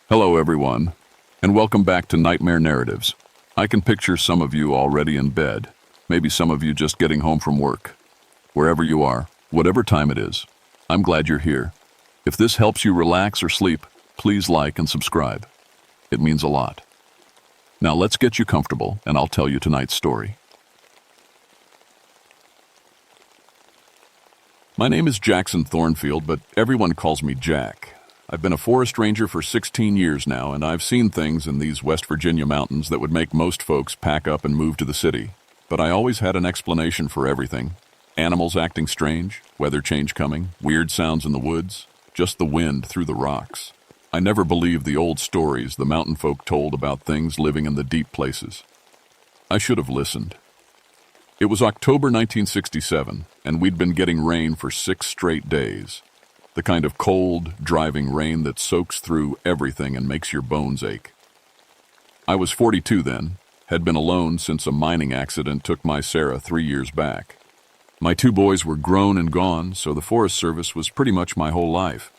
Hello, everyone, and welcome back to Nightmare Narratives. I can picture some of you already in bed, maybe some of you just getting home from work. Wherever you are, whatever time it is, I'm glad you're here. If this helps you relax or sleep, please like and subscribe. It means a lot. Now let's get you comfortable, and I'll tell you tonight's story. My name is Jackson Thornfield, but everyone calls me Jack. I've been a forest ranger for 16 years now, and I've seen things in these West Virginia mountains that would make most folks pack up and move to the city. But I always had an explanation for everything. Animals acting strange, weather change coming, weird sounds in the woods, just the wind through the rocks. I never believed the old stories the mountain folk told about things living in the deep places. I should have listened. It was October 1967, and we'd been getting rain for 6 straight days. The kind of cold, driving rain that soaks through everything and makes your bones ache. I was 42 then, had been alone since a mining accident took my Sarah 3 years back. My 2 boys were grown and gone, so the Forest Service was pretty much my whole life.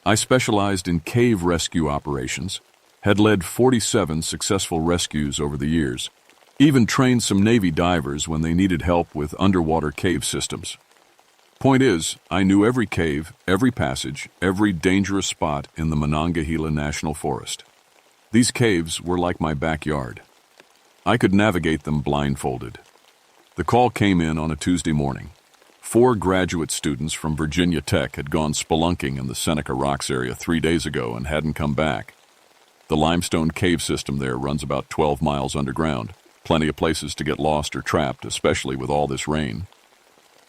I specialized in cave rescue operations, had led 47 successful rescues over the years, even trained some Navy divers when they needed help with underwater cave systems. Point is, I knew every cave, every passage, every dangerous spot in the Monongahela National Forest. These caves were like my backyard. I could navigate them blindfolded. The call came in on a Tuesday morning. 4 graduate students from Virginia Tech had gone spelunking in the Seneca Rocks area 3 days ago and hadn't come back. The limestone cave system there runs about 12 miles underground. Plenty of places to get lost or trapped, especially with all this rain.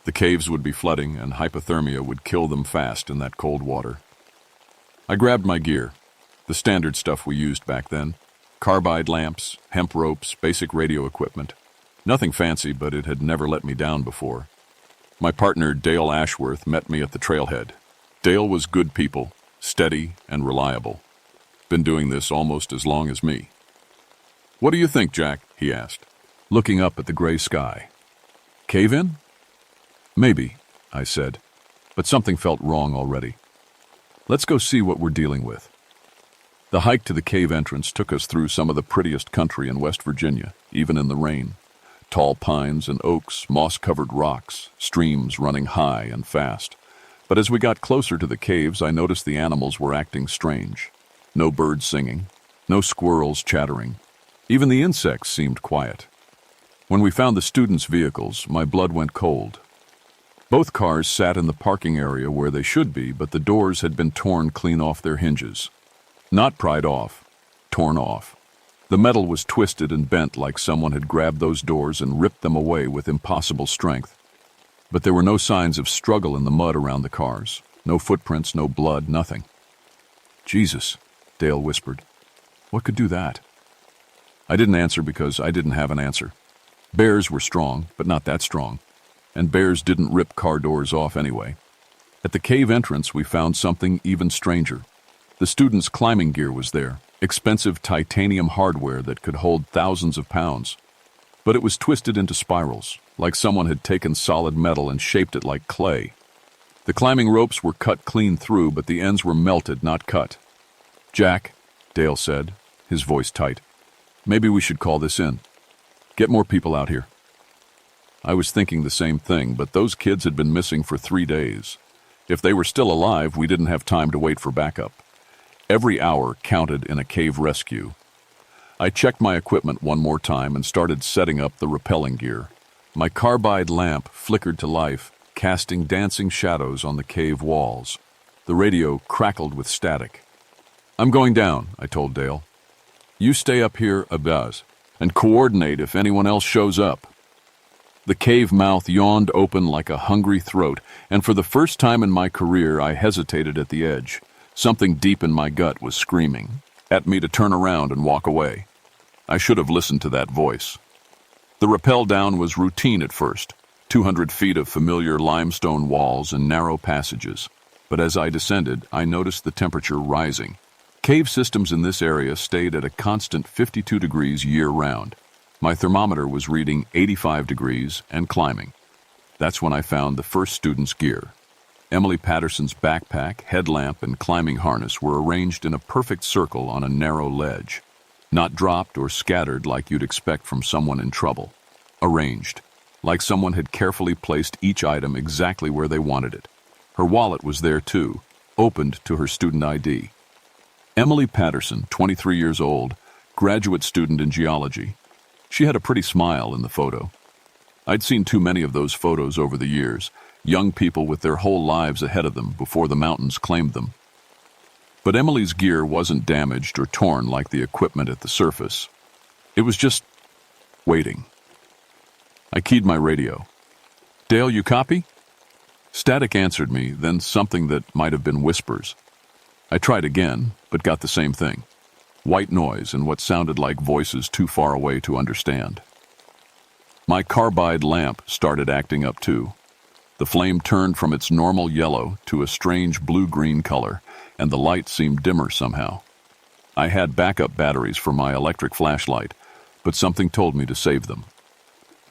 The caves would be flooding, and hypothermia would kill them fast in that cold water. I grabbed my gear, the standard stuff we used back then: carbide lamps, hemp ropes, basic radio equipment. Nothing fancy, but it had never let me down before. My partner, Dale Ashworth, met me at the trailhead. Dale was good people, steady and reliable. Been doing this almost as long as me. "What do you think, Jack?" he asked, looking up at the gray sky. "Cave-in?" "Maybe," I said, but something felt wrong already. "Let's go see what we're dealing with." The hike to the cave entrance took us through some of the prettiest country in West Virginia, even in the rain. Tall pines and oaks, moss-covered rocks, streams running high and fast. But as we got closer to the caves, I noticed the animals were acting strange. No birds singing, no squirrels chattering. Even the insects seemed quiet. When we found the students' vehicles, my blood went cold. Both cars sat in the parking area where they should be, but the doors had been torn clean off their hinges. Not pried off, torn off. The metal was twisted and bent like someone had grabbed those doors and ripped them away with impossible strength. But there were no signs of struggle in the mud around the cars. No footprints, no blood, nothing. "Jesus," Dale whispered. "What could do that?" I didn't answer because I didn't have an answer. Bears were strong, but not that strong. And bears didn't rip car doors off anyway. At the cave entrance, we found something even stranger. The students' climbing gear was there, expensive titanium hardware that could hold thousands of pounds. But it was twisted into spirals, like someone had taken solid metal and shaped it like clay. The climbing ropes were cut clean through, but the ends were melted, not cut. "Jack," Dale said, his voice tight, "maybe we should call this in. Get more people out here." I was thinking the same thing, but those kids had been missing for 3 days. If they were still alive, we didn't have time to wait for backup. Every hour counted in a cave rescue. I checked my equipment one more time and started setting up the rappelling gear. My carbide lamp flickered to life, casting dancing shadows on the cave walls. The radio crackled with static. "I'm going down," I told Dale. "You stay up here above and coordinate if anyone else shows up." The cave mouth yawned open like a hungry throat, and for the first time in my career I hesitated at the edge. Something deep in my gut was screaming at me to turn around and walk away. I should have listened to that voice. The rappel down was routine at first, 200 feet of familiar limestone walls and narrow passages. But as I descended, I noticed the temperature rising. Cave systems in this area stayed at a constant 52 degrees year-round. My thermometer was reading 85 degrees and climbing. That's when I found the first student's gear. Emily Patterson's backpack, headlamp, and climbing harness were arranged in a perfect circle on a narrow ledge, not dropped or scattered like you'd expect from someone in trouble. Arranged, like someone had carefully placed each item exactly where they wanted it. Her wallet was there too, opened to her student ID. Emily Patterson, 23 years old, graduate student in geology. She had a pretty smile in the photo. I'd seen too many of those photos over the years, young people with their whole lives ahead of them before the mountains claimed them. But Emily's gear wasn't damaged or torn like the equipment at the surface. It was just waiting. I keyed my radio. "Dale, you copy?" Static answered me, then something that might have been whispers. I tried again, but got the same thing. White noise and what sounded like voices too far away to understand. My carbide lamp started acting up too. The flame turned from its normal yellow to a strange blue-green color, and the light seemed dimmer somehow. I had backup batteries for my electric flashlight, but something told me to save them.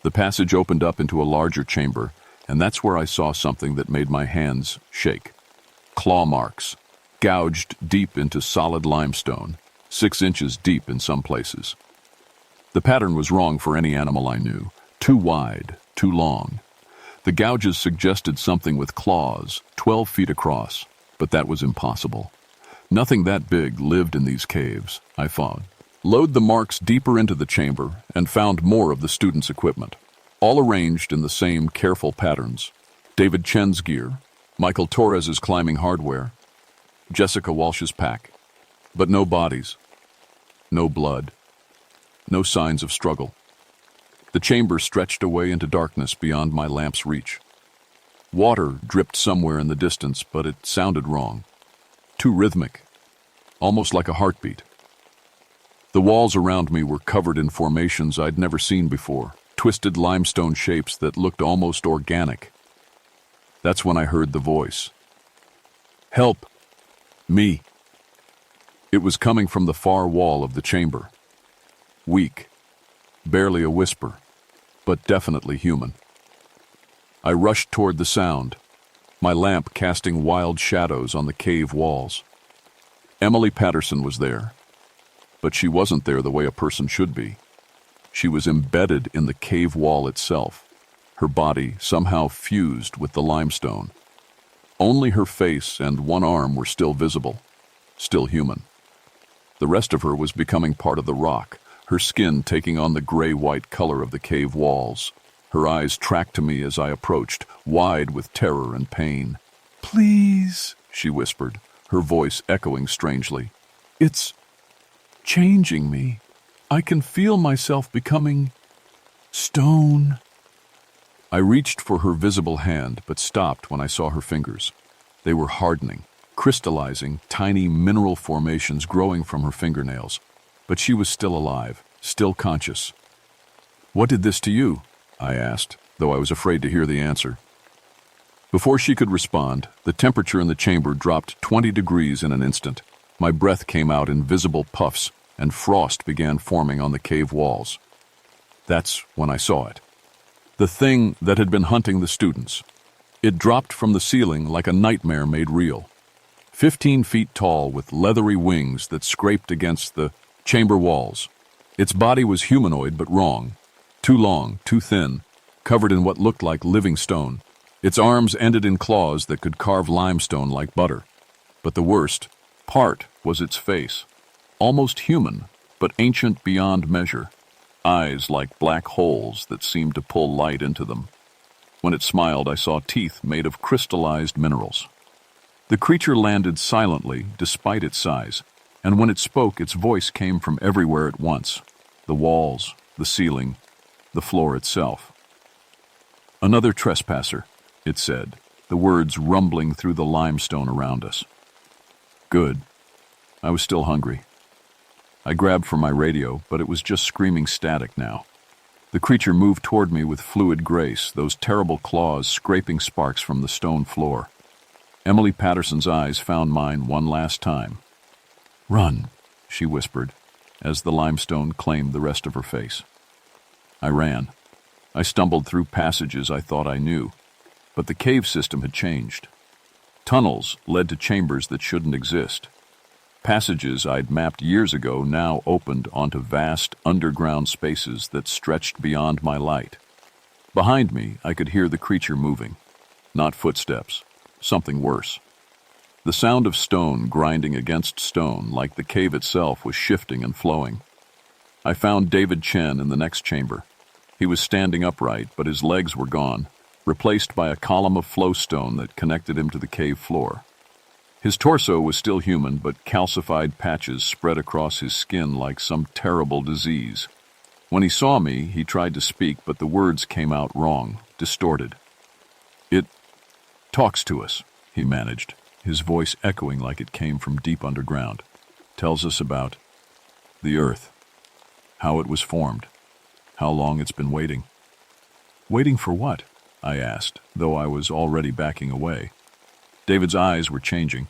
The passage opened up into a larger chamber, and that's where I saw something that made my hands shake. Claw marks, gouged deep into solid limestone, 6 inches deep in some places. The pattern was wrong for any animal I knew. Too wide, too long. The gouges suggested something with claws, 12 feet across, but that was impossible. Nothing that big lived in these caves, I thought. Load the marks deeper into the chamber and found more of the students' equipment, all arranged in the same careful patterns. David Chen's gear, Michael Torres's climbing hardware, Jessica Walsh's pack. But no bodies, no blood, no signs of struggle. The chamber stretched away into darkness beyond my lamp's reach. Water dripped somewhere in the distance, but it sounded wrong. Too rhythmic, almost like a heartbeat. The walls around me were covered in formations I'd never seen before, twisted limestone shapes that looked almost organic. That's when I heard the voice. "Help! Me!" It was coming from the far wall of the chamber. Weak. Barely a whisper, but definitely human. I rushed toward the sound, my lamp casting wild shadows on the cave walls. Emily Patterson was there, but she wasn't there the way a person should be. She was embedded in the cave wall itself, her body somehow fused with the limestone. Only her face and one arm were still visible, still human. The rest of her was becoming part of the rock, her skin taking on the gray-white color of the cave walls. Her eyes tracked to me as I approached, wide with terror and pain. "Please," she whispered, her voice echoing strangely. "It's changing me. I can feel myself becoming stone." I reached for her visible hand, but stopped when I saw her fingers. They were hardening, crystallizing, tiny mineral formations growing from her fingernails. But she was still alive, still conscious. "What did this to you?" I asked, though I was afraid to hear the answer. Before she could respond, the temperature in the chamber dropped 20 degrees in an instant. My breath came out in visible puffs, and frost began forming on the cave walls. That's when I saw it. The thing that had been hunting the students. It dropped from the ceiling like a nightmare made real. 15 feet tall with leathery wings that scraped against the chamber walls. Its body was humanoid but wrong. Too long, too thin, covered in what looked like living stone. Its arms ended in claws that could carve limestone like butter. But the worst part was its face. Almost human, but ancient beyond measure. Eyes like black holes that seemed to pull light into them. When it smiled, I saw teeth made of crystallized minerals. The creature landed silently, despite its size, and when it spoke, its voice came from everywhere at once. The walls, the ceiling, the floor itself. "Another trespasser," it said, the words rumbling through the limestone around us. Good. I was still hungry. I grabbed for my radio, but it was just screaming static now. The creature moved toward me with fluid grace, those terrible claws scraping sparks from the stone floor. Emily Patterson's eyes found mine one last time. "Run," she whispered, as the limestone claimed the rest of her face. I ran. I stumbled through passages I thought I knew, but the cave system had changed. Tunnels led to chambers that shouldn't exist. Passages I'd mapped years ago now opened onto vast underground spaces that stretched beyond my light. Behind me, I could hear the creature moving. Not footsteps, something worse. The sound of stone grinding against stone, like the cave itself was shifting and flowing. I found David Chen in the next chamber. He was standing upright, but his legs were gone, replaced by a column of flowstone that connected him to the cave floor. His torso was still human, but calcified patches spread across his skin like some terrible disease. When he saw me, he tried to speak, but the words came out wrong, distorted. "It talks to us," he managed, his voice echoing like it came from deep underground. "Tells us about the Earth, how it was formed, how long it's been waiting." "Waiting for what?" I asked, though I was already backing away. David's eyes were changing,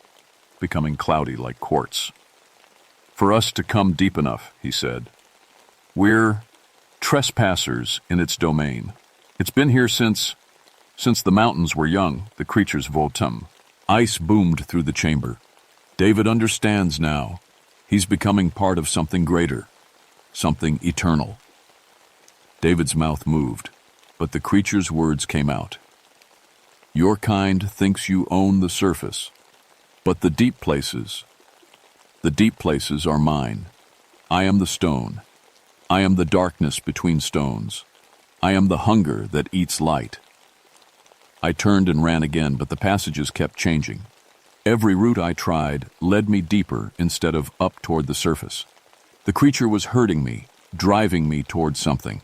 becoming cloudy like quartz. "For us to come deep enough," he said. "We're trespassers in its domain. It's been here since the mountains were young," the creature's votum. Ice boomed through the chamber. "David understands now. He's becoming part of something greater, something eternal." David's mouth moved, but the creature's words came out. "Your kind thinks you own the surface, but the deep places are mine. I am the stone. I am the darkness between stones. I am the hunger that eats light." I turned and ran again, but the passages kept changing. Every route I tried led me deeper instead of up toward the surface. The creature was hurting me, driving me toward something.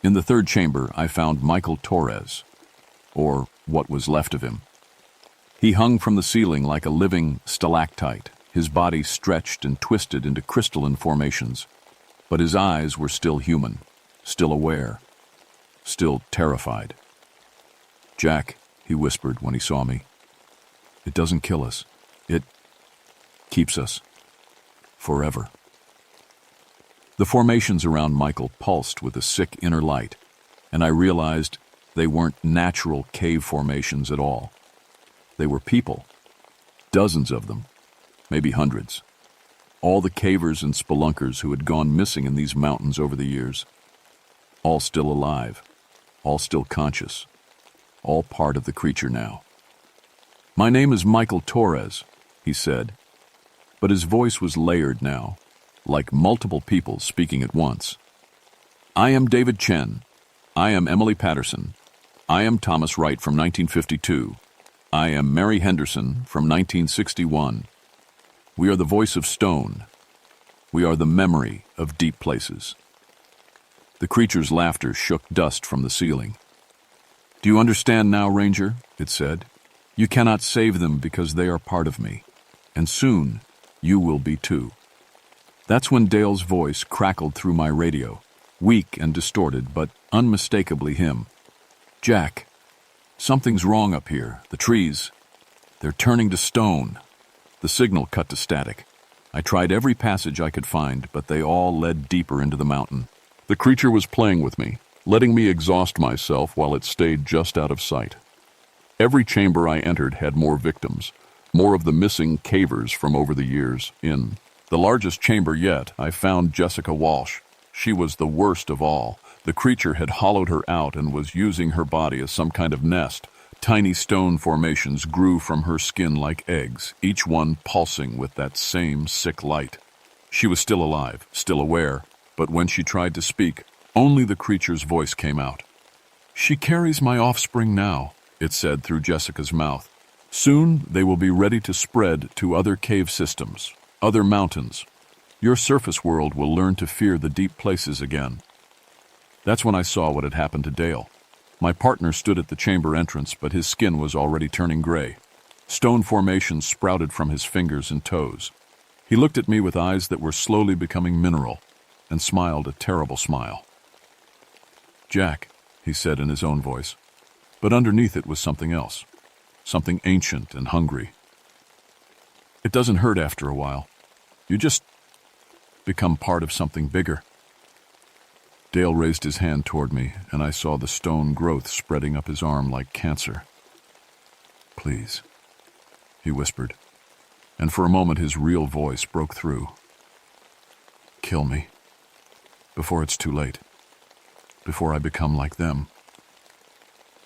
In the third chamber, I found Michael Torres, or what was left of him. He hung from the ceiling like a living stalactite, his body stretched and twisted into crystalline formations, but his eyes were still human, still aware, still terrified. "Jack," he whispered when he saw me, "it doesn't kill us. It keeps us. Forever." The formations around Michael pulsed with a sick inner light, and I realized they weren't natural cave formations at all. They were people. Dozens of them, maybe hundreds. All the cavers and spelunkers who had gone missing in these mountains over the years. All still alive, all still conscious, all part of the creature now. "My name is Michael Torres," he said, but his voice was layered now, like multiple people speaking at once. "I am David Chen. I am Emily Patterson. I am Thomas Wright from 1952. I am Mary Henderson from 1961. We are the voice of stone. We are the memory of deep places." The creature's laughter shook dust from the ceiling. "Do you understand now, Ranger?" it said. "You cannot save them because they are part of me, and soon you will be too." That's when Dale's voice crackled through my radio, weak and distorted, but unmistakably him. "Jack, something's wrong up here. The trees, they're turning to stone." The signal cut to static. I tried every passage I could find, but they all led deeper into the mountain. The creature was playing with me, letting me exhaust myself while it stayed just out of sight. Every chamber I entered had more victims, more of the missing cavers from over the years. In the largest chamber yet, I found Jessica Walsh. She was the worst of all. The creature had hollowed her out and was using her body as some kind of nest. Tiny stone formations grew from her skin like eggs, each one pulsing with that same sick light. She was still alive, still aware, but when she tried to speak, only the creature's voice came out. "She carries my offspring now," it said through Jessica's mouth. "Soon they will be ready to spread to other cave systems, other mountains. Your surface world will learn to fear the deep places again." That's when I saw what had happened to Dale. My partner stood at the chamber entrance, but his skin was already turning gray. Stone formations sprouted from his fingers and toes. He looked at me with eyes that were slowly becoming mineral, and smiled a terrible smile. "Jack," he said in his own voice, but underneath it was something else, something ancient and hungry. "It doesn't hurt after a while. You just become part of something bigger." Dale raised his hand toward me, and I saw the stone growth spreading up his arm like cancer. "Please," he whispered, and for a moment his real voice broke through. Kill me, before it's too late, before I become like them.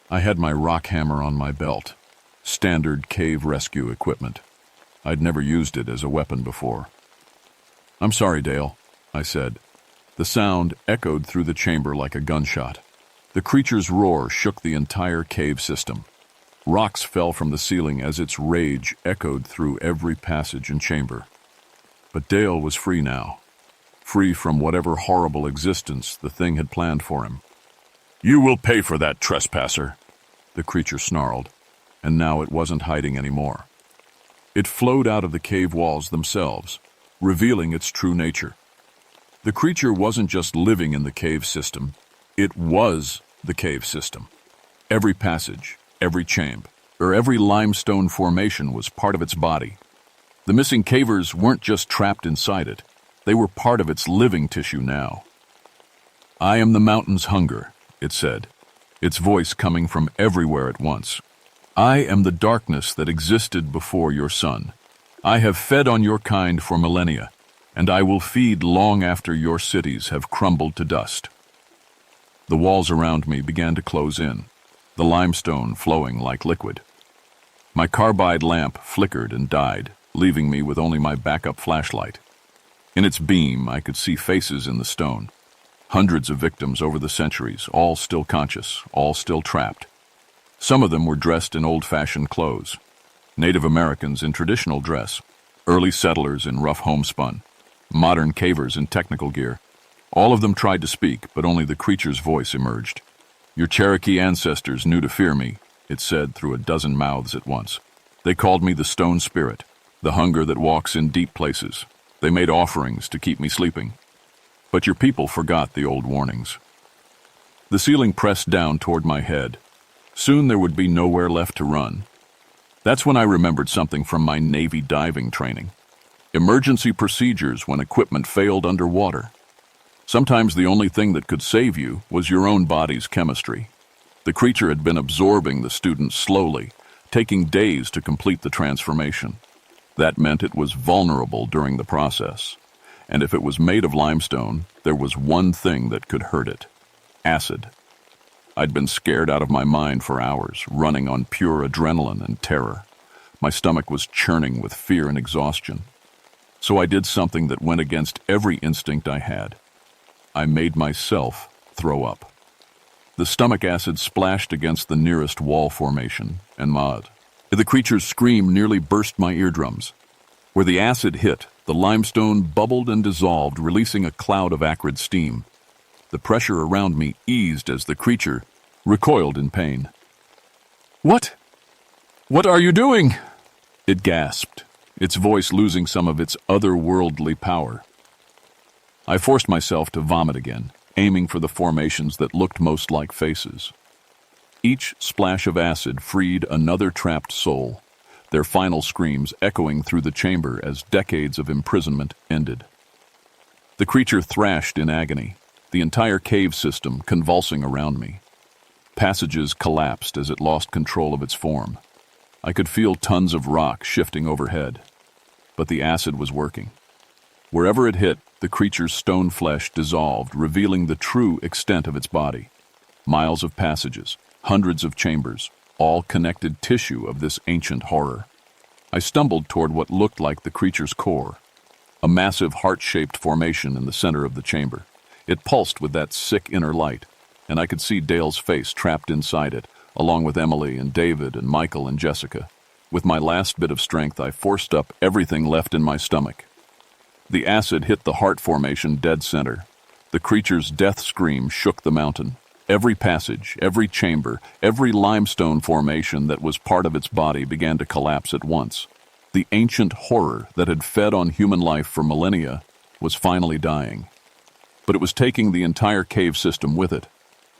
I had my rock hammer on my belt, standard cave rescue equipment. I'd never used it as a weapon before. I'm sorry, Dale, I said. The sound echoed through the chamber like a gunshot. The creature's roar shook the entire cave system. Rocks fell from the ceiling as its rage echoed through every passage and chamber. But Dale was free now, free from whatever horrible existence the thing had planned for him. You will pay for that, trespasser, the creature snarled, and now it wasn't hiding anymore. It flowed out of the cave walls themselves, revealing its true nature. The creature wasn't just living in the cave system, it was the cave system. Every passage, every chamber, or every limestone formation was part of its body. The missing cavers weren't just trapped inside it, they were part of its living tissue now. I am the mountain's hunger, it said, its voice coming from everywhere at once. I am the darkness that existed before your sun. I have fed on your kind for millennia, and I will feed long after your cities have crumbled to dust. The walls around me began to close in, the limestone flowing like liquid. My carbide lamp flickered and died, leaving me with only my backup flashlight. In its beam, I could see faces in the stone. Hundreds of victims over the centuries, all still conscious, all still trapped. Some of them were dressed in old-fashioned clothes. Native Americans in traditional dress, early settlers in rough homespun, modern cavers in technical gear. All of them tried to speak, but only the creature's voice emerged. Your Cherokee ancestors knew to fear me, it said through a dozen mouths at once. They called me the stone spirit, the hunger that walks in deep places. They made offerings to keep me sleeping. But your people forgot the old warnings. The ceiling pressed down toward my head. Soon there would be nowhere left to run. That's when I remembered something from my Navy diving training. Emergency procedures when equipment failed underwater. Sometimes the only thing that could save you was your own body's chemistry. The creature had been absorbing the students slowly, taking days to complete the transformation. That meant it was vulnerable during the process. And if it was made of limestone, there was one thing that could hurt it: acid. I'd been scared out of my mind for hours, running on pure adrenaline and terror. My stomach was churning with fear and exhaustion. So I did something that went against every instinct I had. I made myself throw up. The stomach acid splashed against the nearest wall formation, and mud. The creature's scream nearly burst my eardrums. Where the acid hit, the limestone bubbled and dissolved, releasing a cloud of acrid steam. The pressure around me eased as the creature recoiled in pain. What? What are you doing? It gasped, its voice losing some of its otherworldly power. I forced myself to vomit again, aiming for the formations that looked most like faces. Each splash of acid freed another trapped soul, their final screams echoing through the chamber as decades of imprisonment ended. The creature thrashed in agony, the entire cave system convulsing around me. Passages collapsed as it lost control of its form. I could feel tons of rock shifting overhead, but the acid was working. Wherever it hit, the creature's stone flesh dissolved, revealing the true extent of its body. Miles of passages, hundreds of chambers, all connected tissue of this ancient horror. I stumbled toward what looked like the creature's core, a massive heart-shaped formation in the center of the chamber. It pulsed with that sick inner light, and I could see Dale's face trapped inside it, along with Emily and David and Michael and Jessica. With my last bit of strength, I forced up everything left in my stomach. The acid hit the heart formation dead center. The creature's death scream shook the mountain. Every passage, every chamber, every limestone formation that was part of its body began to collapse at once. The ancient horror that had fed on human life for millennia was finally dying. But it was taking the entire cave system with it.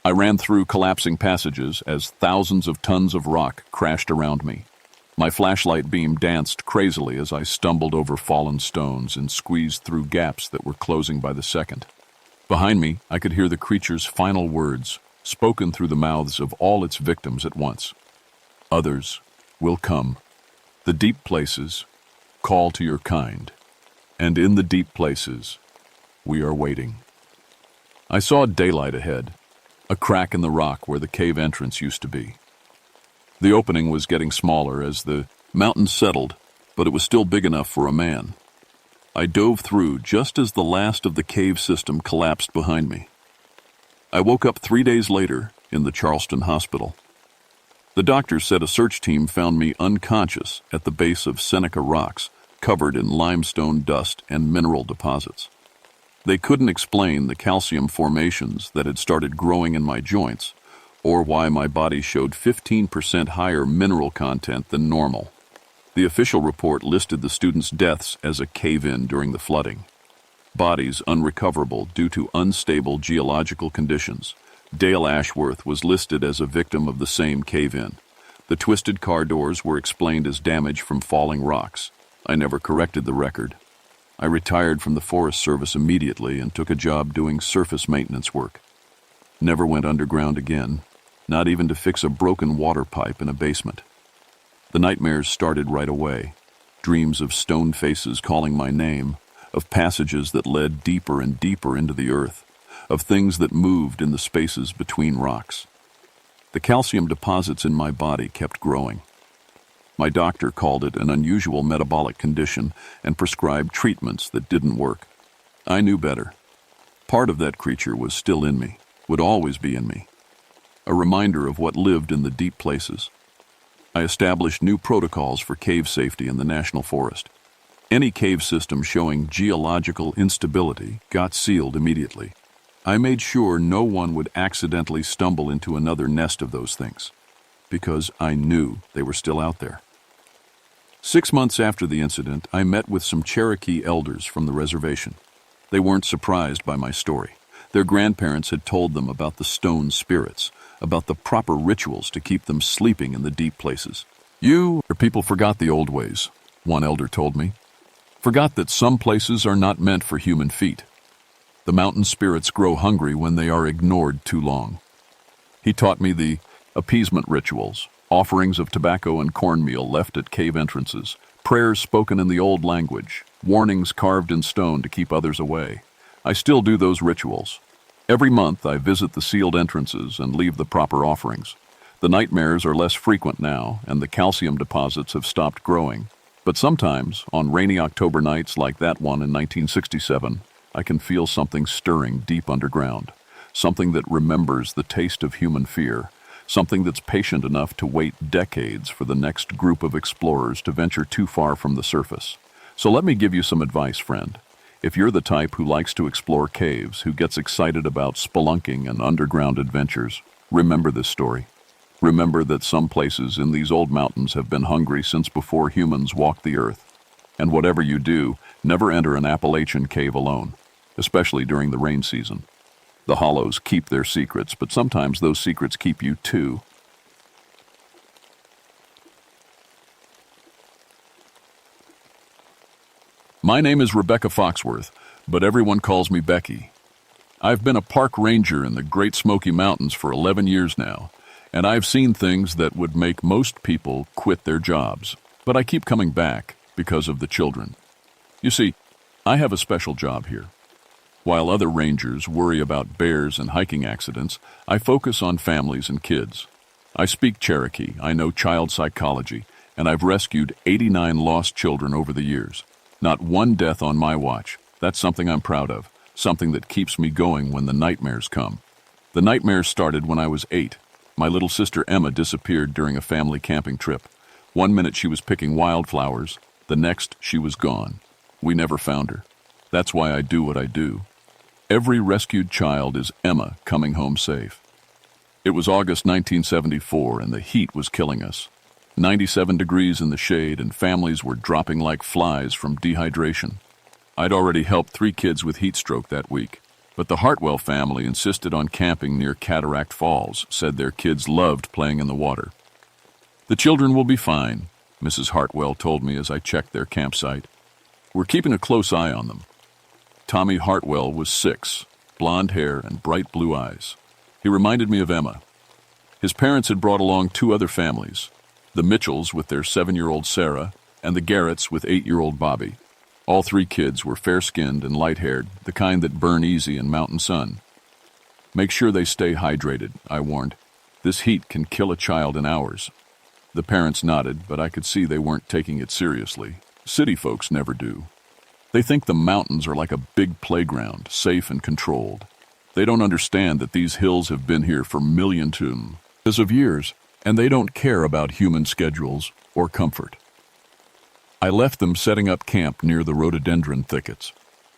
I ran through collapsing passages as thousands of tons of rock crashed around me. My flashlight beam danced crazily as I stumbled over fallen stones and squeezed through gaps that were closing by the second. Behind me, I could hear the creature's final words, spoken through the mouths of all its victims at once. Others will come. The deep places call to your kind, and in the deep places, we are waiting. I saw daylight ahead, a crack in the rock where the cave entrance used to be. The opening was getting smaller as the mountain settled, but it was still big enough for a man. I dove through just as the last of the cave system collapsed behind me. I woke up 3 days later in the Charleston hospital. The doctors said a search team found me unconscious at the base of Seneca rocks, covered in limestone dust and mineral deposits. They couldn't explain the calcium formations that had started growing in my joints, or why my body showed 15% higher mineral content than normal. The official report listed the students' deaths as a cave-in during the flooding. Bodies unrecoverable due to unstable geological conditions. Dale Ashworth was listed as a victim of the same cave-in. The twisted car doors were explained as damage from falling rocks. I never corrected the record. I retired from the Forest Service immediately and took a job doing surface maintenance work. Never went underground again, not even to fix a broken water pipe in a basement. The nightmares started right away. Dreams of stone faces calling my name, of passages that led deeper and deeper into the earth, of things that moved in the spaces between rocks. The calcium deposits in my body kept growing. My doctor called it an unusual metabolic condition and prescribed treatments that didn't work. I knew better. Part of that creature was still in me, would always be in me. A reminder of what lived in the deep places. I established new protocols for cave safety in the National Forest. Any cave system showing geological instability got sealed immediately. I made sure no one would accidentally stumble into another nest of those things, because I knew they were still out there. 6 months after the incident, I met with some Cherokee elders from the reservation. They weren't surprised by my story. Their grandparents had told them about the stone spirits, about the proper rituals to keep them sleeping in the deep places. "You, or people forgot the old ways," one elder told me. "Forgot that some places are not meant for human feet. The mountain spirits grow hungry when they are ignored too long." He taught me the appeasement rituals, offerings of tobacco and cornmeal left at cave entrances, prayers spoken in the old language, warnings carved in stone to keep others away. I still do those rituals. Every month I visit the sealed entrances and leave the proper offerings. The nightmares are less frequent now, and the calcium deposits have stopped growing. But sometimes, on rainy October nights like that one in 1967, I can feel something stirring deep underground, something that remembers the taste of human fear, something that's patient enough to wait decades for the next group of explorers to venture too far from the surface. So let me give you some advice, friend. If you're the type who likes to explore caves, who gets excited about spelunking and underground adventures, remember this story. Remember that some places in these old mountains have been hungry since before humans walked the earth. And whatever you do, never enter an Appalachian cave alone, especially during the rain season. The hollows keep their secrets, but sometimes those secrets keep you too. My name is Rebecca Foxworth, but everyone calls me Becky. I've been a park ranger in the Great Smoky Mountains for 11 years now, and I've seen things that would make most people quit their jobs. But I keep coming back because of the children. You see, I have a special job here. While other rangers worry about bears and hiking accidents, I focus on families and kids. I speak Cherokee, I know child psychology, and I've rescued 89 lost children over the years. Not one death on my watch. That's something I'm proud of, something that keeps me going when the nightmares come. The nightmares started when I was 8. My little sister Emma disappeared during a family camping trip. One minute she was picking wildflowers, the next she was gone. We never found her. That's why I do what I do. Every rescued child is Emma coming home safe. It was August 1974 and the heat was killing us. 97 degrees in the shade and families were dropping like flies from dehydration. I'd already helped 3 kids with heat stroke that week, but the Hartwell family insisted on camping near Cataract Falls, said their kids loved playing in the water. "The children will be fine," Mrs. Hartwell told me as I checked their campsite. "We're keeping a close eye on them." Tommy Hartwell was 6, blonde hair and bright blue eyes. He reminded me of Emma. His parents had brought along 2 other families. The Mitchells with their 7-year-old Sarah, and the Garretts with 8-year-old Bobby. All 3 kids were fair-skinned and light-haired, the kind that burn easy in mountain sun. "Make sure they stay hydrated," I warned. "This heat can kill a child in hours." The parents nodded, but I could see they weren't taking it seriously. City folks never do. They think the mountains are like a big playground, safe and controlled. They don't understand that these hills have been here for millions of years, and they don't care about human schedules or comfort. I left them setting up camp near the rhododendron thickets.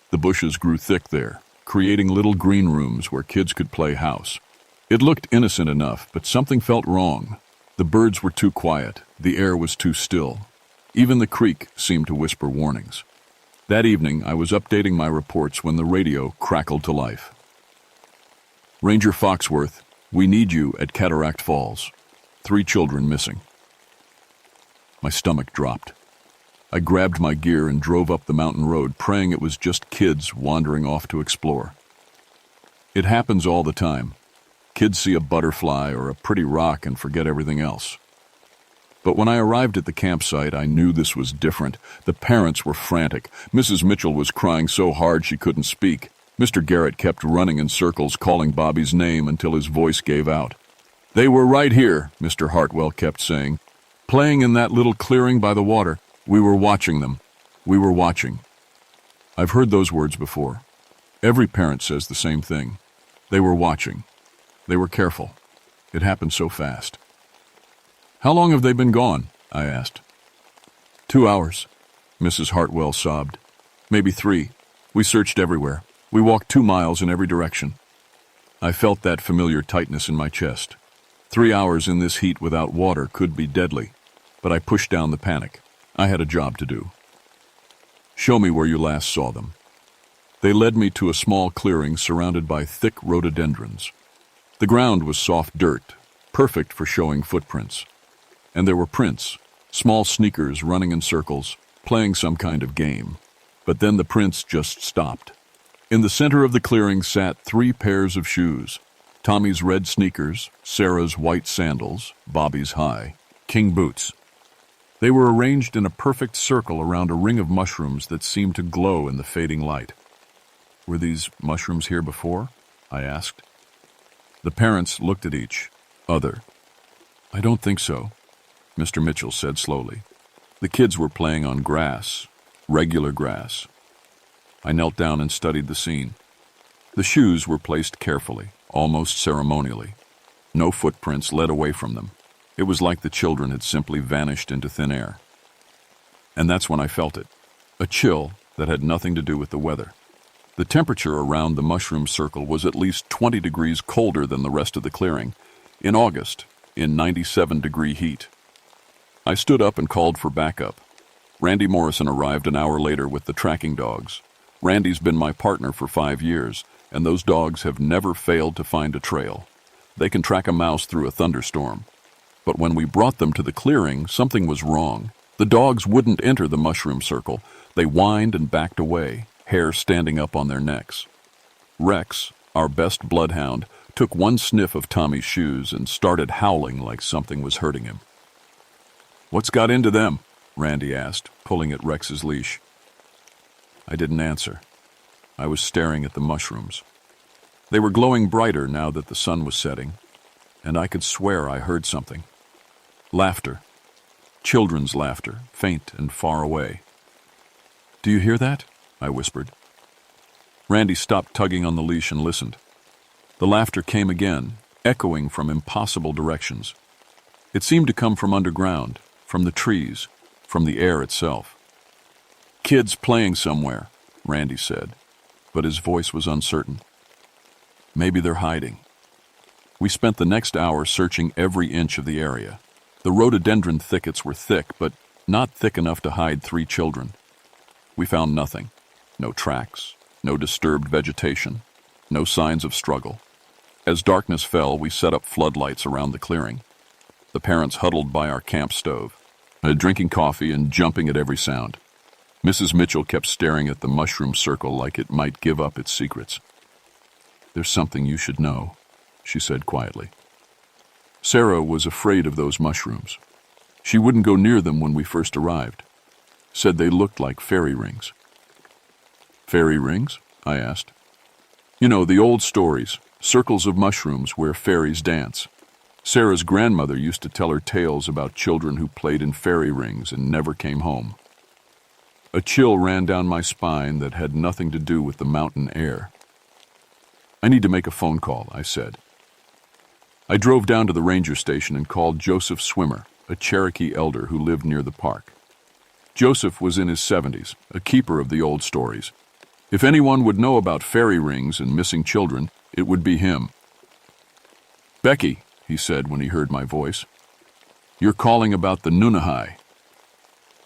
The bushes grew thick there, creating little green rooms where kids could play house. It looked innocent enough, but something felt wrong. The birds were too quiet, the air was too still. Even the creek seemed to whisper warnings. That evening, I was updating my reports when the radio crackled to life. "Ranger Foxworth, we need you at Cataract Falls. 3 children missing." My stomach dropped. I grabbed my gear and drove up the mountain road, praying it was just kids wandering off to explore. It happens all the time. Kids see a butterfly or a pretty rock and forget everything else. But when I arrived at the campsite, I knew this was different. The parents were frantic. Mrs. Mitchell was crying so hard she couldn't speak. Mr. Garrett kept running in circles, calling Bobby's name until his voice gave out. "They were right here," Mr. Hartwell kept saying. "Playing in that little clearing by the water. We were watching them. We were watching." I've heard those words before. Every parent says the same thing. They were watching. They were careful. It happened so fast. "How long have they been gone?" I asked. 2 hours, Mrs. Hartwell sobbed. "Maybe 3. We searched everywhere. We walked 2 miles in every direction." I felt that familiar tightness in my chest. 3 hours in this heat without water could be deadly, but I pushed down the panic. I had a job to do. "Show me where you last saw them." They led me to a small clearing surrounded by thick rhododendrons. The ground was soft dirt, perfect for showing footprints. And there were prints, small sneakers running in circles, playing some kind of game. But then the prints just stopped. In the center of the clearing sat 3 pairs of shoes. Tommy's red sneakers, Sarah's white sandals, Bobby's high, king boots. They were arranged in a perfect circle around a ring of mushrooms that seemed to glow in the fading light. "Were these mushrooms here before?" I asked. The parents looked at each other. "I don't think so," Mr. Mitchell said slowly. "The kids were playing on grass, regular grass." I knelt down and studied the scene. The shoes were placed carefully, almost ceremonially. No footprints led away from them. It was like the children had simply vanished into thin air. And that's when I felt it, a chill that had nothing to do with the weather. The temperature around the mushroom circle was at least 20 degrees colder than the rest of the clearing, in August, in 97-degree heat. I stood up and called for backup. Randy Morrison arrived an hour later with the tracking dogs. Randy's been my partner for 5 years, and those dogs have never failed to find a trail. They can track a mouse through a thunderstorm. But when we brought them to the clearing, something was wrong. The dogs wouldn't enter the mushroom circle. They whined and backed away, hair standing up on their necks. Rex, our best bloodhound, took one sniff of Tommy's shoes and started howling like something was hurting him. "What's got into them?" Randy asked, pulling at Rex's leash. I didn't answer. I was staring at the mushrooms. They were glowing brighter now that the sun was setting, and I could swear I heard something. Laughter. Children's laughter, faint and far away. "Do you hear that?" I whispered. Randy stopped tugging on the leash and listened. The laughter came again, echoing from impossible directions. It seemed to come from underground, from the trees, from the air itself. "Kids playing somewhere," Randy said, but his voice was uncertain. "Maybe they're hiding." We spent the next hour searching every inch of the area. The rhododendron thickets were thick, but not thick enough to hide 3 children. We found nothing. No tracks, no disturbed vegetation, no signs of struggle. As darkness fell, we set up floodlights around the clearing. The parents huddled by our camp stove, drinking coffee and jumping at every sound. Mrs. Mitchell kept staring at the mushroom circle like it might give up its secrets. "There's something you should know," she said quietly. Sarah was afraid of those mushrooms. She wouldn't go near them when we first arrived. Said they looked like fairy rings. Fairy rings? I asked. You know, the old stories, circles of mushrooms where fairies dance. Sarah's grandmother used to tell her tales about children who played in fairy rings and never came home. A chill ran down my spine that had nothing to do with the mountain air. I need to make a phone call, I said. I drove down to the ranger station and called Joseph Swimmer, a Cherokee elder who lived near the park. Joseph was in his 70s, a keeper of the old stories. If anyone would know about fairy rings and missing children, it would be him. Becky, he said when he heard my voice, you're calling about the Mooneyed.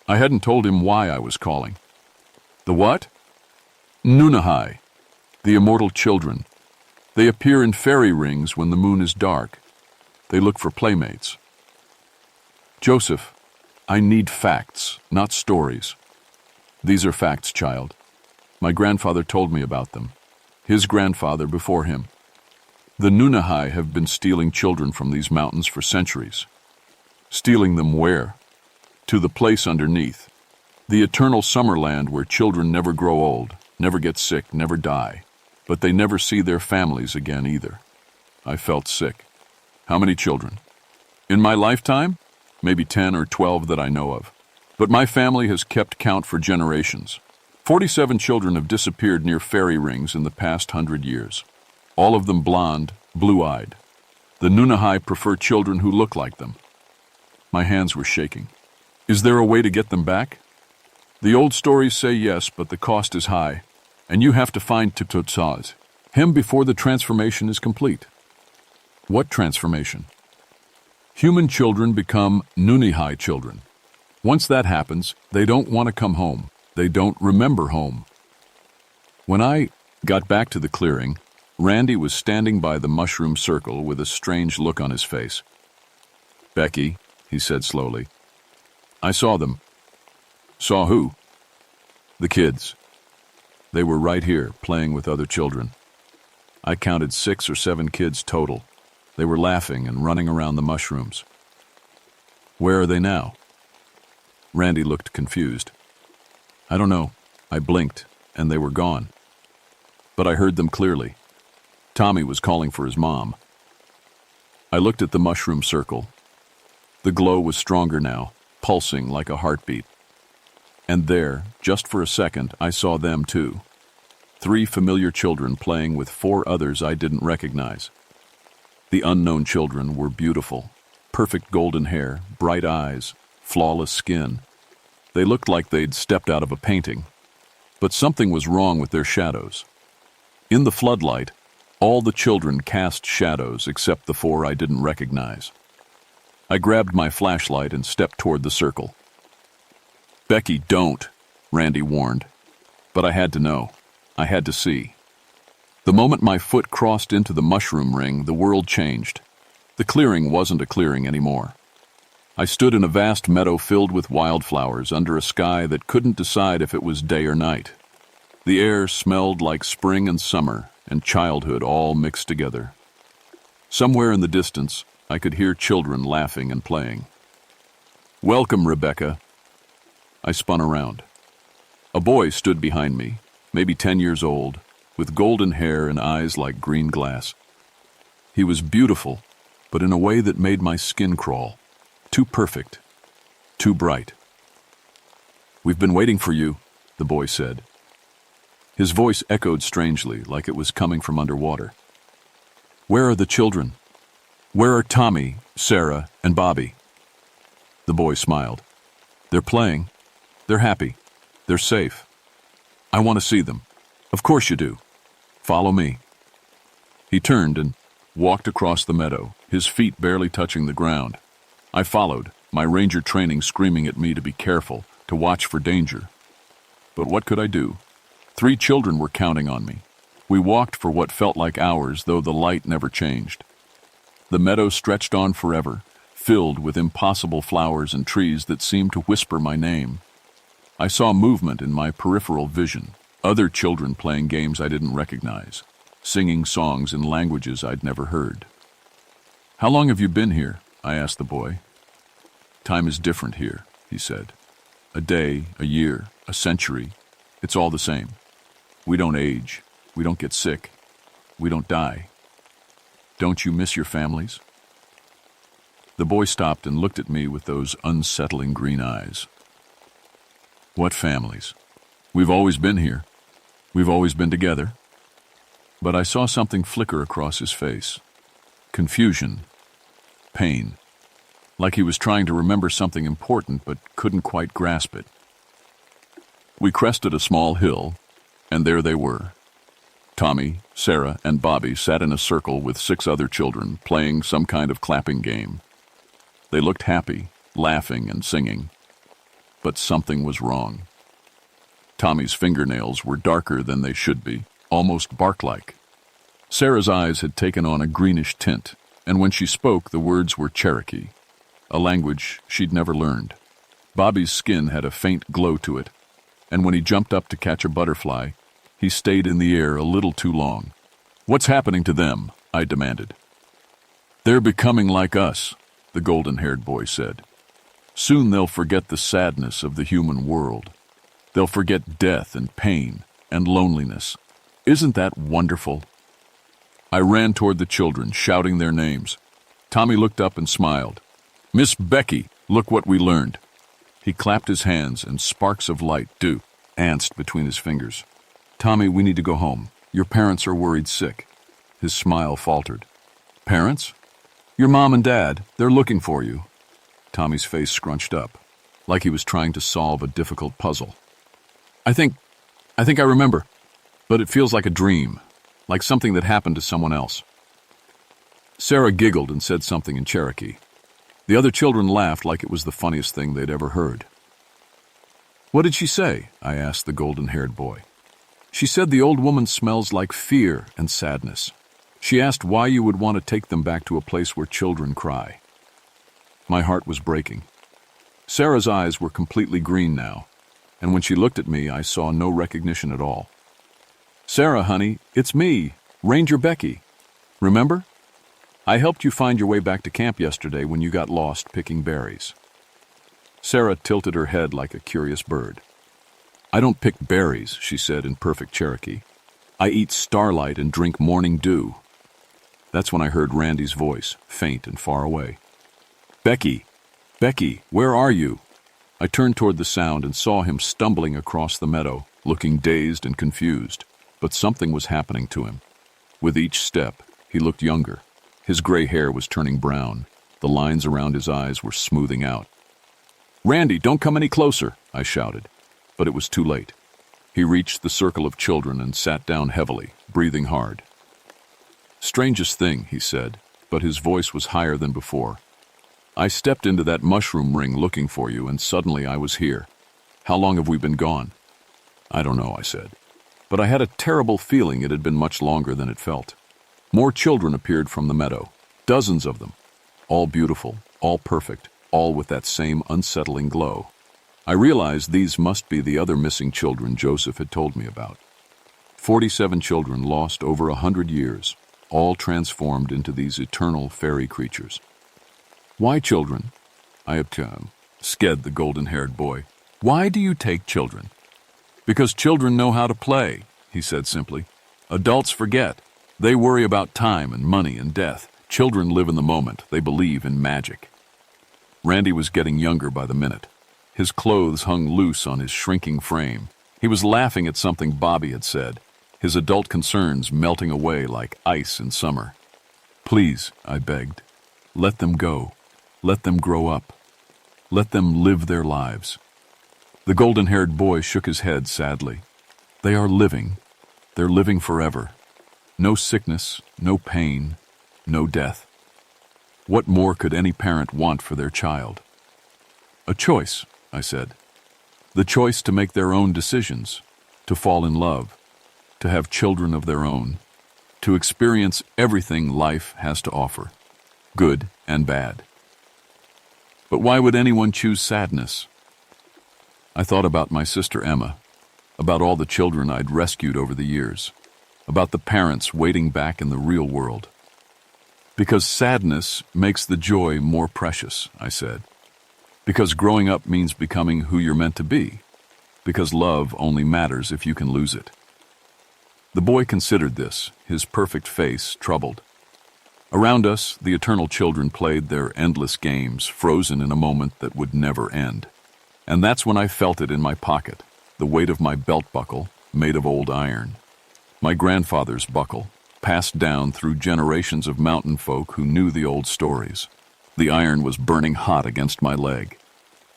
I hadn't told him why I was calling. The what? Mooneyed, the immortal children. They appear in fairy rings when the moon is dark. They look for playmates. Joseph, I need facts, not stories. These are facts, child. My grandfather told me about them. His grandfather before him. The Mooneyed have been stealing children from these mountains for centuries. Stealing them where? To the place underneath. The eternal summer land where children never grow old, never get sick, never die. But they never see their families again either. I felt sick. How many children? In my lifetime? Maybe 10 or 12 that I know of. But my family has kept count for generations. 47 children have disappeared near fairy rings in the past 100 years. All of them blonde, blue-eyed. The Mooneyed prefer children who look like them. My hands were shaking. Is there a way to get them back? The old stories say yes, but the cost is high. And you have to find Tututsaz, him before the transformation is complete. What transformation? Human children become Mooneyed children. Once that happens, they don't want to come home. They don't remember home. When I got back to the clearing, Randy was standing by the mushroom circle with a strange look on his face. Becky, he said slowly, I saw them. Saw who? The kids. They were right here, playing with other children. I counted 6 or 7 kids total. They were laughing and running around the mushrooms. Where are they now? Randy looked confused. I don't know. I blinked, and they were gone. But I heard them clearly. Tommy was calling for his mom. I looked at the mushroom circle. The glow was stronger now, pulsing like a heartbeat. And there, just for a second, I saw them too. 3 familiar children playing with 4 others I didn't recognize. The unknown children were beautiful. Perfect golden hair, bright eyes, flawless skin. They looked like they'd stepped out of a painting. But something was wrong with their shadows. In the floodlight, all the children cast shadows except the 4 I didn't recognize. I grabbed my flashlight and stepped toward the circle. Becky, don't, Randy warned. But I had to know. I had to see. The moment my foot crossed into the mushroom ring, the world changed. The clearing wasn't a clearing anymore. I stood in a vast meadow filled with wildflowers under a sky that couldn't decide if it was day or night. The air smelled like spring and summer and childhood all mixed together. Somewhere in the distance, I could hear children laughing and playing. Welcome, Rebecca. I spun around. A boy stood behind me, maybe 10 years old, with golden hair and eyes like green glass. He was beautiful, but in a way that made my skin crawl. Too perfect. Too bright. We've been waiting for you, the boy said. His voice echoed strangely, like it was coming from underwater. Where are the children? Where are Tommy, Sarah, and Bobby? The boy smiled. They're playing. They're happy. They're safe. I want to see them. Of course you do. Follow me. He turned and walked across the meadow, his feet barely touching the ground. I followed, my ranger training screaming at me to be careful, to watch for danger. But what could I do? 3 children were counting on me. We walked for what felt like hours, though the light never changed. The meadow stretched on forever, filled with impossible flowers and trees that seemed to whisper my name. I saw movement in my peripheral vision, other children playing games I didn't recognize, singing songs in languages I'd never heard. How long have you been here? I asked the boy. Time is different here, he said. A day, a year, a century, it's all the same. We don't age. We don't get sick. We don't die. Don't you miss your families? The boy stopped and looked at me with those unsettling green eyes. What families? We've always been here. We've always been together. But I saw something flicker across his face. Confusion. Pain. Like he was trying to remember something important but couldn't quite grasp it. We crested a small hill, and there they were. Tommy, Sarah, and Bobby sat in a circle with 6 other children playing some kind of clapping game. They looked happy, laughing and singing. But something was wrong. Tommy's fingernails were darker than they should be, almost bark-like. Sarah's eyes had taken on a greenish tint, and when she spoke, the words were Cherokee, a language she'd never learned. Bobby's skin had a faint glow to it, and when he jumped up to catch a butterfly, he stayed in the air a little too long. What's happening to them? I demanded. They're becoming like us, the golden-haired boy said. Soon they'll forget the sadness of the human world. They'll forget death and pain and loneliness. Isn't that wonderful? I ran toward the children, shouting their names. Tommy looked up and smiled. Miss Becky, look what we learned. He clapped his hands and sparks of light danced between his fingers. Tommy, we need to go home. Your parents are worried sick. His smile faltered. Parents? Your mom and dad, they're looking for you. Tommy's face scrunched up, like he was trying to solve a difficult puzzle. I think I remember, but it feels like a dream, like something that happened to someone else. Sarah giggled and said something in Cherokee. The other children laughed like it was the funniest thing they'd ever heard. What did she say? I asked the golden-haired boy. She said the old woman smells like fear and sadness. She asked why you would want to take them back to a place where children cry. My heart was breaking. Sarah's eyes were completely green now, and when she looked at me, I saw no recognition at all. Sarah, honey, it's me, Ranger Becky. Remember? I helped you find your way back to camp yesterday when you got lost picking berries. Sarah tilted her head like a curious bird. I don't pick berries, she said in perfect Cherokee. I eat starlight and drink morning dew. That's when I heard Randy's voice, faint and far away. Becky, Becky, where are you? I turned toward the sound and saw him stumbling across the meadow, looking dazed and confused, but something was happening to him. With each step, he looked younger. His gray hair was turning brown. The lines around his eyes were smoothing out. Randy, don't come any closer, I shouted, but it was too late. He reached the circle of children and sat down heavily, breathing hard. Strangest thing, he said, but his voice was higher than before. I stepped into that mushroom ring looking for you, and suddenly I was here. How long have we been gone? I don't know, I said, but I had a terrible feeling it had been much longer than it felt. More children appeared from the meadow, dozens of them, all beautiful, all perfect, all with that same unsettling glow. I realized these must be the other missing children Joseph had told me about. 47 children lost over 100 years, all transformed into these eternal fairy creatures. Why children? I sked the golden-haired boy. Why do you take children? Because children know how to play, he said simply. Adults forget. They worry about time and money and death. Children live in the moment. They believe in magic. Randy was getting younger by the minute. His clothes hung loose on his shrinking frame. He was laughing at something Bobby had said, his adult concerns melting away like ice in summer. Please, I begged, let them go. Let them grow up. Let them live their lives. The golden-haired boy shook his head sadly. They are living. They're living forever. No sickness, no pain, no death. What more could any parent want for their child? A choice, I said. The choice to make their own decisions, to fall in love, to have children of their own, to experience everything life has to offer, good and bad. But why would anyone choose sadness? I thought about my sister Emma, about all the children I'd rescued over the years, about the parents waiting back in the real world. Because sadness makes the joy more precious, I said. Because growing up means becoming who you're meant to be. Because love only matters if you can lose it. The boy considered this, his perfect face troubled. Around us, the eternal children played their endless games, frozen in a moment that would never end. And that's when I felt it in my pocket, the weight of my belt buckle, made of old iron. My grandfather's buckle, passed down through generations of mountain folk who knew the old stories. The iron was burning hot against my leg.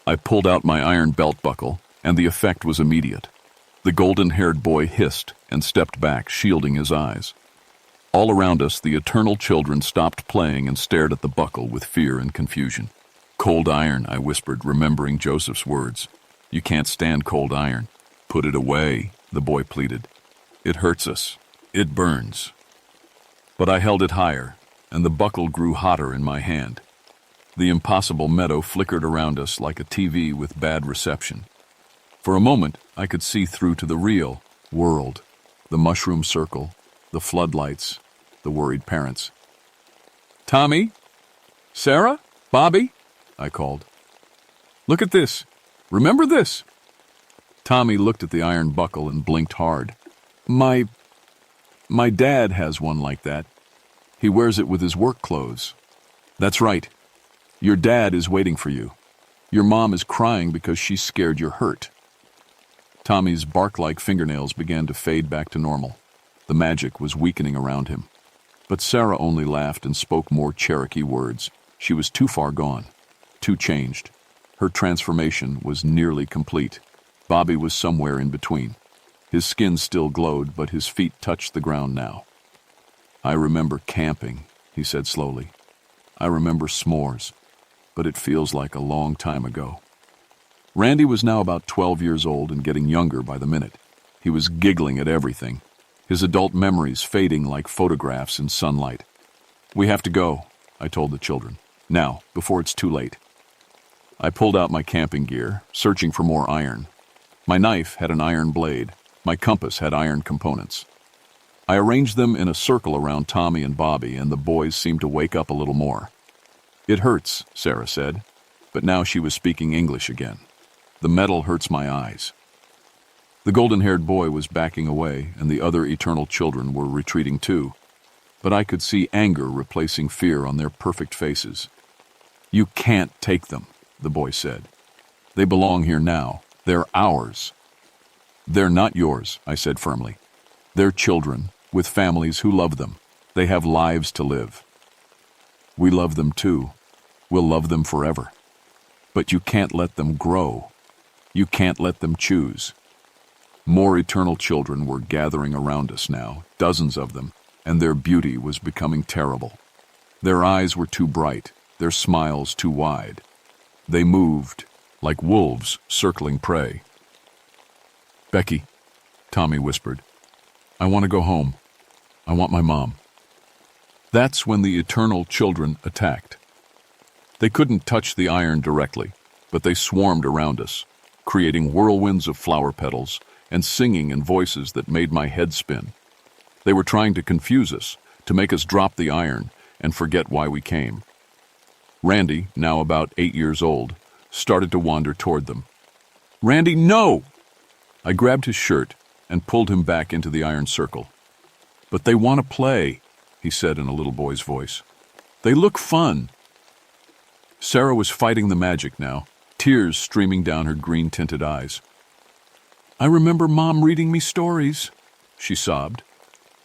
I pulled out my iron belt buckle, and the effect was immediate. The golden-haired boy hissed and stepped back, shielding his eyes. All around us, the eternal children stopped playing and stared at the buckle with fear and confusion. Cold iron, I whispered, remembering Joseph's words. You can't stand cold iron. Put it away, the boy pleaded. It hurts us. It burns. But I held it higher, and the buckle grew hotter in my hand. The impossible meadow flickered around us like a TV with bad reception. For a moment, I could see through to the real world, the mushroom circle, the floodlights, the worried parents. Tommy? Sarah? Bobby? I called. Look at this. Remember this? Tommy looked at the iron buckle and blinked hard. My dad has one like that. He wears it with his work clothes. That's right. Your dad is waiting for you. Your mom is crying because she's scared you're hurt. Tommy's bark-like fingernails began to fade back to normal. The magic was weakening around him. But Sarah only laughed and spoke more Cherokee words. She was too far gone, too changed. Her transformation was nearly complete. Bobby was somewhere in between. His skin still glowed, but his feet touched the ground now. I remember camping, he said slowly. I remember s'mores, but it feels like a long time ago. Randy was now about 12 years old and getting younger by the minute. He was giggling at everything, his adult memories fading like photographs in sunlight. We have to go, I told the children. Now, before it's too late. I pulled out my camping gear, searching for more iron. My knife had an iron blade. My compass had iron components. I arranged them in a circle around Tommy and Bobby, and the boys seemed to wake up a little more. It hurts, Sarah said, but now she was speaking English again. The metal hurts my eyes. The golden-haired boy was backing away, and the other eternal children were retreating too, but I could see anger replacing fear on their perfect faces. You can't take them, the boy said. They belong here now. They're ours. They're not yours, I said firmly. They're children, with families who love them. They have lives to live. We love them too. We'll love them forever. But you can't let them grow. You can't let them choose. More eternal children were gathering around us now, dozens of them, and their beauty was becoming terrible. Their eyes were too bright, their smiles too wide. They moved, like wolves circling prey. Becky, Tommy whispered, I want to go home. I want my mom. That's when the eternal children attacked. They couldn't touch the iron directly, but they swarmed around us, creating whirlwinds of flower petals and singing in voices that made my head spin. They were trying to confuse us, to make us drop the iron and forget why we came. Randy, now about 8 years old, started to wander toward them. Randy, no! I grabbed his shirt and pulled him back into the iron circle. But they want to play, he said in a little boy's voice. They look fun. Sarah was fighting the magic now, tears streaming down her green-tinted eyes. I remember Mom reading me stories, she sobbed.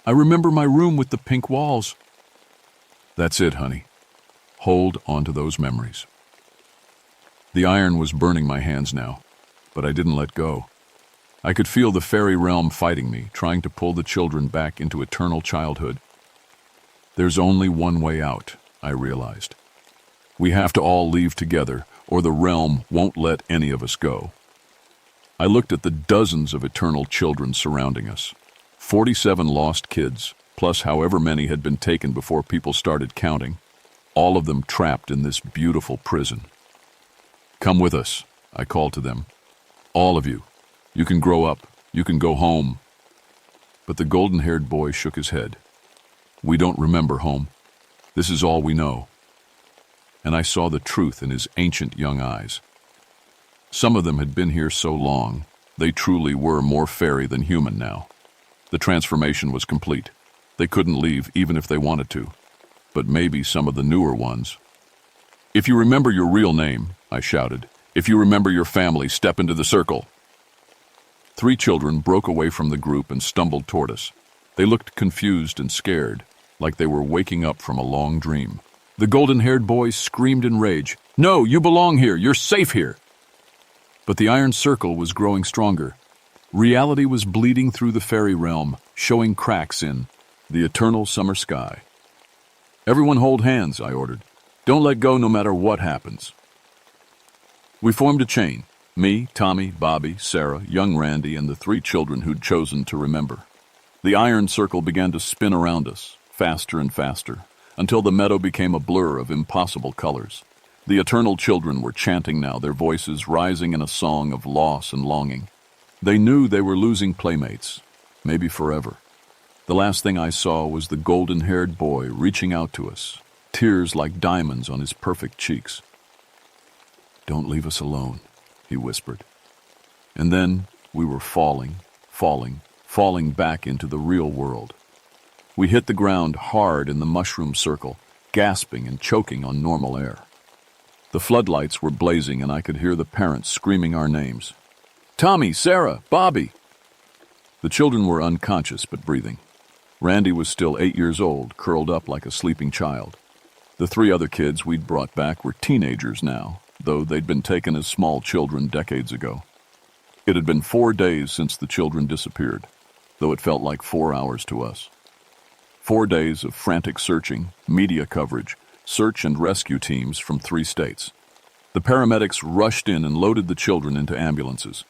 I remember my room with the pink walls. That's it, honey. Hold on to those memories. The iron was burning my hands now, but I didn't let go. I could feel the fairy realm fighting me, trying to pull the children back into eternal childhood. There's only one way out, I realized. We have to all leave together, or the realm won't let any of us go. I looked at the dozens of eternal children surrounding us. 47 lost kids, plus however many had been taken before people started counting, all of them trapped in this beautiful prison. Come with us, I called to them. All of you. You can grow up. You can go home. But the golden-haired boy shook his head. We don't remember home. This is all we know. And I saw the truth in his ancient young eyes. Some of them had been here so long, they truly were more fairy than human now. The transformation was complete. They couldn't leave even if they wanted to. But maybe some of the newer ones. "If you remember your real name," I shouted. "If you remember your family, step into the circle." 3 children broke away from the group and stumbled toward us. They looked confused and scared, like they were waking up from a long dream. The golden-haired boy screamed in rage, "No, you belong here! You're safe here!" But the iron circle was growing stronger. Reality was bleeding through the fairy realm, showing cracks in the eternal summer sky. "Everyone hold hands," I ordered. "Don't let go no matter what happens." We formed a chain. Me, Tommy, Bobby, Sarah, young Randy, and the 3 children who'd chosen to remember. The iron circle began to spin around us, faster and faster, until the meadow became a blur of impossible colors. The eternal children were chanting now, their voices rising in a song of loss and longing. They knew they were losing playmates, maybe forever. The last thing I saw was the golden-haired boy reaching out to us, tears like diamonds on his perfect cheeks. "Don't leave us alone," he whispered. And then we were falling back into the real world. We hit the ground hard in the mushroom circle, gasping and choking on normal air. The floodlights were blazing and I could hear the parents screaming our names. "Tommy, Sarah, Bobby!" The children were unconscious but breathing. Randy was still 8 years old, curled up like a sleeping child. The 3 other kids we'd brought back were teenagers now, though they'd been taken as small children decades ago. It had been 4 days since the children disappeared, though it felt like 4 hours to us. 4 days of frantic searching, media coverage, search and rescue teams from 3 states. The paramedics rushed in and loaded the children into ambulances.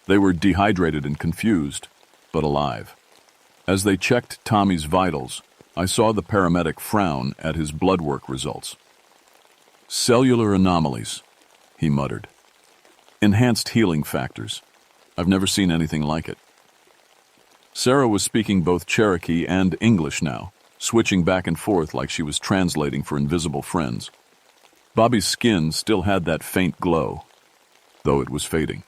They were dehydrated and confused, but alive. As they checked Tommy's vitals, I saw the paramedic frown at his blood work results. "Cellular anomalies," he muttered. "Enhanced healing factors. I've never seen anything like it." Sarah was speaking both Cherokee and English now, switching back and forth like she was translating for invisible friends. Bobby's skin still had that faint glow, though it was fading.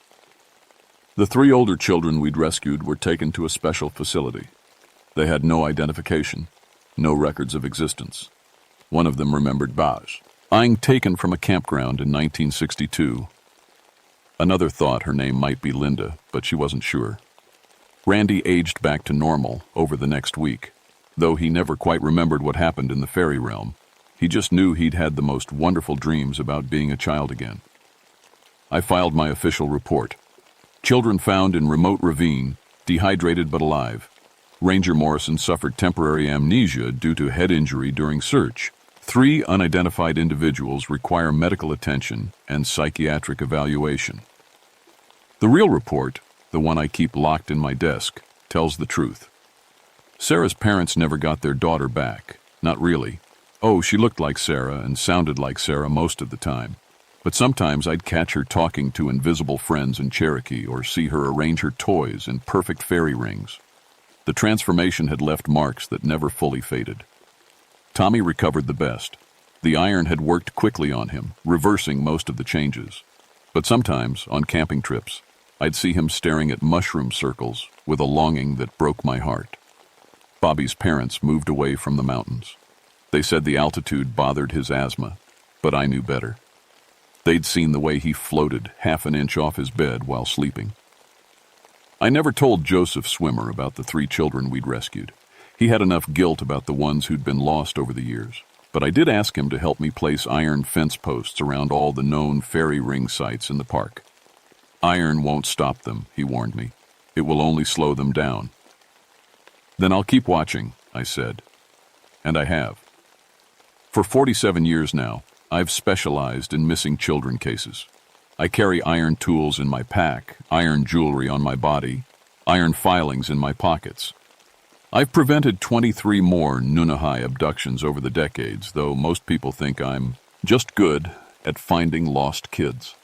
The 3 older children we'd rescued were taken to a special facility. They had no identification, no records of existence. One of them remembered Baj, being taken from a campground in 1962. Another thought her name might be Linda, but she wasn't sure. Randy aged back to normal over the next week, though he never quite remembered what happened in the fairy realm. He just knew he'd had the most wonderful dreams about being a child again. I filed my official report. Children found in remote ravine, dehydrated but alive. Ranger Morrison suffered temporary amnesia due to head injury during search. 3 unidentified individuals require medical attention and psychiatric evaluation. The real report, the one I keep locked in my desk, tells the truth. Sarah's parents never got their daughter back. Not really. Oh, she looked like Sarah and sounded like Sarah most of the time. But sometimes I'd catch her talking to invisible friends in Cherokee or see her arrange her toys in perfect fairy rings. The transformation had left marks that never fully faded. Tommy recovered the best. The iron had worked quickly on him, reversing most of the changes. But sometimes, on camping trips, I'd see him staring at mushroom circles with a longing that broke my heart. Bobby's parents moved away from the mountains. They said the altitude bothered his asthma, but I knew better. They'd seen the way he floated half an inch off his bed while sleeping. I never told Joseph Swimmer about the 3 children we'd rescued. He had enough guilt about the ones who'd been lost over the years. But I did ask him to help me place iron fence posts around all the known fairy ring sites in the park. "Iron won't stop them," he warned me. "It will only slow them down." "Then I'll keep watching," I said. And I have. For 47 years now, I've specialized in missing children cases. I carry iron tools in my pack, iron jewelry on my body, iron filings in my pockets. I've prevented 23 more Nunahai abductions over the decades, though most people think I'm just good at finding lost kids.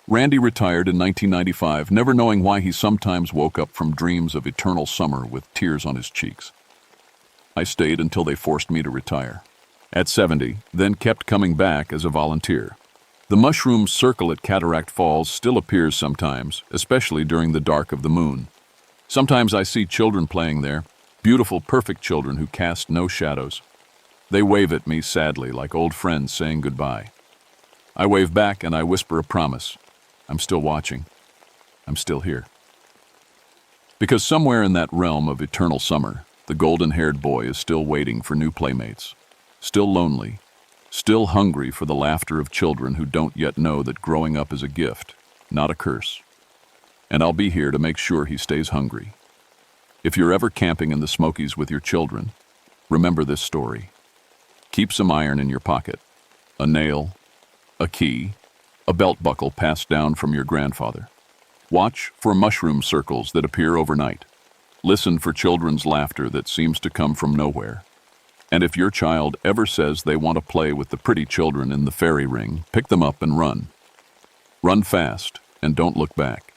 Randy retired in 1995, never knowing why he sometimes woke up from dreams of eternal summer with tears on his cheeks. I stayed until they forced me to retire. At 70, then kept coming back as a volunteer. The mushroom circle at Cataract Falls still appears sometimes, especially during the dark of the moon. Sometimes I see children playing there, beautiful, perfect children who cast no shadows. They wave at me sadly, like old friends saying goodbye. I wave back and I whisper a promise. I'm still watching. I'm still here. Because somewhere in that realm of eternal summer, the golden-haired boy is still waiting for new playmates, still lonely, still hungry for the laughter of children who don't yet know that growing up is a gift, not a curse. And I'll be here to make sure he stays hungry. If you're ever camping in the Smokies with your children, remember this story. Keep some iron in your pocket, a nail, a key, a belt buckle passed down from your grandfather. Watch for mushroom circles that appear overnight. Listen for children's laughter that seems to come from nowhere. And if your child ever says they want to play with the pretty children in the fairy ring, pick them up and run. Run fast and don't look back.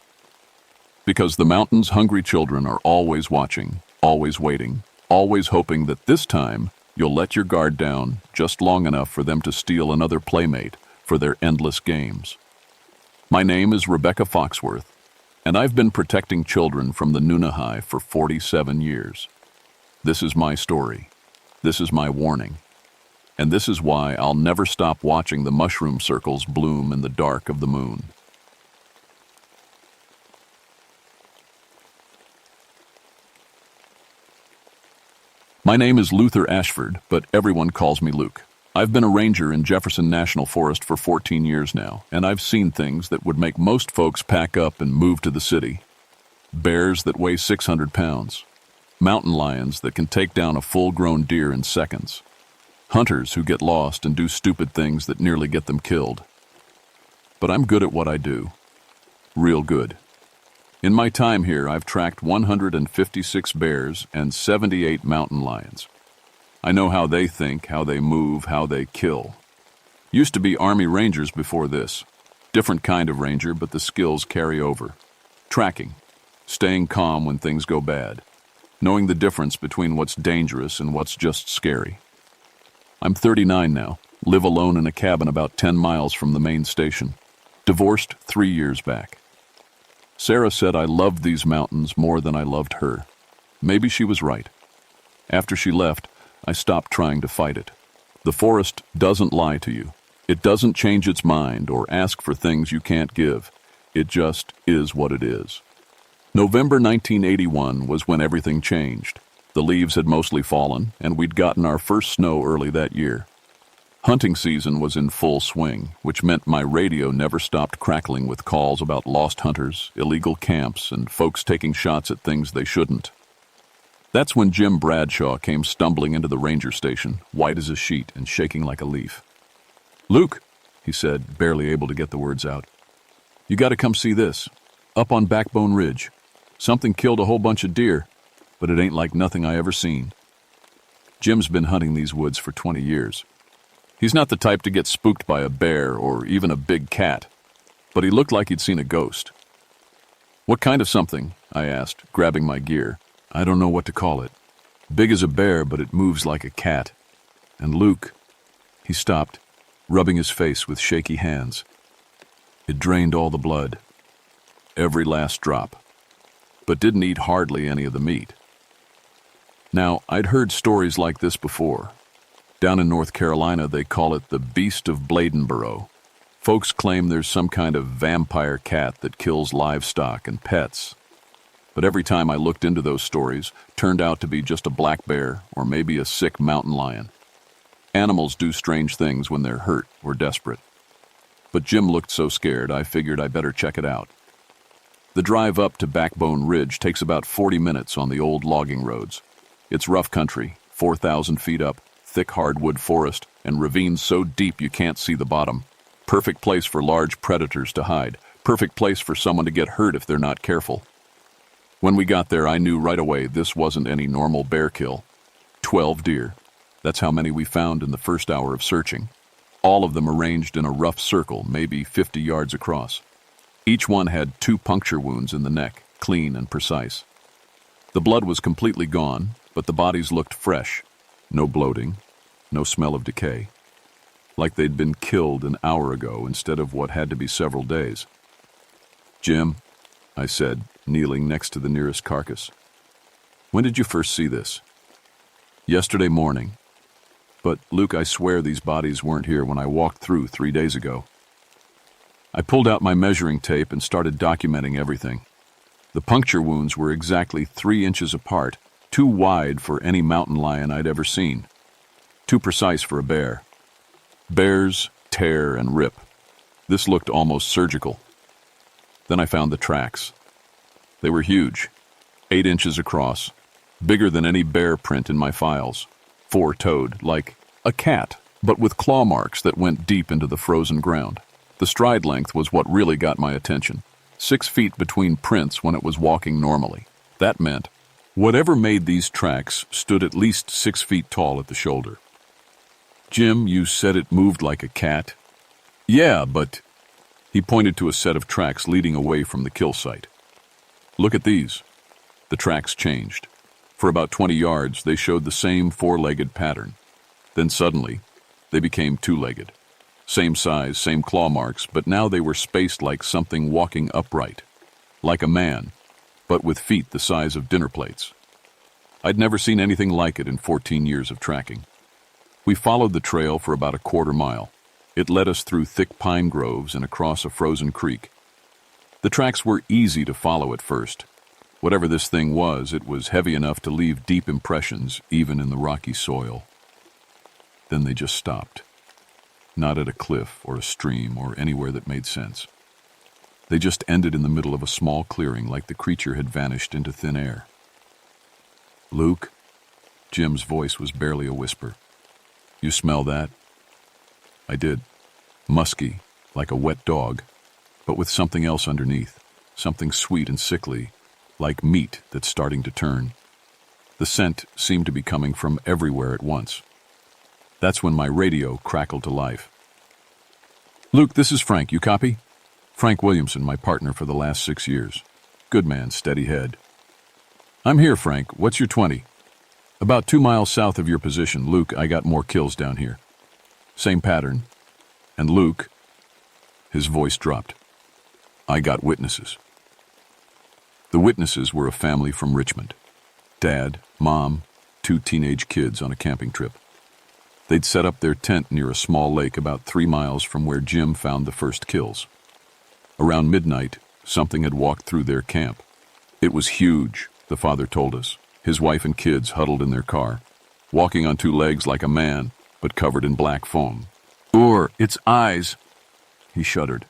Because the mountain's hungry children are always watching, always waiting, always hoping that this time you'll let your guard down just long enough for them to steal another playmate for their endless games. My name is Rebecca Foxworth, and I've been protecting children from the Mooneyed for 47 years. This is my story. This is my warning. And this is why I'll never stop watching the mushroom circles bloom in the dark of the moon. My name is Luther Ashford, but everyone calls me Luke. I've been a ranger in Jefferson National Forest for 14 years now, and I've seen things that would make most folks pack up and move to the city. Bears that weigh 600 pounds. Mountain lions that can take down a full-grown deer in seconds. Hunters who get lost and do stupid things that nearly get them killed. But I'm good at what I do. Real good. In my time here, I've tracked 156 bears and 78 mountain lions. I know how they think, how they move, how they kill. Used to be Army Rangers before this. Different kind of ranger, but the skills carry over. Tracking. Staying calm when things go bad. Knowing the difference between what's dangerous and what's just scary. I'm 39 now, live alone in a cabin about 10 miles from the main station. Divorced 3 years back. Sarah said I loved these mountains more than I loved her. Maybe she was right. After she left, I stopped trying to fight it. The forest doesn't lie to you. It doesn't change its mind or ask for things you can't give. It just is what it is. November 1981 was when everything changed. The leaves had mostly fallen, and we'd gotten our first snow early that year. Hunting season was in full swing, which meant my radio never stopped crackling with calls about lost hunters, illegal camps, and folks taking shots at things they shouldn't. That's when Jim Bradshaw came stumbling into the ranger station, white as a sheet and shaking like a leaf. "Luke," he said, barely able to get the words out. "You got to come see this. Up on Backbone Ridge. Something killed a whole bunch of deer, but it ain't like nothing I ever seen." Jim's been hunting these woods for 20 years. He's not the type to get spooked by a bear or even a big cat, but he looked like he'd seen a ghost. "What kind of something?" I asked, grabbing my gear. "I don't know what to call it. Big as a bear, but it moves like a cat. And Luke..." He stopped, rubbing his face with shaky hands. "It drained all the blood. Every last drop. But didn't eat hardly any of the meat." Now, I'd heard stories like this before. Down in North Carolina, they call it the Beast of Bladenboro. Folks claim there's some kind of vampire cat that kills livestock and pets. But every time I looked into those stories, turned out to be just a black bear or maybe a sick mountain lion. Animals do strange things when they're hurt or desperate. But Jim looked so scared, I figured I better check it out. The drive up to Backbone Ridge takes about 40 minutes on the old logging roads. It's rough country, 4,000 feet up, thick hardwood forest, and ravines so deep you can't see the bottom. Perfect place for large predators to hide. Perfect place for someone to get hurt if they're not careful. When we got there, I knew right away this wasn't any normal bear kill. 12 deer. That's how many we found in the first hour of searching. All of them arranged in a rough circle, maybe 50 yards across. Each one had 2 puncture wounds in the neck, clean and precise. The blood was completely gone, but the bodies looked fresh. No bloating, no smell of decay. like they'd been killed an hour ago instead of what had to be several days. "Jim," I said, kneeling next to the nearest carcass, "when did you first see this?" "Yesterday morning. But, Luke, I swear these bodies weren't here when I walked through 3 days ago." I pulled out my measuring tape and started documenting everything. The puncture wounds were exactly 3 inches apart, too wide for any mountain lion I'd ever seen. Too precise for a bear. Bears tear and rip. This looked almost surgical. Then I found the tracks. They were huge, 8 inches across, bigger than any bear print in my files. 4-toed, like a cat, but with claw marks that went deep into the frozen ground. The stride length was what really got my attention. 6 feet between prints when it was walking normally. That meant whatever made these tracks stood at least 6 feet tall at the shoulder. "Jim, you said it moved like a cat?" "Yeah, but..." He pointed to a set of tracks leading away from the kill site. "Look at these." The tracks changed. For about 20 yards, they showed the same 4-legged pattern. Then suddenly, they became 2-legged. Same size, same claw marks, but now they were spaced like something walking upright. Like a man, but with feet the size of dinner plates. I'd never seen anything like it in 14 years of tracking. We followed the trail for about a quarter mile. It led us through thick pine groves and across a frozen creek. The tracks were easy to follow at first. Whatever this thing was, it was heavy enough to leave deep impressions, even in the rocky soil. Then they just stopped. Not at a cliff or a stream or anywhere that made sense. They just ended in the middle of a small clearing, like the creature had vanished into thin air. "Luke," Jim's voice was barely a whisper. "You smell that?" I did. Musky, like a wet dog, but with something else underneath, something sweet and sickly, like meat that's starting to turn. The scent seemed to be coming from everywhere at once. That's when my radio crackled to life. "Luke, this is Frank. You copy?" Frank Williamson, my partner for the last 6 years. Good man, steady head. "I'm here, Frank. What's your 20? "About 2 miles south of your position, Luke. I got more kills down here." "Same pattern. And Luke..." His voice dropped. "I got witnesses." The witnesses were a family from Richmond. Dad, Mom, 2 teenage kids on a camping trip. They'd set up their tent near a small lake about 3 miles from where Jim found the first kills. Around midnight, something had walked through their camp. It was huge, the father told us, his wife and kids huddled in their car, walking on 2 legs like a man, but covered in black foam. Its eyes..." He shuddered.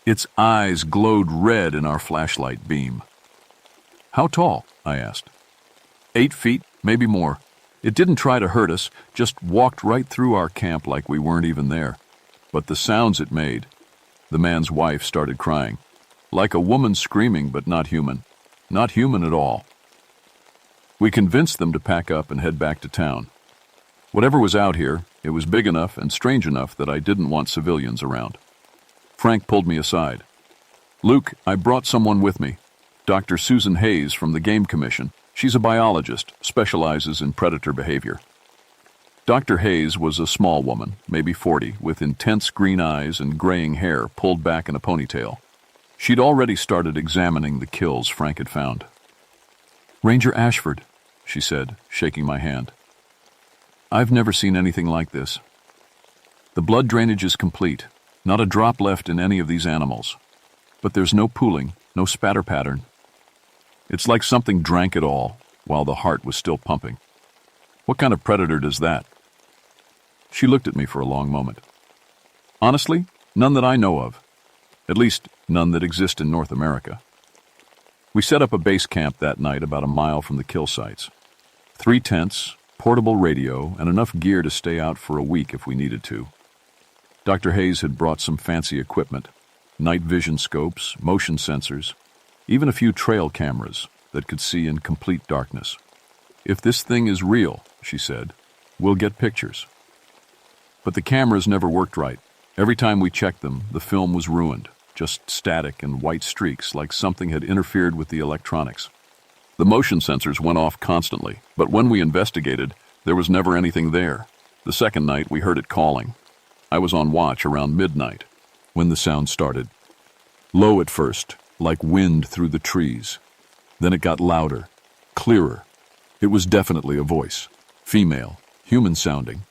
"Its eyes glowed red in our flashlight beam." "How tall?" I asked. 8 feet, maybe more. It didn't try to hurt us, just walked right through our camp like we weren't even there. But the sounds it made..." The man's wife started crying. "Like a woman screaming, but not human. Not human at all." We convinced them to pack up and head back to town. Whatever was out here, it was big enough and strange enough that I didn't want civilians around. Frank pulled me aside. "Luke, I brought someone with me. Dr. Susan Hayes from the Game Commission. She's a biologist, specializes in predator behavior." Dr. Hayes was a small woman, maybe 40, with intense green eyes and graying hair pulled back in a ponytail. She'd already started examining the kills Frank had found. "Ranger Ashford," she said, shaking my hand. "I've never seen anything like this. The blood drainage is complete, not a drop left in any of these animals. But there's no pooling, no spatter pattern. It's like something drank it all while the heart was still pumping. What kind of predator does that?" She looked at me for a long moment. "Honestly, none that I know of. At least, none that exist in North America." We set up a base camp that night about a mile from the kill sites. 3 tents, portable radio, and enough gear to stay out for a week if we needed to. Dr. Hayes had brought some fancy equipment, night vision scopes, motion sensors, even a few trail cameras that could see in complete darkness. "If this thing is real," she said, "we'll get pictures." But the cameras never worked right. Every time we checked them, the film was ruined, just static and white streaks like something had interfered with the electronics. The motion sensors went off constantly, but when we investigated, there was never anything there. The second night, we heard it calling. I was on watch around midnight when the sound started. Low at first, like wind through the trees. Then it got louder, clearer. It was definitely a voice, female, human-sounding,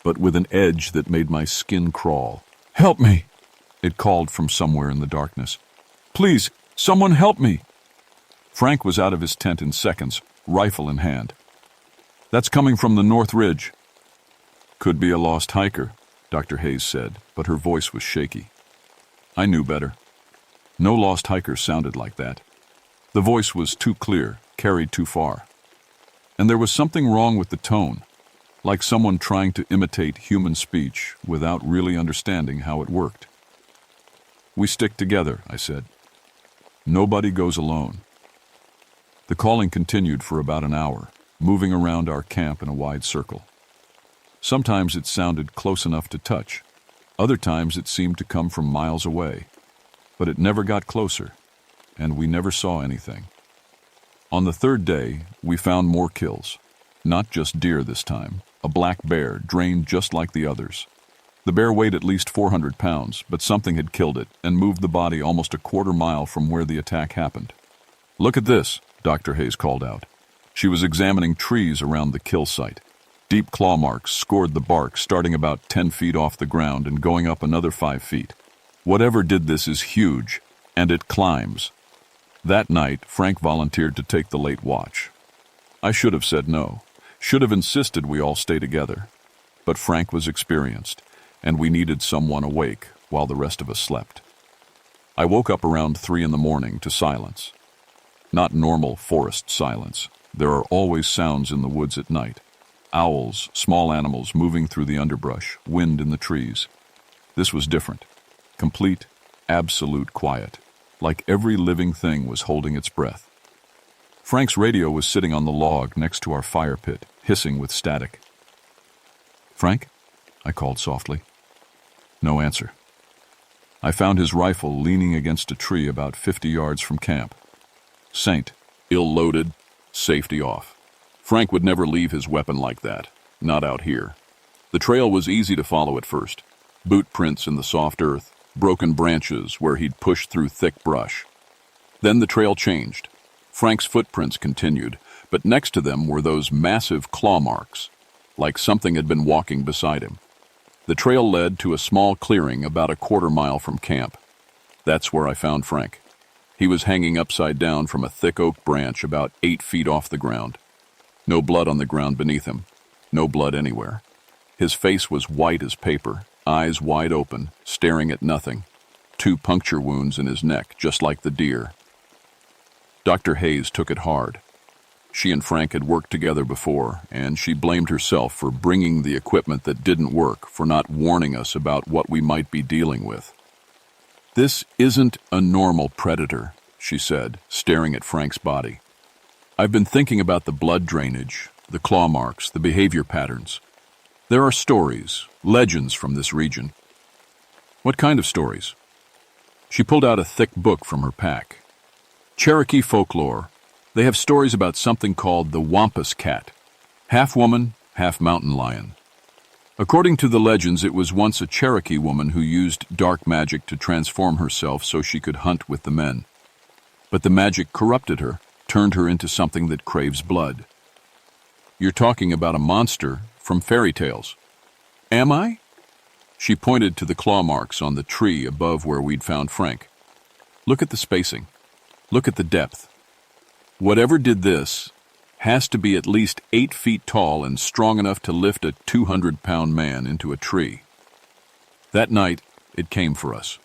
but with an edge that made my skin crawl. "Help me!" it called from somewhere in the darkness. "Please, someone help me!" Frank was out of his tent in seconds, rifle in hand. "That's coming from the North Ridge." "Could be a lost hiker," Dr. Hayes said, but her voice was shaky. I knew better. No lost hiker sounded like that. The voice was too clear, carried too far. And there was something wrong with the tone, like someone trying to imitate human speech without really understanding how it worked. "We stick together," I said. "Nobody goes alone." The calling continued for about an hour, moving around our camp in a wide circle. Sometimes it sounded close enough to touch. Other times it seemed to come from miles away. But it never got closer, and we never saw anything. On the third day, we found more kills. Not just deer this time. A black bear, drained just like the others. The bear weighed at least 400 pounds, but something had killed it and moved the body almost a quarter mile from where the attack happened. "Look at this," Dr. Hayes called out. She was examining trees around the kill site. Deep claw marks scored the bark, starting about 10 feet off the ground and going up another 5 feet. Whatever did this is huge, and it climbs. That night, Frank volunteered to take the late watch. I should have said no, should have insisted we all stay together. But Frank was experienced, and we needed someone awake while the rest of us slept. I woke up around 3 in the morning to silence. Not normal forest silence. There are always sounds in the woods at night. Owls, small animals moving through the underbrush, wind in the trees. This was different. Complete, absolute quiet, like every living thing was holding its breath. Frank's radio was sitting on the log next to our fire pit, hissing with static. "Frank?" I called softly. No answer. I found his rifle leaning against a tree about 50 yards from camp. Saint, ill-loaded, safety off. Frank would never leave his weapon like that, not out here. The trail was easy to follow at first. Boot prints in the soft earth, broken branches where he'd pushed through thick brush. Then the trail changed. Frank's footprints continued, but next to them were those massive claw marks, like something had been walking beside him. The trail led to a small clearing about a quarter mile from camp. That's where I found Frank. He was hanging upside down from a thick oak branch about 8 feet off the ground. No blood on the ground beneath him. No blood anywhere. His face was white as paper, eyes wide open, staring at nothing. 2 puncture wounds in his neck, just like the deer. Dr. Hayes took it hard. She and Frank had worked together before, and she blamed herself for bringing the equipment that didn't work, for not warning us about what we might be dealing with. "This isn't a normal predator," she said, staring at Frank's body. "I've been thinking about the blood drainage, the claw marks, the behavior patterns. There are stories, legends from this region." "What kind of stories?" She pulled out a thick book from her pack. "Cherokee folklore. They have stories about something called the Wampus cat. Half woman, half mountain lion. According to the legends, it was once a Cherokee woman who used dark magic to transform herself so she could hunt with the men. But the magic corrupted her, turned her into something that craves blood." "You're talking about a monster from fairy tales." "Am I?" She pointed to the claw marks on the tree above where we'd found Frank. "Look at the spacing. Look at the depth. Whatever did this has to be at least 8 feet tall and strong enough to lift a 200-pound man into a tree." That night, it came for us.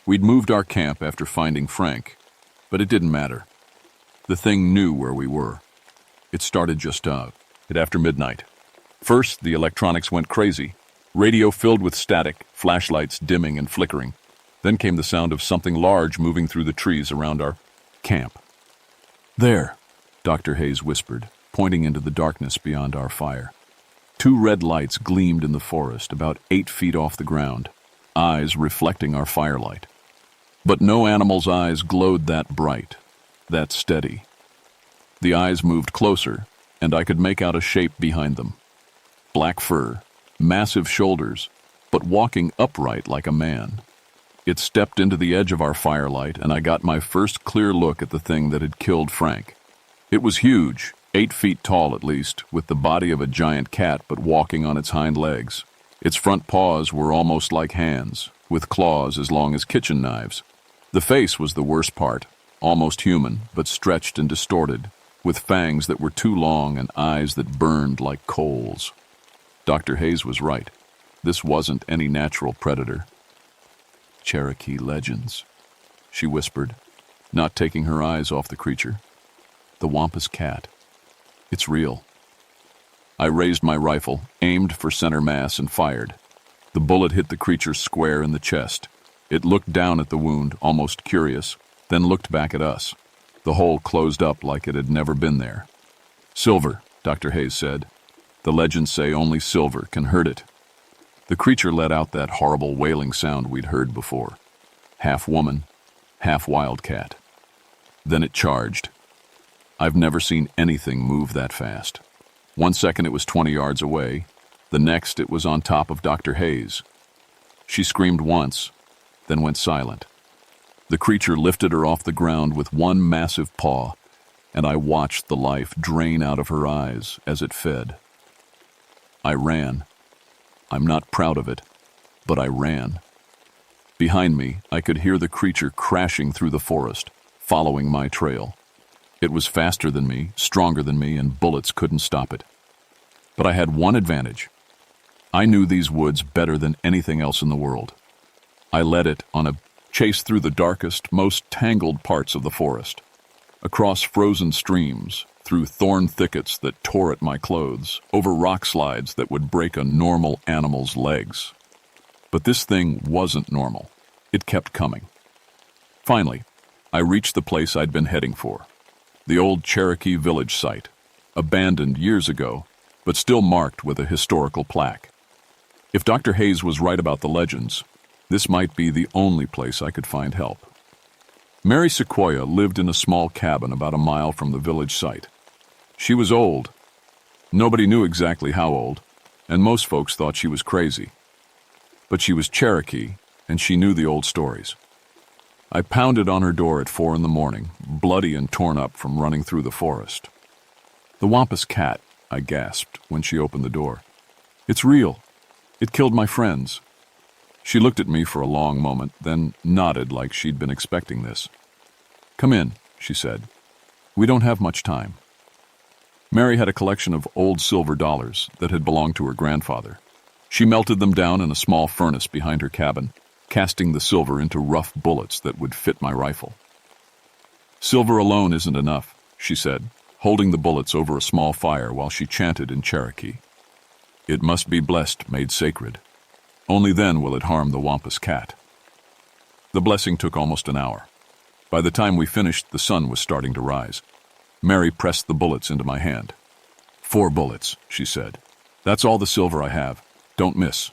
We'd moved our camp after finding Frank, but it didn't matter. The thing knew where we were. It started just after midnight. First, the electronics went crazy. Radio filled with static, flashlights dimming and flickering. Then came the sound of something large moving through the trees around our camp. "There," Dr. Hayes whispered, pointing into the darkness beyond our fire. 2 red lights gleamed in the forest about 8 feet off the ground, eyes reflecting our firelight. But no animal's eyes glowed that bright, that steady. The eyes moved closer, and I could make out a shape behind them. Black fur, massive shoulders, but walking upright like a man. It stepped into the edge of our firelight, and I got my first clear look at the thing that had killed Frank. It was huge, 8 feet tall at least, with the body of a giant cat but walking on its hind legs. Its front paws were almost like hands, with claws as long as kitchen knives. The face was the worst part, almost human, but stretched and distorted, with fangs that were too long and eyes that burned like coals. Dr. Hayes was right. This wasn't any natural predator. Cherokee legends, she whispered, not taking her eyes off the creature. The Wampus cat. It's real. I raised my rifle, aimed for center mass, and fired. The bullet hit the creature square in the chest. It looked down at the wound, almost curious, then looked back at us. The hole closed up like it had never been there. Silver, Dr. Hayes said. The legends say only silver can hurt it. The creature let out that horrible wailing sound we'd heard before. Half woman, half wildcat. Then it charged. I've never seen anything move that fast. 1 second it was 20 yards away. The next it was on top of Dr. Hayes. She screamed once, then went silent. The creature lifted her off the ground with one massive paw, and I watched the life drain out of her eyes as it fed. I ran. I'm not proud of it, but I ran. Behind me, I could hear the creature crashing through the forest, following my trail. It was faster than me, stronger than me, and bullets couldn't stop it. But I had one advantage. I knew these woods better than anything else in the world. I led it on a chase through the darkest, most tangled parts of the forest, across frozen streams, through thorn thickets that tore at my clothes, over rock slides that would break a normal animal's legs. But this thing wasn't normal. It kept coming. Finally, I reached the place I'd been heading for, the old Cherokee village site, abandoned years ago, but still marked with a historical plaque. If Dr. Hayes was right about the legends, this might be the only place I could find help. Mary Sequoia lived in a small cabin about a mile from the village site. She was old. Nobody knew exactly how old, and most folks thought she was crazy. But she was Cherokee, and she knew the old stories. I pounded on her door at 4 a.m, bloody and torn up from running through the forest. "The Wampus cat," I gasped when she opened the door. "It's real. It killed my friends." She looked at me for a long moment, then nodded like she'd been expecting this. "Come in," she said. "We don't have much time." Mary had a collection of old silver dollars that had belonged to her grandfather. She melted them down in a small furnace behind her cabin, casting the silver into rough bullets that would fit my rifle. "Silver alone isn't enough," she said, holding the bullets over a small fire while she chanted in Cherokee. "It must be blessed, made sacred. Only then will it harm the Wampus cat." The blessing took almost an hour. By the time we finished, the sun was starting to rise. Mary pressed the bullets into my hand. "4 bullets," she said. "That's all the silver I have. Don't miss."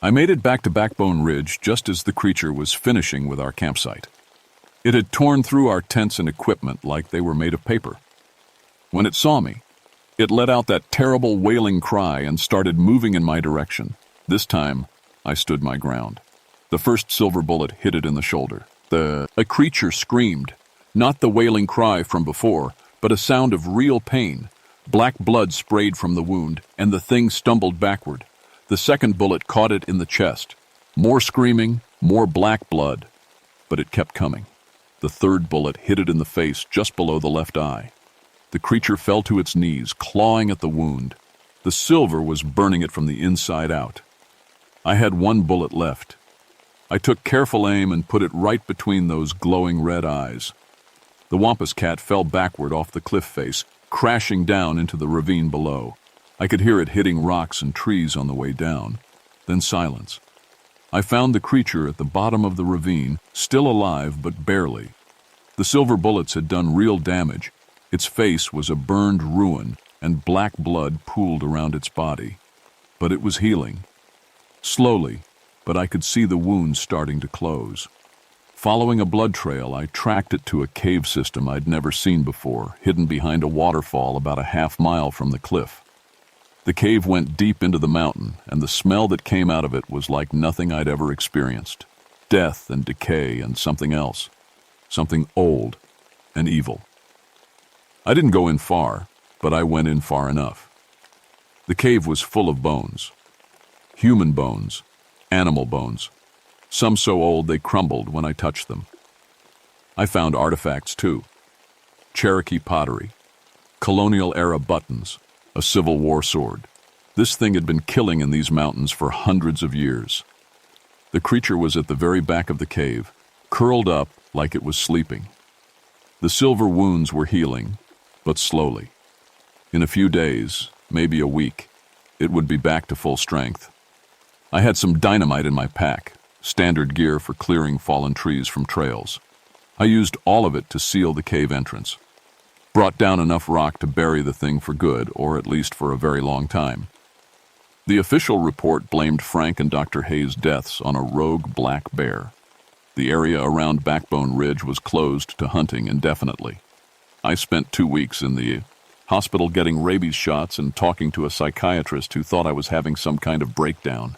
I made it back to Backbone Ridge just as the creature was finishing with our campsite. It had torn through our tents and equipment like they were made of paper. When it saw me, it let out that terrible wailing cry and started moving in my direction. This time, I stood my ground. The first silver bullet hit it in the shoulder. A creature screamed, not the wailing cry from before, but a sound of real pain. Black blood sprayed from the wound, and the thing stumbled backward. The second bullet caught it in the chest. More screaming, more black blood. But it kept coming. The third bullet hit it in the face just below the left eye. The creature fell to its knees, clawing at the wound. The silver was burning it from the inside out. I had 1 bullet left. I took careful aim and put it right between those glowing red eyes. The Wampus cat fell backward off the cliff face, crashing down into the ravine below. I could hear it hitting rocks and trees on the way down. Then silence. I found the creature at the bottom of the ravine, still alive but barely. The silver bullets had done real damage. Its face was a burned ruin, and black blood pooled around its body. But it was healing. Slowly, but I could see the wound starting to close. Following a blood trail, I tracked it to a cave system I'd never seen before, hidden behind a waterfall about a half mile from the cliff. The cave went deep into the mountain, and the smell that came out of it was like nothing I'd ever experienced. Death and decay and something else. Something old and evil. I didn't go in far, but I went in far enough. The cave was full of bones. Human bones, animal bones, some so old they crumbled when I touched them. I found artifacts too. Cherokee pottery, colonial-era buttons, a Civil War sword. This thing had been killing in these mountains for hundreds of years. The creature was at the very back of the cave, curled up like it was sleeping. The silver wounds were healing, but slowly. In a few days, maybe a week, it would be back to full strength. I had some dynamite in my pack, standard gear for clearing fallen trees from trails. I used all of it to seal the cave entrance. Brought down enough rock to bury the thing for good, or at least for a very long time. The official report blamed Frank and Dr. Hayes' deaths on a rogue black bear. The area around Backbone Ridge was closed to hunting indefinitely. I spent 2 weeks in the hospital getting rabies shots and talking to a psychiatrist who thought I was having some kind of breakdown.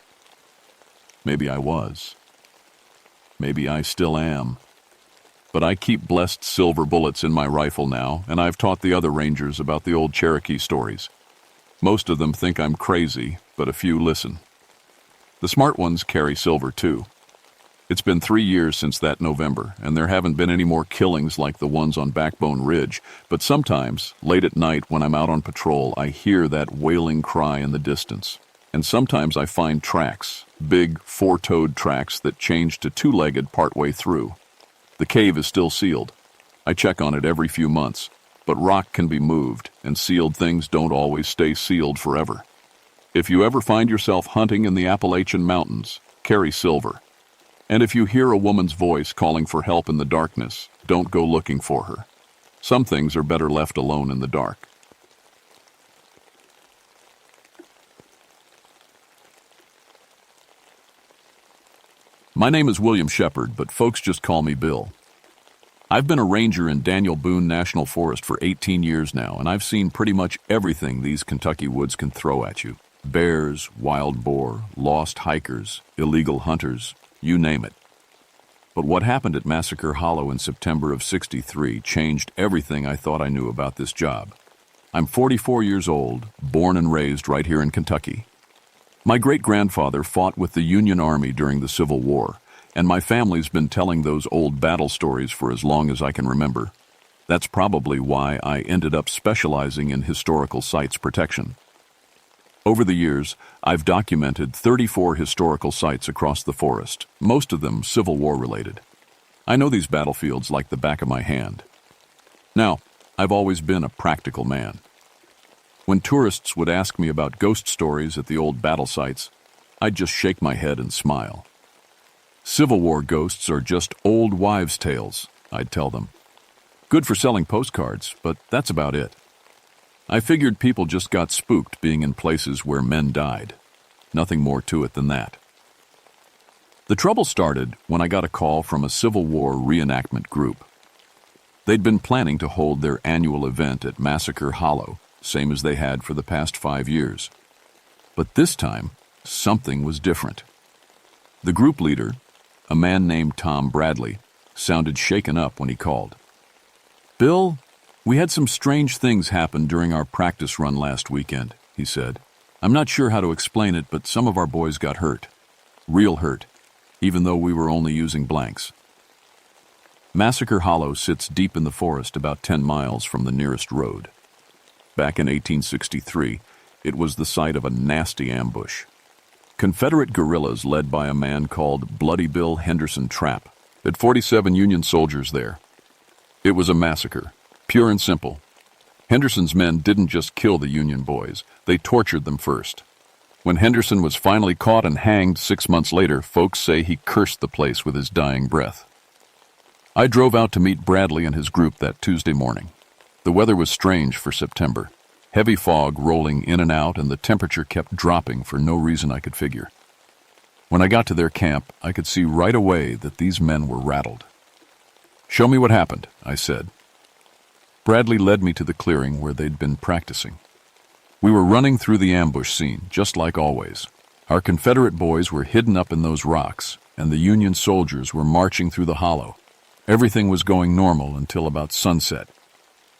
Maybe I was. Maybe I still am. But I keep blessed silver bullets in my rifle now, and I've taught the other rangers about the old Cherokee stories. Most of them think I'm crazy, but a few listen. The smart ones carry silver too. It's been 3 years since that November, and there haven't been any more killings like the ones on Backbone Ridge, but sometimes, late at night when I'm out on patrol, I hear that wailing cry in the distance. And sometimes I find tracks, big four-toed tracks that change to two-legged partway through. The cave is still sealed. I check on it every few months, but rock can be moved, and sealed things don't always stay sealed forever. If you ever find yourself hunting in the Appalachian Mountains, carry silver. And if you hear a woman's voice calling for help in the darkness, don't go looking for her. Some things are better left alone in the dark. My name is William Shepard, but folks just call me Bill. I've been a ranger in Daniel Boone National Forest for 18 years now, and I've seen pretty much everything these Kentucky woods can throw at you. Bears, wild boar, lost hikers, illegal hunters, you name it. But what happened at Massacre Hollow in September of '63 changed everything I thought I knew about this job. I'm 44 years old, born and raised right here in Kentucky. My great-grandfather fought with the Union Army during the Civil War, and my family's been telling those old battle stories for as long as I can remember. That's probably why I ended up specializing in historical sites protection. Over the years, I've documented 34 historical sites across the forest, most of them Civil War related. I know these battlefields like the back of my hand. Now, I've always been a practical man. When tourists would ask me about ghost stories at the old battle sites, I'd just shake my head and smile. Civil War ghosts are just old wives' tales, I'd tell them. Good for selling postcards, but that's about it. I figured people just got spooked being in places where men died. Nothing more to it than that. The trouble started when I got a call from a Civil War reenactment group. They'd been planning to hold their annual event at Massacre Hollow, same as they had for the past 5 years. But this time, something was different. The group leader, a man named Tom Bradley, sounded shaken up when he called. "Bill, we had some strange things happen during our practice run last weekend," he said. "I'm not sure how to explain it, but some of our boys got hurt. Real hurt, even though we were only using blanks." Massacre Hollow sits deep in the forest about 10 miles from the nearest road. Back in 1863, it was the site of a nasty ambush. Confederate guerrillas led by a man called Bloody Bill Henderson Trapp had 47 Union soldiers there. It was a massacre, pure and simple. Henderson's men didn't just kill the Union boys, they tortured them first. When Henderson was finally caught and hanged 6 months later, folks say he cursed the place with his dying breath. I drove out to meet Bradley and his group that Tuesday morning. The weather was strange for September. Heavy fog rolling in and out, and the temperature kept dropping for no reason I could figure. When I got to their camp, I could see right away that these men were rattled. "Show me what happened," I said. Bradley led me to the clearing where they'd been practicing. We were running through the ambush scene, just like always. Our Confederate boys were hidden up in those rocks, and the Union soldiers were marching through the hollow. Everything was going normal until about sunset.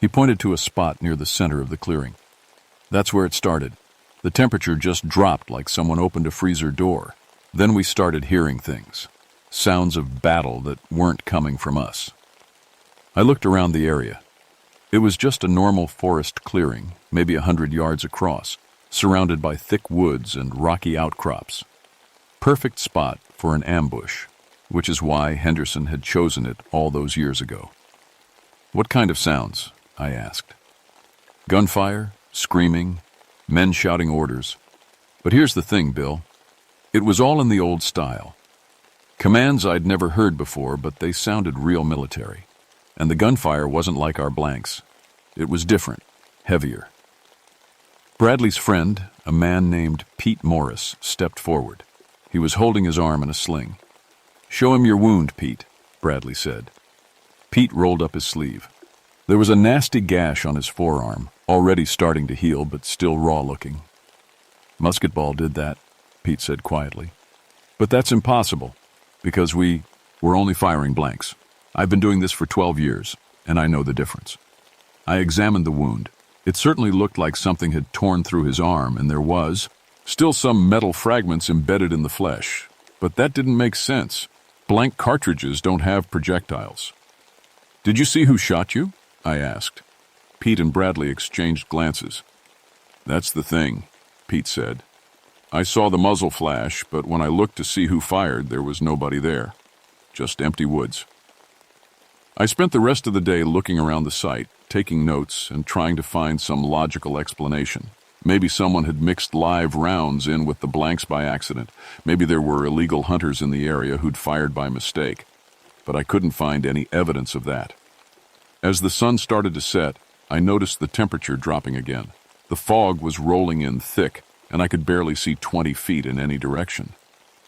He pointed to a spot near the center of the clearing. That's where it started. The temperature just dropped like someone opened a freezer door. Then we started hearing things. Sounds of battle that weren't coming from us. I looked around the area. It was just a normal forest clearing, maybe 100 yards across, surrounded by thick woods and rocky outcrops. Perfect spot for an ambush, which is why Henderson had chosen it all those years ago. "What kind of sounds?" I asked. "Gunfire, screaming, men shouting orders. But here's the thing, Bill. It was all in the old style. Commands I'd never heard before, but they sounded real military. And the gunfire wasn't like our blanks. It was different, heavier." Bradley's friend, a man named Pete Morris, stepped forward. He was holding his arm in a sling. "Show him your wound, Pete," Bradley said. Pete rolled up his sleeve. There was a nasty gash on his forearm, already starting to heal but still raw-looking. "Musket ball did that," Pete said quietly. "But that's impossible, because we're only firing blanks. I've been doing this for 12 years, and I know the difference." I examined the wound. It certainly looked like something had torn through his arm, and there was still some metal fragments embedded in the flesh. But that didn't make sense. Blank cartridges don't have projectiles. "Did you see who shot you?" I asked. Pete and Bradley exchanged glances. "That's the thing," Pete said. "I saw the muzzle flash, but when I looked to see who fired, there was nobody there. Just empty woods." I spent the rest of the day looking around the site, taking notes and trying to find some logical explanation. Maybe someone had mixed live rounds in with the blanks by accident. Maybe there were illegal hunters in the area who'd fired by mistake. But I couldn't find any evidence of that. As the sun started to set, I noticed the temperature dropping again. The fog was rolling in thick, and I could barely see 20 feet in any direction.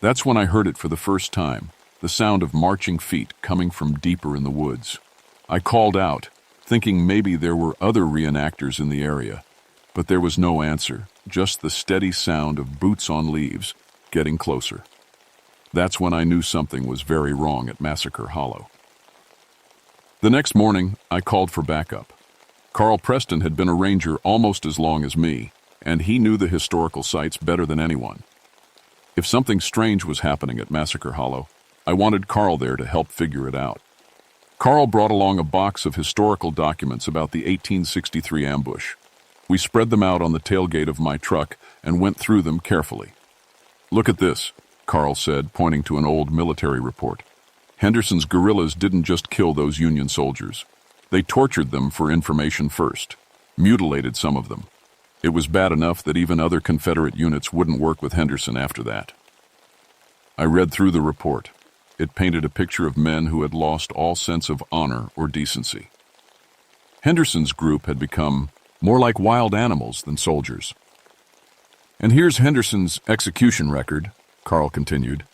That's when I heard it for the first time, the sound of marching feet coming from deeper in the woods. I called out, thinking maybe there were other reenactors in the area. But there was no answer, just the steady sound of boots on leaves, getting closer. That's when I knew something was very wrong at Massacre Hollow. The next morning, I called for backup. Carl Preston had been a ranger almost as long as me, and he knew the historical sites better than anyone. If something strange was happening at Massacre Hollow, I wanted Carl there to help figure it out. Carl brought along a box of historical documents about the 1863 ambush. We spread them out on the tailgate of my truck and went through them carefully. "Look at this," Carl said, pointing to an old military report. "Henderson's guerrillas didn't just kill those Union soldiers. They tortured them for information first, mutilated some of them. It was bad enough that even other Confederate units wouldn't work with Henderson after that." I read through the report. It painted a picture of men who had lost all sense of honor or decency. Henderson's group had become more like wild animals than soldiers. "And here's Henderson's execution record," Carl continued.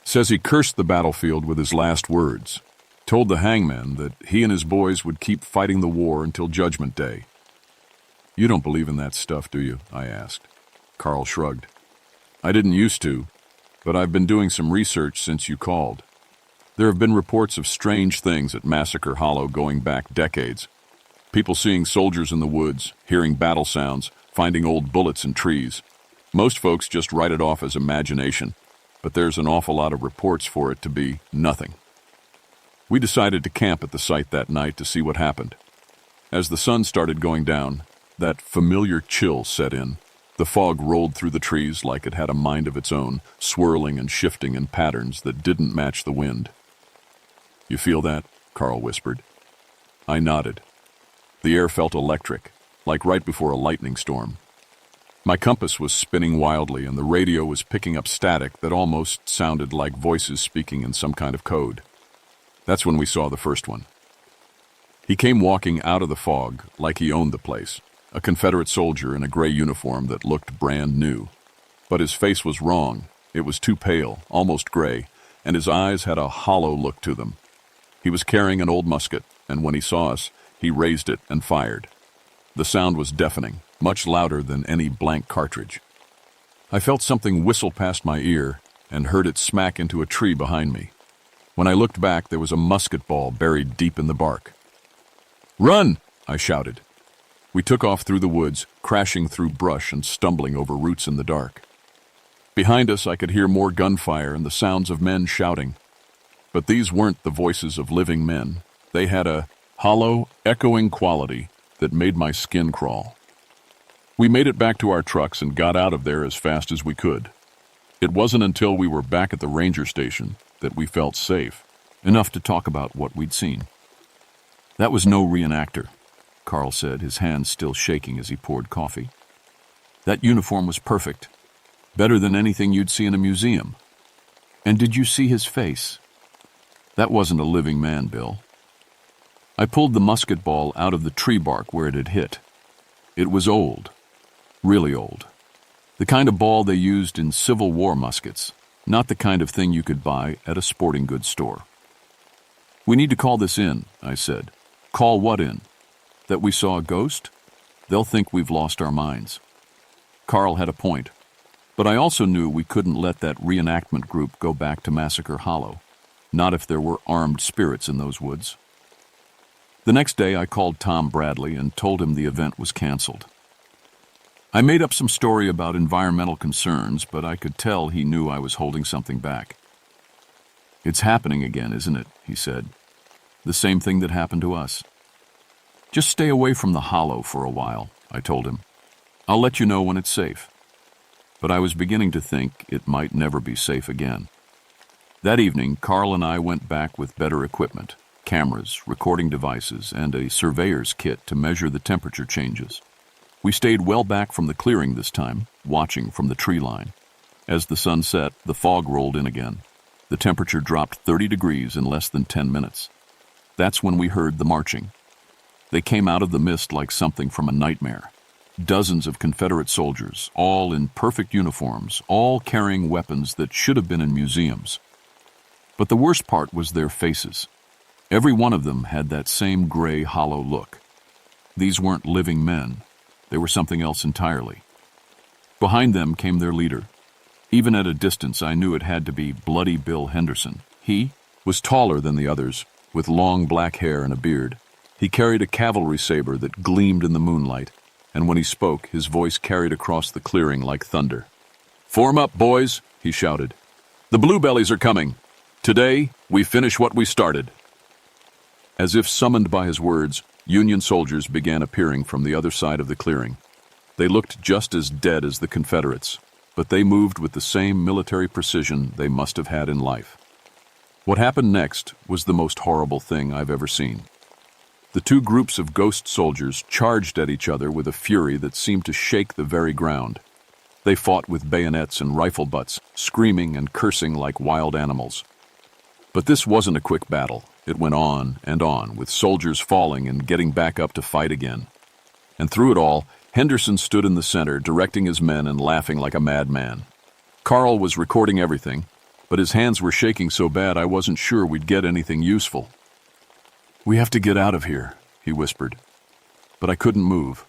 "Says he cursed the battlefield with his last words. Told the hangman that he and his boys would keep fighting the war until Judgment Day." "You don't believe in that stuff, do you?" I asked. Carl shrugged. "I didn't used to, but I've been doing some research since you called. There have been reports of strange things at Massacre Hollow going back decades. People seeing soldiers in the woods, hearing battle sounds, finding old bullets in trees. Most folks just write it off as imagination, but there's an awful lot of reports for it to be nothing." We decided to camp at the site that night to see what happened. As the sun started going down, that familiar chill set in. The fog rolled through the trees like it had a mind of its own, swirling and shifting in patterns that didn't match the wind. "You feel that?" Carl whispered. I nodded. The air felt electric, like right before a lightning storm. My compass was spinning wildly, and the radio was picking up static that almost sounded like voices speaking in some kind of code. That's when we saw the first one. He came walking out of the fog like he owned the place, a Confederate soldier in a gray uniform that looked brand new. But his face was wrong. It was too pale, almost gray, and his eyes had a hollow look to them. He was carrying an old musket, and when he saw us, he raised it and fired. The sound was deafening, much louder than any blank cartridge. I felt something whistle past my ear and heard it smack into a tree behind me. When I looked back, there was a musket ball buried deep in the bark. "Run!" I shouted. We took off through the woods, crashing through brush and stumbling over roots in the dark. Behind us, I could hear more gunfire and the sounds of men shouting. But these weren't the voices of living men. They had a hollow, echoing quality that made my skin crawl. We made it back to our trucks and got out of there as fast as we could. It wasn't until we were back at the ranger station that we felt safe, enough to talk about what we'd seen. "That was no reenactor," Carl said, his hands still shaking as he poured coffee. "That uniform was perfect, better than anything you'd see in a museum. And did you see his face? That wasn't a living man, Bill." I pulled the musket ball out of the tree bark where it had hit. It was old, really old. The kind of ball they used in Civil War muskets, not the kind of thing you could buy at a sporting goods store. "We need to call this in," I said. "Call what in? That we saw a ghost? They'll think we've lost our minds." Carl had a point, but I also knew we couldn't let that reenactment group go back to Massacre Hollow, not if there were armed spirits in those woods. The next day, I called Tom Bradley and told him the event was canceled. I made up some story about environmental concerns, but I could tell he knew I was holding something back. "It's happening again, isn't it?" he said. "The same thing that happened to us." "Just stay away from the hollow for a while," I told him. "I'll let you know when it's safe." But I was beginning to think it might never be safe again. That evening, Carl and I went back with better equipment, cameras, recording devices, and a surveyor's kit to measure the temperature changes. We stayed well back from the clearing this time, watching from the tree line. As the sun set, the fog rolled in again. The temperature dropped 30 degrees in less than 10 minutes. That's when we heard the marching. They came out of the mist like something from a nightmare. Dozens of Confederate soldiers, all in perfect uniforms, all carrying weapons that should have been in museums. But the worst part was their faces. Every one of them had that same gray, hollow look. These weren't living men. They were something else entirely. Behind them came their leader. Even at a distance, I knew it had to be Bloody Bill Henderson. He was taller than the others, with long black hair and a beard. He carried a cavalry saber that gleamed in the moonlight, and when he spoke, his voice carried across the clearing like thunder. "Form up, boys," he shouted. "The Bluebellies are coming. Today, we finish what we started." As if summoned by his words, Union soldiers began appearing from the other side of the clearing. They looked just as dead as the Confederates, but they moved with the same military precision they must have had in life. What happened next was the most horrible thing I've ever seen. The two groups of ghost soldiers charged at each other with a fury that seemed to shake the very ground. They fought with bayonets and rifle butts, screaming and cursing like wild animals. But this wasn't a quick battle. It went on, with soldiers falling and getting back up to fight again. And through it all, Henderson stood in the center, directing his men and laughing like a madman. Carl was recording everything, but his hands were shaking so bad I wasn't sure we'd get anything useful. "We have to get out of here," he whispered. But I couldn't move.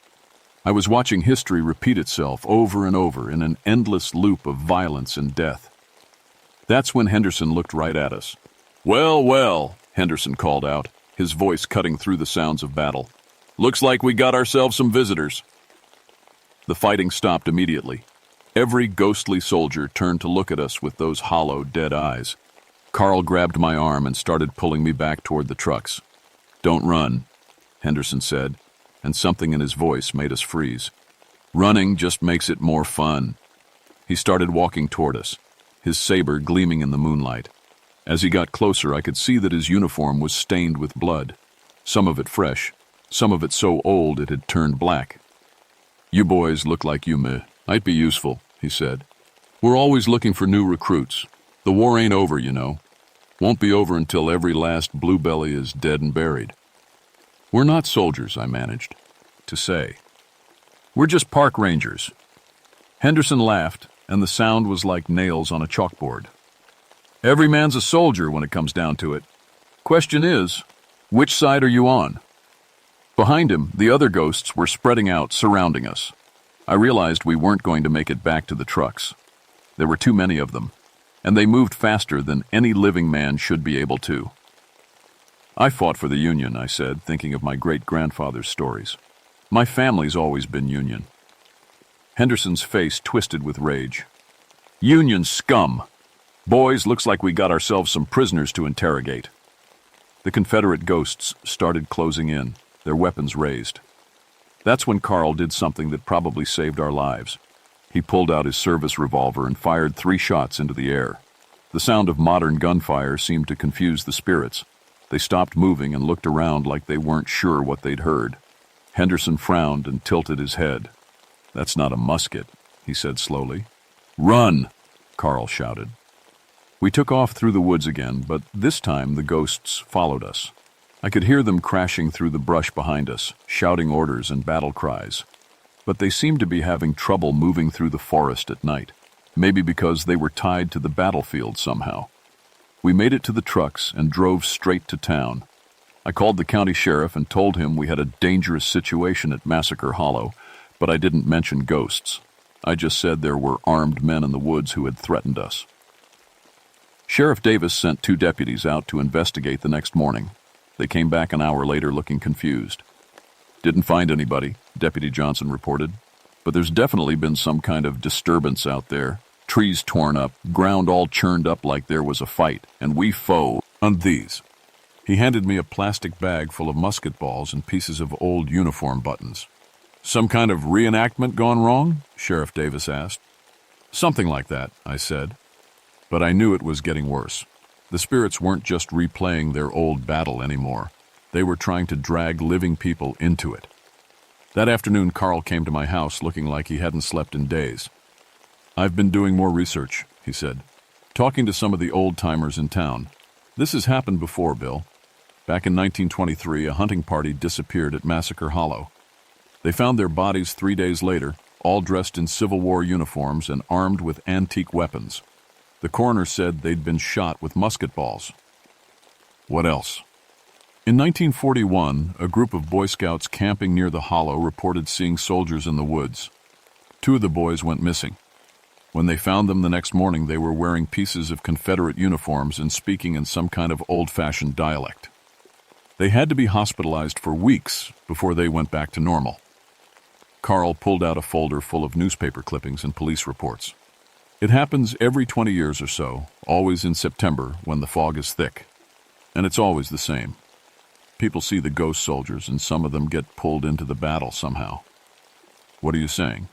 I was watching history repeat itself over and over in an endless loop of violence and death. That's when Henderson looked right at us. "Well, well," Henderson called out, his voice cutting through the sounds of battle. "Looks like we got ourselves some visitors." The fighting stopped immediately. Every ghostly soldier turned to look at us with those hollow, dead eyes. Carl grabbed my arm and started pulling me back toward the trucks. "Don't run," Henderson said, and something in his voice made us freeze. "Running just makes it more fun." He started walking toward us, his saber gleaming in the moonlight. As he got closer, I could see that his uniform was stained with blood, some of it fresh, some of it so old it had turned black. "You boys look like you might be useful," he said. "We're always looking for new recruits. The war ain't over, you know. Won't be over until every last bluebelly is dead and buried." "We're not soldiers," I managed to say. "We're just park rangers." Henderson laughed, and the sound was like nails on a chalkboard. "Every man's a soldier when it comes down to it. Question is, which side are you on?" Behind him, the other ghosts were spreading out, surrounding us. I realized we weren't going to make it back to the trucks. There were too many of them, and they moved faster than any living man should be able to. I fought for the Union, I said, thinking of my great-grandfather's stories. My family's always been Union. Henderson's face twisted with rage. Union scum! Boys, looks like we got ourselves some prisoners to interrogate. The Confederate ghosts started closing in, their weapons raised. That's when Carl did something that probably saved our lives. He pulled out his service revolver and fired 3 shots into the air. The sound of modern gunfire seemed to confuse the spirits. They stopped moving and looked around like they weren't sure what they'd heard. Henderson frowned and tilted his head. That's not a musket, he said slowly. Run! Carl shouted. We took off through the woods again, but this time the ghosts followed us. I could hear them crashing through the brush behind us, shouting orders and battle cries. But they seemed to be having trouble moving through the forest at night, maybe because they were tied to the battlefield somehow. We made it to the trucks and drove straight to town. I called the county sheriff and told him we had a dangerous situation at Massacre Hollow, but I didn't mention ghosts. I just said there were armed men in the woods who had threatened us. Sheriff Davis sent 2 deputies out to investigate the next morning. They came back an hour later looking confused. Didn't find anybody, Deputy Johnson reported, but there's definitely been some kind of disturbance out there. Trees torn up, ground all churned up like there was a fight, and we foe on these. He handed me a plastic bag full of musket balls and pieces of old uniform buttons. Some kind of reenactment gone wrong? Sheriff Davis asked. Something like that, I said. But I knew it was getting worse. The spirits weren't just replaying their old battle anymore. They were trying to drag living people into it. That afternoon, Carl came to my house looking like he hadn't slept in days. I've been doing more research, he said, talking to some of the old-timers in town. This has happened before, Bill. Back in 1923, a hunting party disappeared at Massacre Hollow. They found their bodies 3 days later, all dressed in Civil War uniforms and armed with antique weapons. The coroner said they'd been shot with musket balls. What else? In 1941, a group of Boy Scouts camping near the hollow reported seeing soldiers in the woods. 2 of the boys went missing. When they found them the next morning, they were wearing pieces of Confederate uniforms and speaking in some kind of old-fashioned dialect. They had to be hospitalized for weeks before they went back to normal. Carl pulled out a folder full of newspaper clippings and police reports. It happens every 20 years or so, always in September when the fog is thick. And it's always the same. People see the ghost soldiers and some of them get pulled into the battle somehow. What are you saying?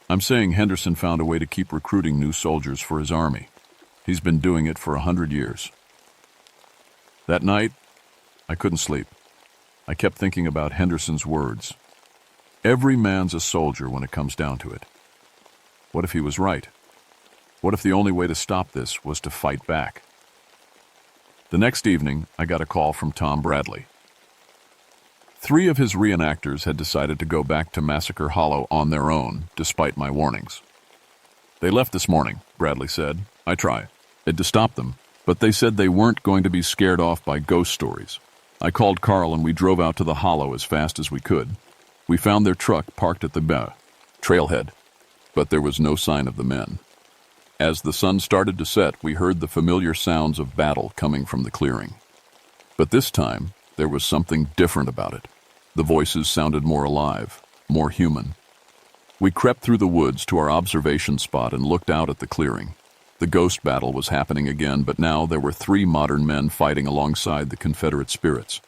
I'm saying Henderson found a way to keep recruiting new soldiers for his army. He's been doing it for 100 years. That night, I couldn't sleep. I kept thinking about Henderson's words. Every man's a soldier when it comes down to it. What if he was right? What if the only way to stop this was to fight back? The next evening, I got a call from Tom Bradley. 3 of his reenactors had decided to go back to Massacre Hollow on their own, despite my warnings. They left this morning, Bradley said. I tried to stop them, but they said they weren't going to be scared off by ghost stories. I called Carl and we drove out to the hollow as fast as we could. We found their truck parked at the trailhead, but there was no sign of the men. As the sun started to set, we heard the familiar sounds of battle coming from the clearing. But this time, there was something different about it. The voices sounded more alive, more human. We crept through the woods to our observation spot and looked out at the clearing. The ghost battle was happening again, but now there were 3 modern men fighting alongside the Confederate spirits.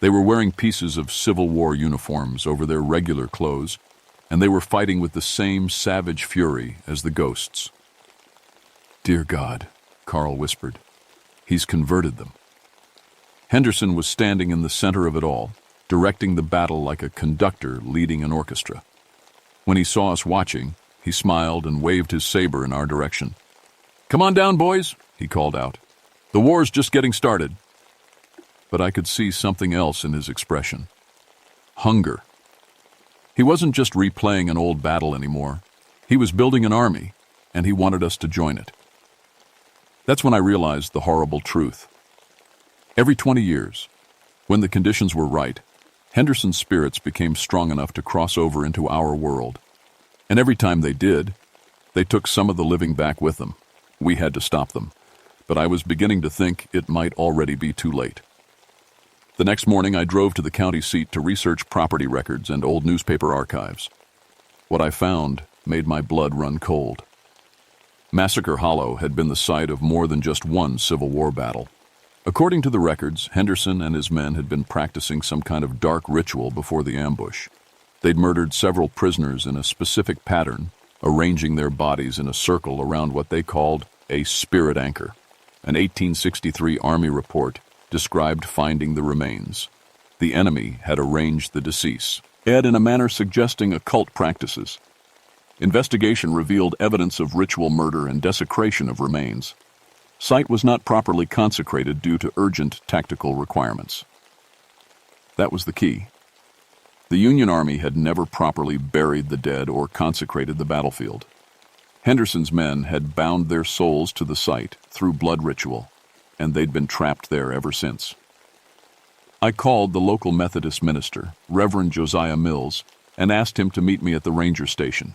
They were wearing pieces of Civil War uniforms over their regular clothes, and they were fighting with the same savage fury as the ghosts. Dear God, Carl whispered. He's converted them. Henderson was standing in the center of it all, directing the battle like a conductor leading an orchestra. When he saw us watching, he smiled and waved his saber in our direction. Come on down, boys, he called out. The war's just getting started. But I could see something else in his expression. Hunger. He wasn't just replaying an old battle anymore. He was building an army, and he wanted us to join it. That's when I realized the horrible truth. Every 20 years, when the conditions were right, Henderson's spirits became strong enough to cross over into our world. And every time they did, they took some of the living back with them. We had to stop them, but I was beginning to think it might already be too late. The next morning, I drove to the county seat to research property records and old newspaper archives. What I found made my blood run cold. Massacre Hollow had been the site of more than just one Civil War battle. According to the records, Henderson and his men had been practicing some kind of dark ritual before the ambush. They'd murdered several prisoners in a specific pattern, arranging their bodies in a circle around what they called a spirit anchor. An 1863 Army report described finding the remains. The enemy had arranged the deceased, in a manner suggesting occult practices. Investigation revealed evidence of ritual murder and desecration of remains. Site was not properly consecrated due to urgent tactical requirements. That was the key. The Union Army had never properly buried the dead or consecrated the battlefield. Henderson's men had bound their souls to the site through blood ritual, and they'd been trapped there ever since. I called the local Methodist minister, Reverend Josiah Mills, and asked him to meet me at the ranger station.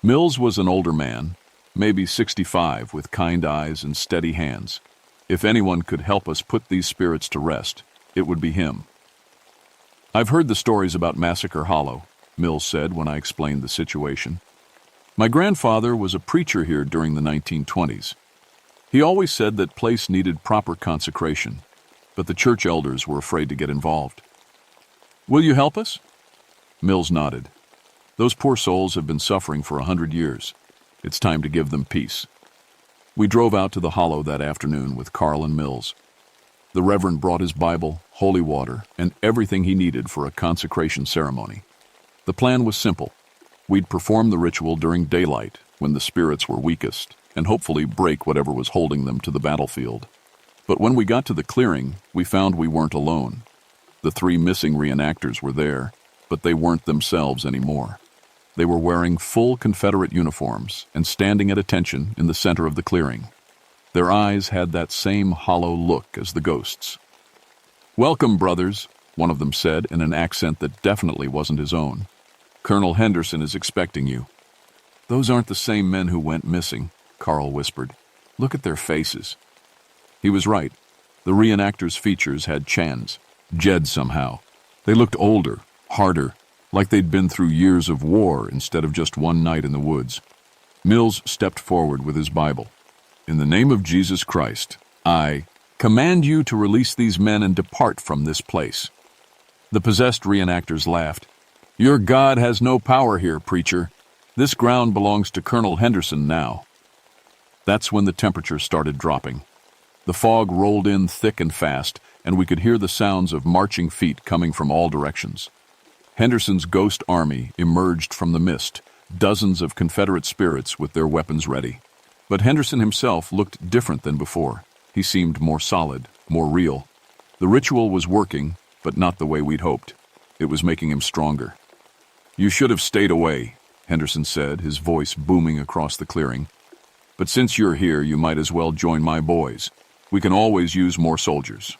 Mills was an older man, maybe 65, with kind eyes and steady hands. If anyone could help us put these spirits to rest, it would be him. "I've heard the stories about Massacre Hollow," Mills said when I explained the situation. "My grandfather was a preacher here during the 1920s. He always said that place needed proper consecration, but the church elders were afraid to get involved." "Will you help us?" Mills nodded. "Those poor souls have been suffering for 100 years. It's time to give them peace." We drove out to the hollow that afternoon with Carl and Mills. The Reverend brought his Bible, holy water, and everything he needed for a consecration ceremony. The plan was simple. We'd perform the ritual during daylight, when the spirits were weakest, and hopefully break whatever was holding them to the battlefield. But when we got to the clearing, we found we weren't alone. The 3 missing reenactors were there, but they weren't themselves anymore. They were wearing full Confederate uniforms and standing at attention in the center of the clearing. Their eyes had that same hollow look as the ghosts. "Welcome, brothers," one of them said in an accent that definitely wasn't his own. "Colonel Henderson is expecting you." "Those aren't the same men who went missing," Carl whispered. "Look at their faces." He was right. The reenactors' features had chans, jed somehow. They looked older, harder, like they'd been through years of war instead of just one night in the woods. Mills stepped forward with his Bible. "In the name of Jesus Christ, I command you to release these men and depart from this place." The possessed reenactors laughed. "Your God has no power here, preacher. This ground belongs to Colonel Henderson now." That's when the temperature started dropping. The fog rolled in thick and fast, and we could hear the sounds of marching feet coming from all directions. Henderson's ghost army emerged from the mist, dozens of Confederate spirits with their weapons ready. But Henderson himself looked different than before. He seemed more solid, more real. The ritual was working, but not the way we'd hoped. It was making him stronger. "You should have stayed away," Henderson said, his voice booming across the clearing. "But since you're here, you might as well join my boys. We can always use more soldiers."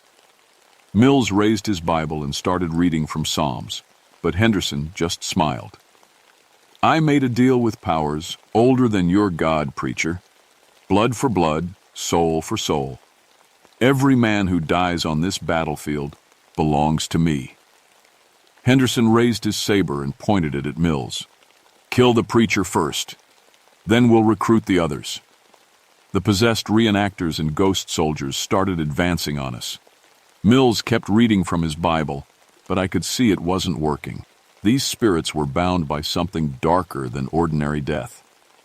Mills raised his Bible and started reading from Psalms, but Henderson just smiled. "I made a deal with powers older than your God, preacher. Blood for blood, soul for soul. Every man who dies on this battlefield belongs to me." Henderson raised his saber and pointed it at Mills. "Kill the preacher first. Then we'll recruit the others." The possessed reenactors and ghost soldiers started advancing on us. Mills kept reading from his Bible, but I could see it wasn't working. These spirits were bound by something darker than ordinary death.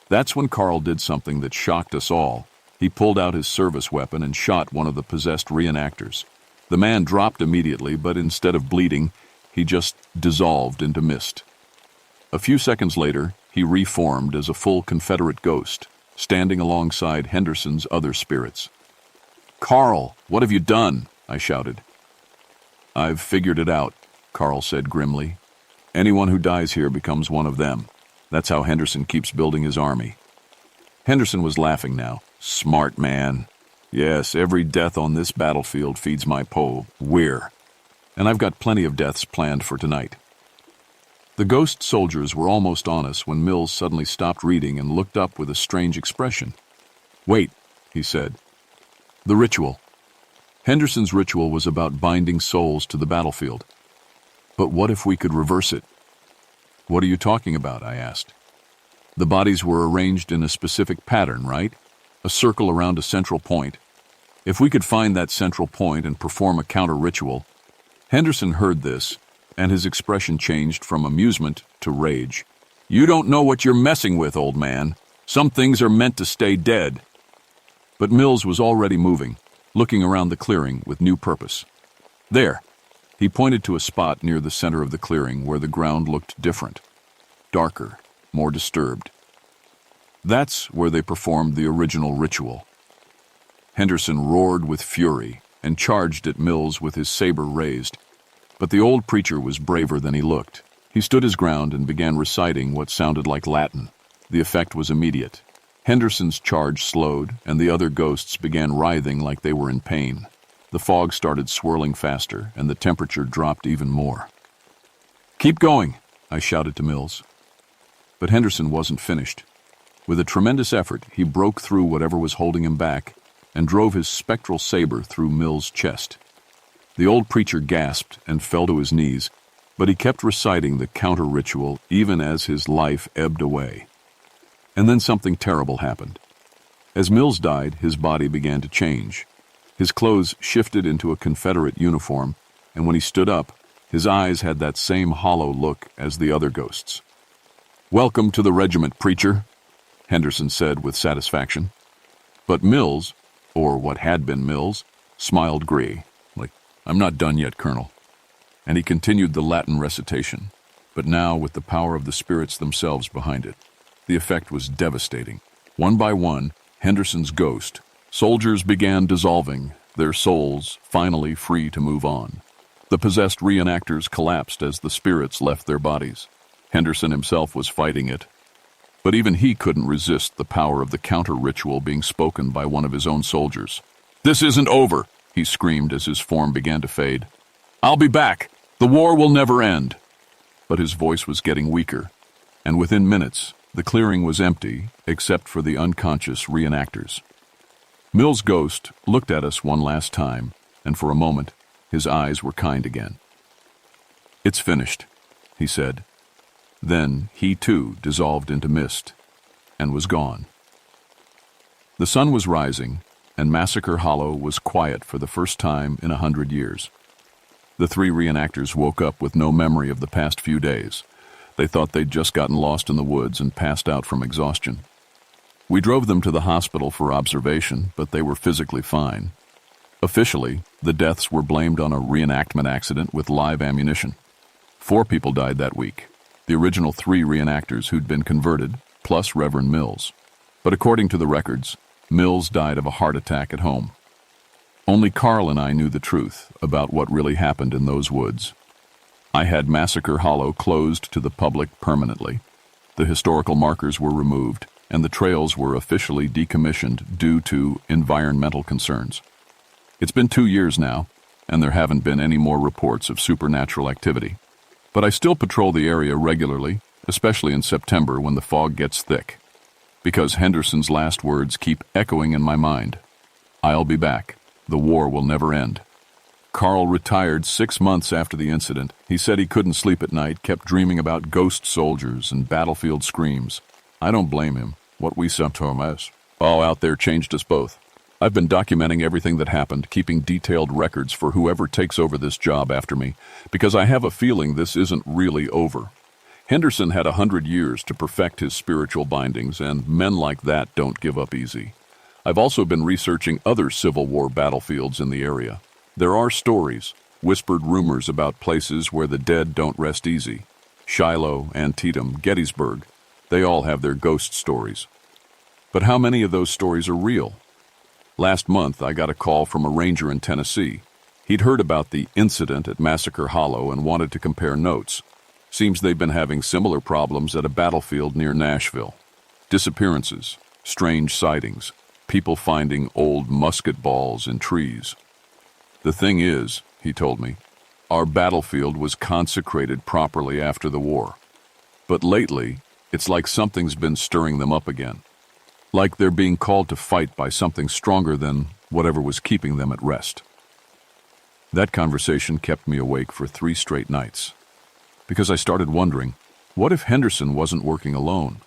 That's when Carl did something that shocked us all. He pulled out his service weapon and shot one of the possessed reenactors. The man dropped immediately, but instead of bleeding, he just dissolved into mist. A few seconds later, he reformed as a full Confederate ghost, standing alongside Henderson's other spirits. "Carl, what have you done?" I shouted. "I've figured it out," Carl said grimly. "Anyone who dies here becomes one of them. That's how Henderson keeps building his army." Henderson was laughing now. "Smart man. Yes, every death on this battlefield feeds my weir. And I've got plenty of deaths planned for tonight." The ghost soldiers were almost on us when Mills suddenly stopped reading and looked up with a strange expression. "Wait," he said. "The ritual." Henderson's ritual was about binding souls to the battlefield. But what if we could reverse it? "What are you talking about?" I asked. "The bodies were arranged in a specific pattern, right? A circle around a central point. If we could find that central point and perform a counter-ritual..." Henderson heard this, and his expression changed from amusement to rage. "You don't know what you're messing with, old man. Some things are meant to stay dead." But Mills was already moving, looking around the clearing with new purpose. "There." He pointed to a spot near the center of the clearing where the ground looked different, darker, more disturbed. "That's where they performed the original ritual." Henderson roared with fury and charged at Mills with his saber raised. But the old preacher was braver than he looked. He stood his ground and began reciting what sounded like Latin. The effect was immediate. Henderson's charge slowed, and the other ghosts began writhing like they were in pain. The fog started swirling faster, and the temperature dropped even more. "Keep going," I shouted to Mills. But Henderson wasn't finished. With a tremendous effort, he broke through whatever was holding him back and drove his spectral saber through Mills' chest. The old preacher gasped and fell to his knees, but he kept reciting the counter-ritual even as his life ebbed away. And then something terrible happened. As Mills died, his body began to change. His clothes shifted into a Confederate uniform, and when he stood up, his eyes had that same hollow look as the other ghosts. "Welcome to the regiment, preacher," Henderson said with satisfaction. But Mills, or what had been Mills, smiled gray, like, "I'm not done yet, Colonel." And he continued the Latin recitation, but now with the power of the spirits themselves behind it. The effect was devastating. One by one, Henderson's ghost, soldiers began dissolving, their souls finally free to move on. The possessed reenactors collapsed as the spirits left their bodies. Henderson himself was fighting it. But even he couldn't resist the power of the counter-ritual being spoken by one of his own soldiers. "This isn't over," he screamed as his form began to fade. "I'll be back. The war will never end." But his voice was getting weaker, and within minutes, the clearing was empty except for the unconscious reenactors. Mills' ghost looked at us one last time, and for a moment, his eyes were kind again. "It's finished," he said. Then he too dissolved into mist and was gone. The sun was rising, and Massacre Hollow was quiet for the first time in 100 years. The three reenactors woke up with no memory of the past few days. They thought they'd just gotten lost in the woods and passed out from exhaustion. We drove them to the hospital for observation, but they were physically fine. Officially, the deaths were blamed on a reenactment accident with live ammunition. 4 people died that week. The original 3 reenactors who'd been converted, plus Reverend Mills. But according to the records, Mills died of a heart attack at home. Only Carl and I knew the truth about what really happened in those woods. I had Massacre Hollow closed to the public permanently. The historical markers were removed, and the trails were officially decommissioned due to environmental concerns. It's been 2 years now, and there haven't been any more reports of supernatural activity. But I still patrol the area regularly, especially in September when the fog gets thick. Because Henderson's last words keep echoing in my mind. "I'll be back. The war will never end." Carl retired 6 months after the incident. He said he couldn't sleep at night, kept dreaming about ghost soldiers and battlefield screams. I don't blame him. What we sometimes all out there changed us both. I've been documenting everything that happened, keeping detailed records for whoever takes over this job after me, because I have a feeling this isn't really over. Henderson had 100 years to perfect his spiritual bindings, and men like that don't give up easy. I've also been researching other Civil War battlefields in the area. There are stories, whispered rumors about places where the dead don't rest easy. Shiloh, Antietam, Gettysburg, they all have their ghost stories. But how many of those stories are real? Last month, I got a call from a ranger in Tennessee. He'd heard about the incident at Massacre Hollow and wanted to compare notes. Seems they've been having similar problems at a battlefield near Nashville. Disappearances, strange sightings, people finding old musket balls in trees. "The thing is," he told me, "our battlefield was consecrated properly after the war. But lately, it's like something's been stirring them up again. Like they're being called to fight by something stronger than whatever was keeping them at rest. That conversation kept me awake for 3 straight nights. Because I started wondering, what if Henderson wasn't working alone?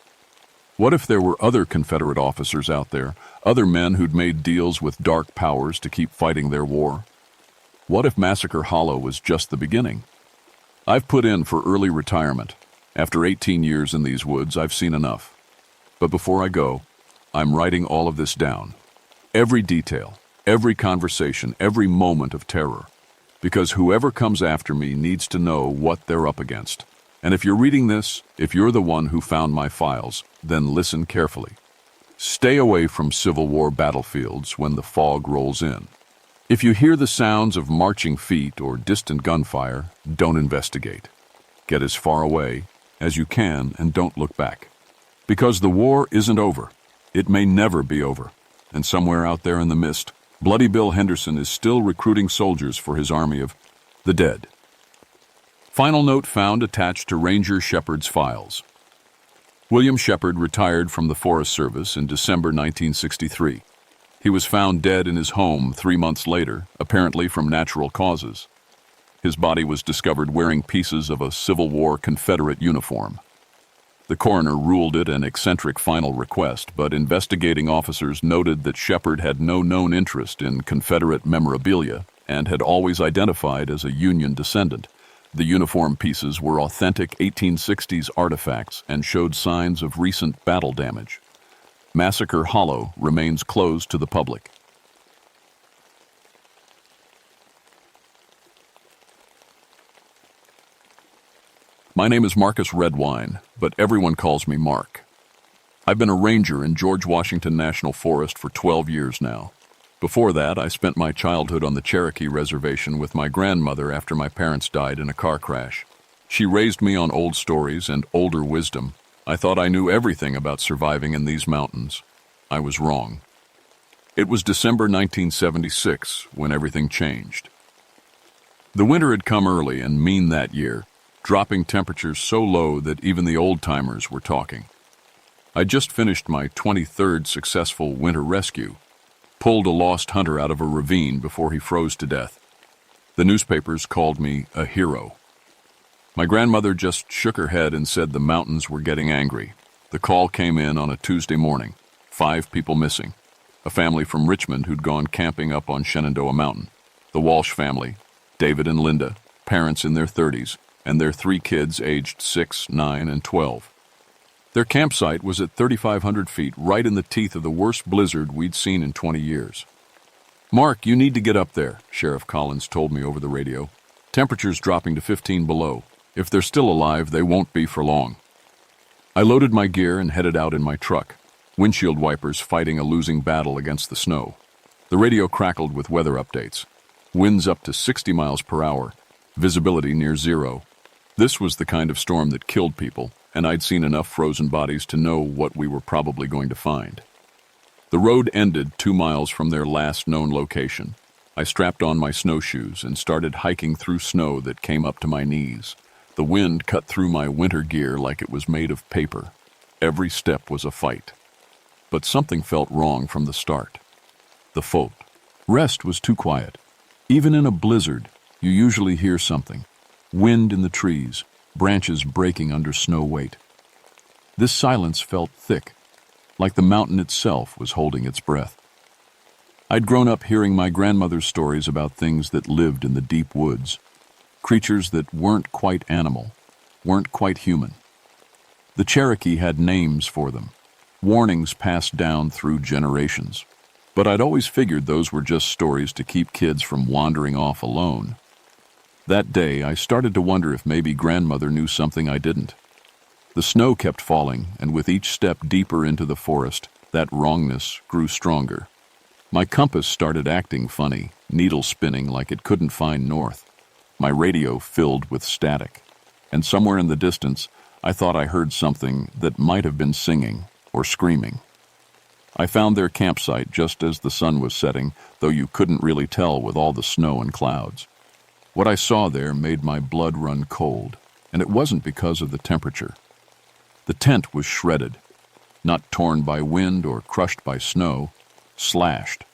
What if there were other Confederate officers out there, other men who'd made deals with dark powers to keep fighting their war? What if Massacre Hollow was just the beginning? I've put in for early retirement. After 18 years in these woods, I've seen enough. But before I go, I'm writing all of this down. Every detail, every conversation, every moment of terror. Because whoever comes after me needs to know what they're up against. And if you're reading this, if you're the one who found my files, then listen carefully. Stay away from Civil War battlefields when the fog rolls in. If you hear the sounds of marching feet or distant gunfire, don't investigate. Get as far away as you can and don't look back. Because the war isn't over. It may never be over. And somewhere out there in the mist, Bloody Bill Henderson is still recruiting soldiers for his army of the dead. Final note found attached to Ranger Shepard's files. William Shepard retired from the Forest Service in December 1963. He was found dead in his home 3 months later, apparently from natural causes. His body was discovered wearing pieces of a Civil War Confederate uniform. The coroner ruled it an eccentric final request, but investigating officers noted that Shepard had no known interest in Confederate memorabilia and had always identified as a Union descendant. The uniform pieces were authentic 1860s artifacts and showed signs of recent battle damage. Massacre Hollow remains closed to the public. My name is Marcus Redwine, but everyone calls me Mark. I've been a ranger in George Washington National Forest for 12 years now. Before that, I spent my childhood on the Cherokee Reservation with my grandmother after my parents died in a car crash. She raised me on old stories and older wisdom. I thought I knew everything about surviving in these mountains. I was wrong. It was December 1976 when everything changed. The winter had come early and mean that year, dropping temperatures so low that even the old-timers were talking. I'd just finished my 23rd successful winter rescue, pulled a lost hunter out of a ravine before he froze to death. The newspapers called me a hero. My grandmother just shook her head and said the mountains were getting angry. The call came in on a Tuesday morning. 5 people missing. A family from Richmond who'd gone camping up on Shenandoah Mountain. The Walsh family, David and Linda, parents in their 30s, and their 3 kids aged 6, 9, and 12. Their campsite was at 3,500 feet, right in the teeth of the worst blizzard we'd seen in 20 years. "Mark, you need to get up there," Sheriff Collins told me over the radio. "Temperature's dropping to 15 below. If they're still alive, they won't be for long." I loaded my gear and headed out in my truck, windshield wipers fighting a losing battle against the snow. The radio crackled with weather updates. Winds up to 60 miles per hour, visibility near zero. This was the kind of storm that killed people, and I'd seen enough frozen bodies to know what we were probably going to find. The road ended 2 miles from their last known location. I strapped on my snowshoes and started hiking through snow that came up to my knees. The wind cut through my winter gear like it was made of paper. Every step was a fight. But something felt wrong from the start. The folk. Rest was too quiet. Even in a blizzard, you usually hear something. Wind in the trees, branches breaking under snow weight. This silence felt thick, like the mountain itself was holding its breath. I'd grown up hearing my grandmother's stories about things that lived in the deep woods. Creatures that weren't quite animal, weren't quite human. The Cherokee had names for them, warnings passed down through generations. But I'd always figured those were just stories to keep kids from wandering off alone. That day, I started to wonder if maybe grandmother knew something I didn't. The snow kept falling, and with each step deeper into the forest, that wrongness grew stronger. My compass started acting funny, needle spinning like it couldn't find north. My radio filled with static, and somewhere in the distance, I thought I heard something that might have been singing or screaming. I found their campsite just as the sun was setting, though you couldn't really tell with all the snow and clouds. What I saw there made my blood run cold, and it wasn't because of the temperature. The tent was shredded, not torn by wind or crushed by snow, slashed.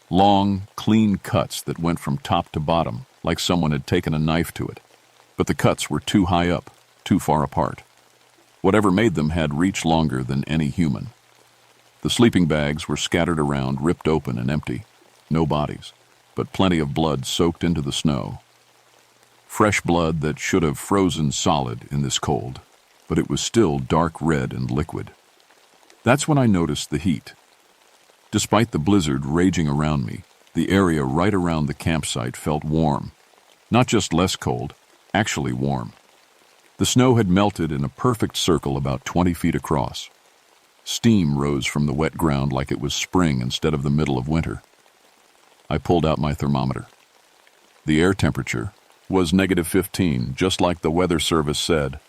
Long, clean cuts that went from top to bottom, like someone had taken a knife to it. But the cuts were too high up, too far apart. Whatever made them had reach longer than any human. The sleeping bags were scattered around, ripped open and empty. No bodies, but plenty of blood soaked into the snow. Fresh blood that should have frozen solid in this cold, but it was still dark red and liquid. That's when I noticed the heat. Despite the blizzard raging around me, the area right around the campsite felt warm. Not just less cold, actually warm. The snow had melted in a perfect circle about 20 feet across. Steam rose from the wet ground like it was spring instead of the middle of winter. I pulled out my thermometer. The air temperature was -15, just like the weather service said,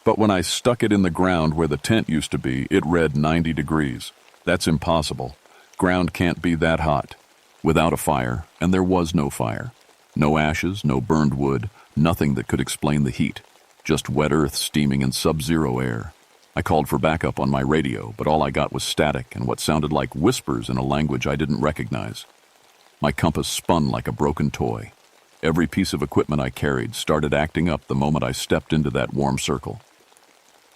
but when I stuck it in the ground where the tent used to be, it read 90 degrees. That's impossible. Ground can't be that hot. Without a fire, and there was no fire. No ashes, no burned wood, nothing that could explain the heat. Just wet earth steaming in sub-zero air. I called for backup on my radio, but all I got was static and what sounded like whispers in a language I didn't recognize. My compass spun like a broken toy. Every piece of equipment I carried started acting up the moment I stepped into that warm circle.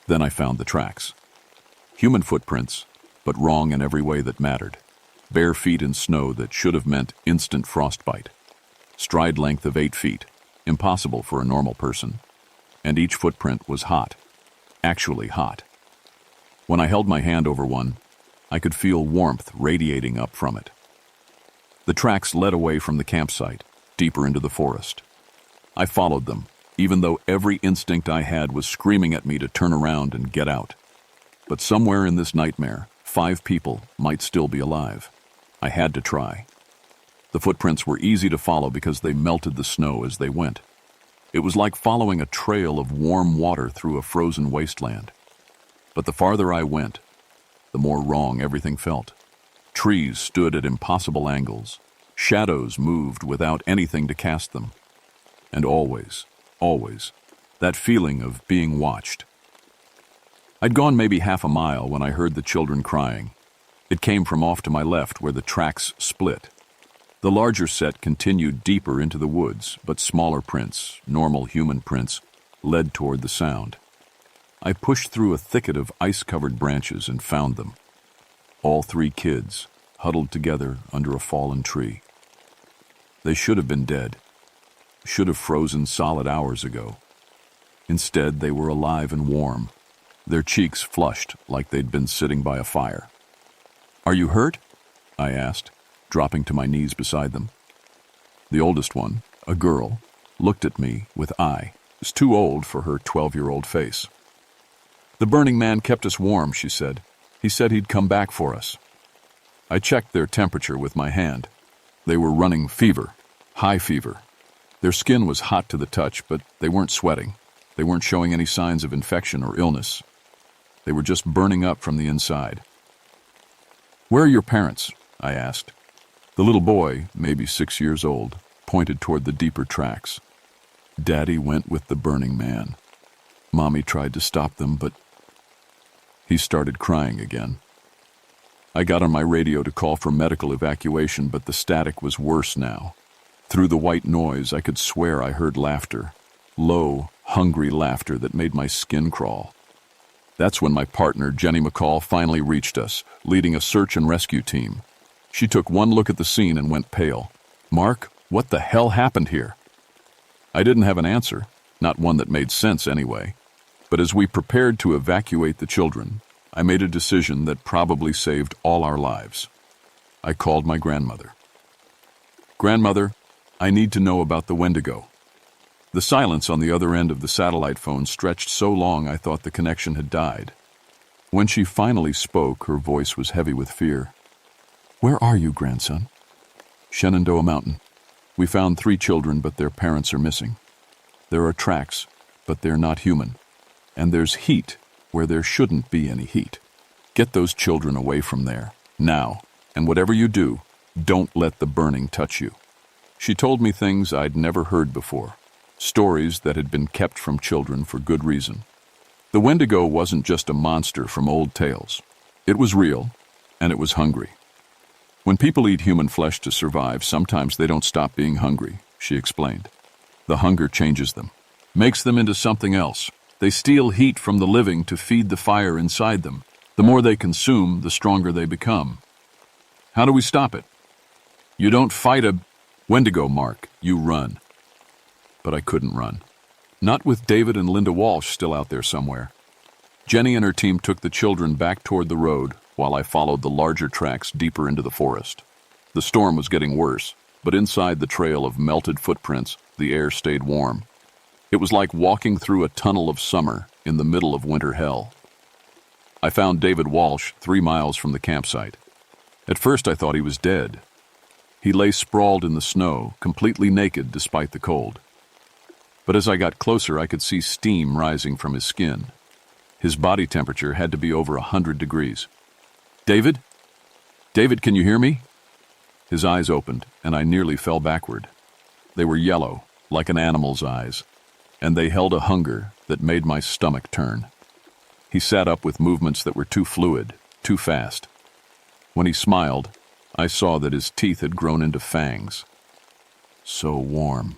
Then I found the tracks. Human footprints, but wrong in every way that mattered. Bare feet in snow that should have meant instant frostbite. Stride length of 8 feet, impossible for a normal person. And each footprint was hot. Actually hot. When I held my hand over one, I could feel warmth radiating up from it. The tracks led away from the campsite, deeper into the forest. I followed them, even though every instinct I had was screaming at me to turn around and get out. But somewhere in this nightmare, 5 people might still be alive. I had to try. The footprints were easy to follow because they melted the snow as they went. It was like following a trail of warm water through a frozen wasteland. But the farther I went, the more wrong everything felt. Trees stood at impossible angles. Shadows moved without anything to cast them. And always, that feeling of being watched. I'd gone maybe half a mile when I heard the children crying. It came from off to my left where the tracks split. The larger set continued deeper into the woods, but smaller prints, normal human prints, led toward the sound. I pushed through a thicket of ice-covered branches and found them. All 3 kids, huddled together under a fallen tree. They should have been dead. Should have frozen solid hours ago. Instead, they were alive and warm, their cheeks flushed like they'd been sitting by a fire. "Are you hurt?" I asked, dropping to my knees beside them. The oldest one, a girl, looked at me with eye. It was too old for her 12-year-old face. "The burning man kept us warm," she said. "He said he'd come back for us." I checked their temperature with my hand. They were running fever, high fever. Their skin was hot to the touch, but they weren't sweating. They weren't showing any signs of infection or illness. They were just burning up from the inside. "Where are your parents?" I asked. The little boy, maybe 6 years old, pointed toward the deeper tracks. "Daddy went with the burning man. Mommy tried to stop them, but..." He started crying again. I got on my radio to call for medical evacuation, but the static was worse now. Through the white noise, I could swear I heard laughter. Low, hungry laughter that made my skin crawl. That's when my partner, Jenny McCall, finally reached us, leading a search and rescue team. She took one look at the scene and went pale. "Mark, what the hell happened here?" I didn't have an answer, not one that made sense anyway. But as we prepared to evacuate the children, I made a decision that probably saved all our lives. I called my grandmother. "Grandmother, I need to know about the Wendigo." The silence on the other end of the satellite phone stretched so long I thought the connection had died. When she finally spoke, her voice was heavy with fear. "Where are you, grandson?" "Shenandoah Mountain. We found 3 children, but their parents are missing. There are tracks, but they're not human. And there's heat where there shouldn't be any heat. Get those children away from there, now. And whatever you do, don't let the burning touch you." She told me things I'd never heard before. Stories that had been kept from children for good reason. The Wendigo wasn't just a monster from old tales. It was real, and it was hungry. When people eat human flesh to survive, sometimes they don't stop being hungry, she explained. The hunger changes them, makes them into something else. They steal heat from the living to feed the fire inside them. The more they consume, the stronger they become. How do we stop it? You don't fight a Wendigo, Mark. You run. But I couldn't run. Not with David and Linda Walsh still out there somewhere. Jenny and her team took the children back toward the road while I followed the larger tracks deeper into the forest. The storm was getting worse, but inside the trail of melted footprints, the air stayed warm. It was like walking through a tunnel of summer in the middle of winter hell. I found David Walsh 3 miles from the campsite. At first I thought he was dead. He lay sprawled in the snow, completely naked despite the cold. But as I got closer, I could see steam rising from his skin. His body temperature had to be over 100 degrees. David? David, can you hear me? His eyes opened, and I nearly fell backward. They were yellow, like an animal's eyes, and they held a hunger that made my stomach turn. He sat up with movements that were too fluid, too fast. When he smiled, I saw that his teeth had grown into fangs. So warm,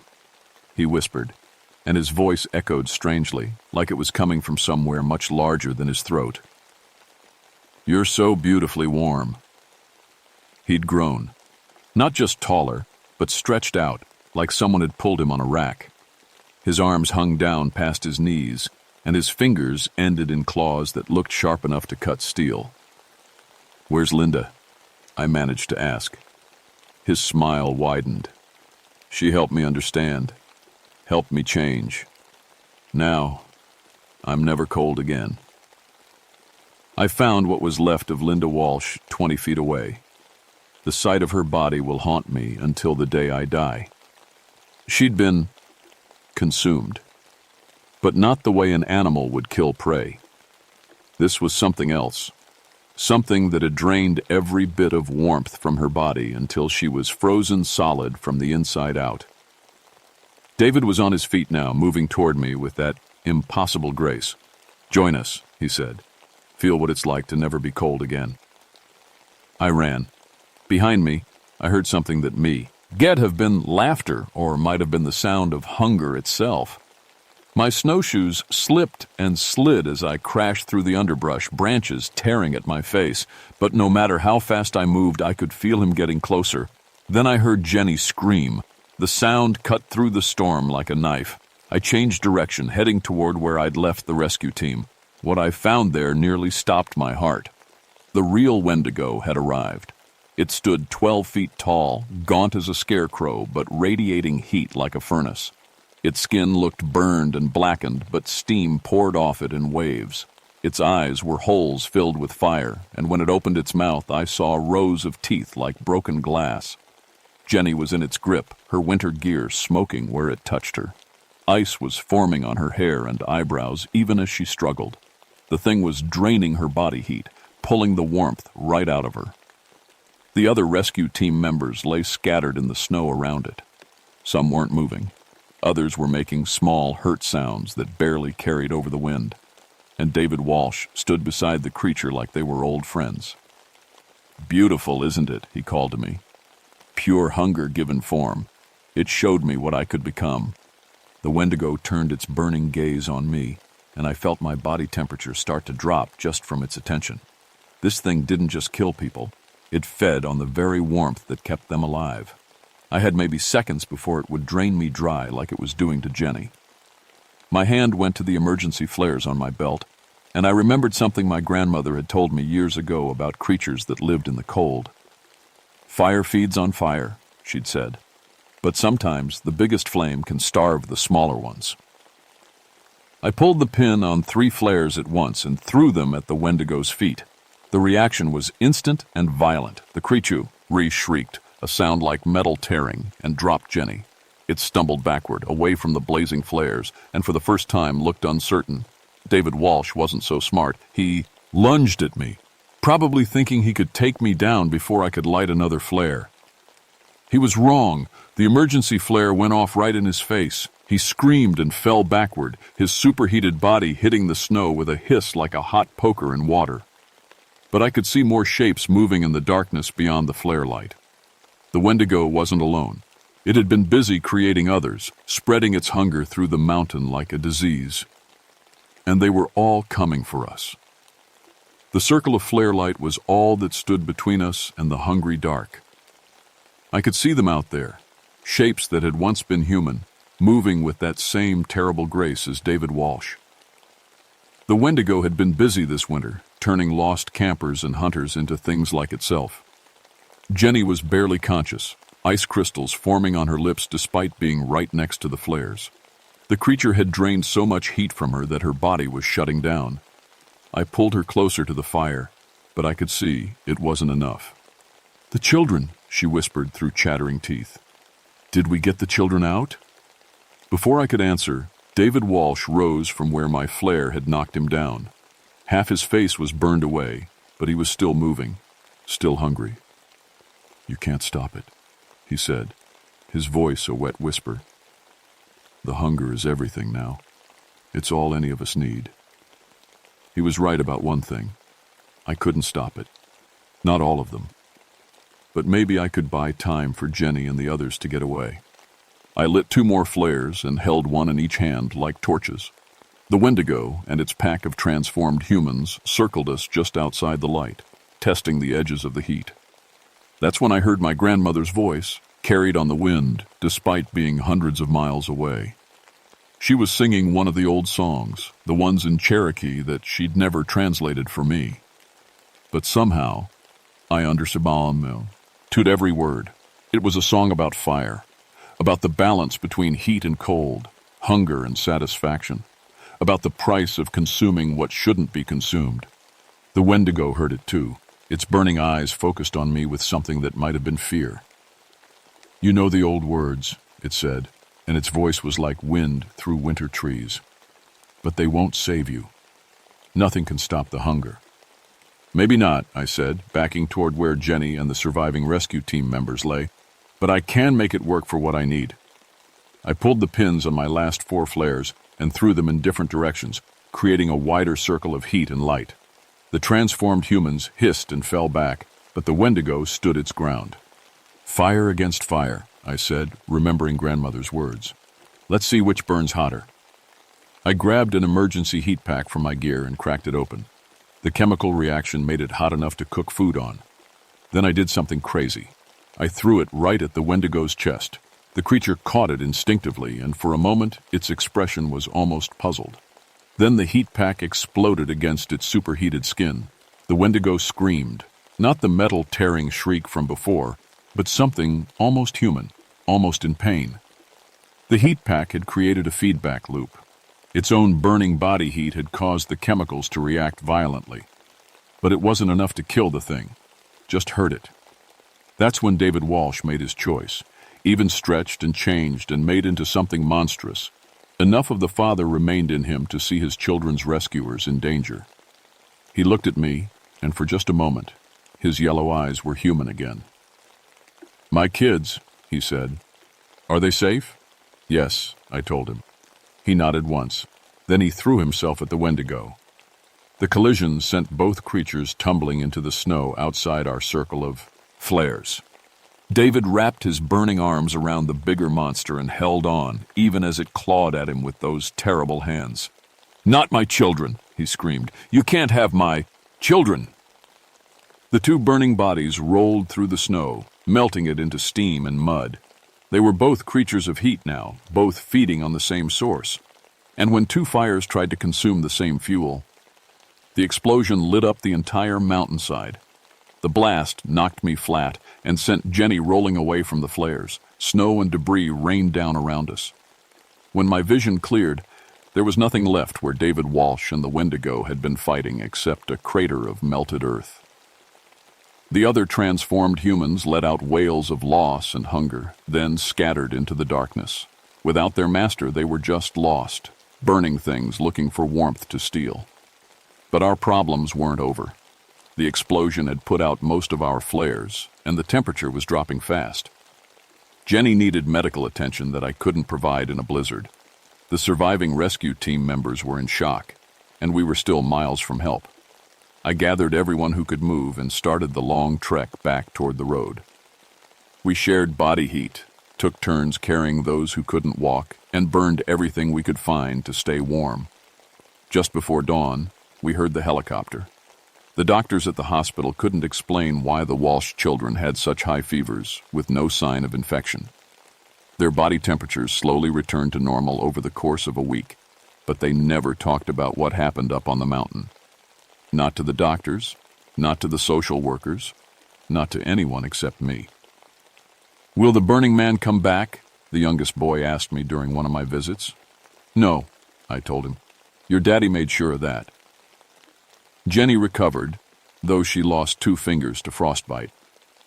he whispered, and his voice echoed strangely, like it was coming from somewhere much larger than his throat. You're so beautifully warm. He'd grown, not just taller, but stretched out, like someone had pulled him on a rack. His arms hung down past his knees, and his fingers ended in claws that looked sharp enough to cut steel. Where's Linda? I managed to ask. His smile widened. She helped me understand, helped me change. Now, I'm never cold again. I found what was left of Linda Walsh 20 feet away. The sight of her body will haunt me until the day I die. She'd been consumed, but not the way an animal would kill prey. This was something else, something that had drained every bit of warmth from her body until she was frozen solid from the inside out. David was on his feet now, moving toward me with that impossible grace. Join us, he said. Feel what it's like to never be cold again. I ran. Behind me, I heard something that get have been laughter, or might have been the sound of hunger itself. My snowshoes slipped and slid as I crashed through the underbrush, branches tearing at my face. But no matter how fast I moved, I could feel him getting closer. Then I heard Jenny scream. The sound cut through the storm like a knife. I changed direction, heading toward where I'd left the rescue team. What I found there nearly stopped my heart. The real Wendigo had arrived. It stood 12 feet tall, gaunt as a scarecrow, but radiating heat like a furnace. Its skin looked burned and blackened, but steam poured off it in waves. Its eyes were holes filled with fire, and when it opened its mouth, I saw rows of teeth like broken glass. Jenny was in its grip, her winter gear smoking where it touched her. Ice was forming on her hair and eyebrows even as she struggled. The thing was draining her body heat, pulling the warmth right out of her. The other rescue team members lay scattered in the snow around it. Some weren't moving. Others were making small hurt sounds that barely carried over the wind. And David Walsh stood beside the creature like they were old friends. Beautiful, isn't it? He called to me. Pure hunger given form. It showed me what I could become. The Wendigo turned its burning gaze on me, and I felt my body temperature start to drop just from its attention. This thing didn't just kill people. It fed on the very warmth that kept them alive. I had maybe seconds before it would drain me dry like it was doing to Jenny. My hand went to the emergency flares on my belt, and I remembered something my grandmother had told me years ago about creatures that lived in the cold. Fire feeds on fire, she'd said, but sometimes the biggest flame can starve the smaller ones. I pulled the pin on 3 flares at once and threw them at the Wendigo's feet. The reaction was instant and violent. The creature shrieked, a sound like metal tearing, and dropped Jenny. It stumbled backward, away from the blazing flares, and for the first time looked uncertain. David Walsh wasn't so smart. He lunged at me, probably thinking he could take me down before I could light another flare. He was wrong. The emergency flare went off right in his face. He screamed and fell backward, his superheated body hitting the snow with a hiss like a hot poker in water. But I could see more shapes moving in the darkness beyond the flare light. The Wendigo wasn't alone. It had been busy creating others, spreading its hunger through the mountain like a disease. And they were all coming for us. The circle of flare light was all that stood between us and the hungry dark. I could see them out there, shapes that had once been human, moving with that same terrible grace as David Walsh. The Wendigo had been busy this winter, turning lost campers and hunters into things like itself. Jenny was barely conscious, ice crystals forming on her lips despite being right next to the flares. The creature had drained so much heat from her that her body was shutting down. I pulled her closer to the fire, but I could see it wasn't enough. "The children," she whispered through chattering teeth. "Did we get the children out?" Before I could answer, David Walsh rose from where my flare had knocked him down. Half his face was burned away, but he was still moving, still hungry. "You can't stop it," he said, his voice a wet whisper. "The hunger is everything now. It's all any of us need." He was right about one thing. I couldn't stop it. Not all of them. But maybe I could buy time for Jenny and the others to get away. I lit 2 more flares and held one in each hand like torches. The Wendigo and its pack of transformed humans circled us just outside the light, testing the edges of the heat. That's when I heard my grandmother's voice, carried on the wind, despite being hundreds of miles away. She was singing one of the old songs, the ones in Cherokee that she'd never translated for me. But somehow, I understood to every word. It was a song about fire, about the balance between heat and cold, hunger and satisfaction, about the price of consuming what shouldn't be consumed. The Wendigo heard it too, its burning eyes focused on me with something that might have been fear. "You know the old words," it said, and its voice was like wind through winter trees. "But they won't save you. Nothing can stop the hunger." "Maybe not," I said, backing toward where Jenny and the surviving rescue team members lay, "but I can make it work for what I need." I pulled the pins on my last 4 flares and threw them in different directions, creating a wider circle of heat and light. The transformed humans hissed and fell back, but the Wendigo stood its ground. "Fire against fire," I said, remembering grandmother's words. "Let's see which burns hotter." I grabbed an emergency heat pack from my gear and cracked it open. The chemical reaction made it hot enough to cook food on. Then I did something crazy. I threw it right at the Wendigo's chest. The creature caught it instinctively, and for a moment, its expression was almost puzzled. Then the heat pack exploded against its superheated skin. The Wendigo screamed, not the metal-tearing shriek from before, but something almost human, almost in pain. The heat pack had created a feedback loop. Its own burning body heat had caused the chemicals to react violently. But it wasn't enough to kill the thing, just hurt it. That's when David Walsh made his choice, even stretched and changed and made into something monstrous. Enough of the father remained in him to see his children's rescuers in danger. He looked at me, and for just a moment, his yellow eyes were human again. "My kids," he said. "Are they safe?" "Yes," I told him. He nodded once. Then he threw himself at the Wendigo. The collision sent both creatures tumbling into the snow outside our circle of flares. David wrapped his burning arms around the bigger monster and held on, even as it clawed at him with those terrible hands. "Not my children," he screamed. "You can't have my children." The 2 burning bodies rolled through the snow, melting it into steam and mud. They were both creatures of heat now, both feeding on the same source. And when 2 fires tried to consume the same fuel, the explosion lit up the entire mountainside. The blast knocked me flat and sent Jenny rolling away from the flares. Snow and debris rained down around us. When my vision cleared, there was nothing left where David Walsh and the Wendigo had been fighting except a crater of melted earth. The other transformed humans let out wails of loss and hunger, then scattered into the darkness. Without their master, they were just lost, burning things looking for warmth to steal. But our problems weren't over. The explosion had put out most of our flares, and the temperature was dropping fast. Jenny needed medical attention that I couldn't provide in a blizzard, The surviving rescue team members were in shock, and we were still miles from help. I gathered everyone who could move and started the long trek back toward the road. We shared body heat, took turns carrying those who couldn't walk, and burned everything we could find to stay warm. Just before dawn, we heard the helicopter. The doctors at the hospital couldn't explain why the Walsh children had such high fevers with no sign of infection. Their body temperatures slowly returned to normal over the course of a week, but they never talked about what happened up on the mountain. Not to the doctors, not to the social workers, not to anyone except me. "Will the Burning Man come back?" the youngest boy asked me during one of my visits. "No," I told him. "Your daddy made sure of that." Jenny recovered, though she lost 2 fingers to frostbite.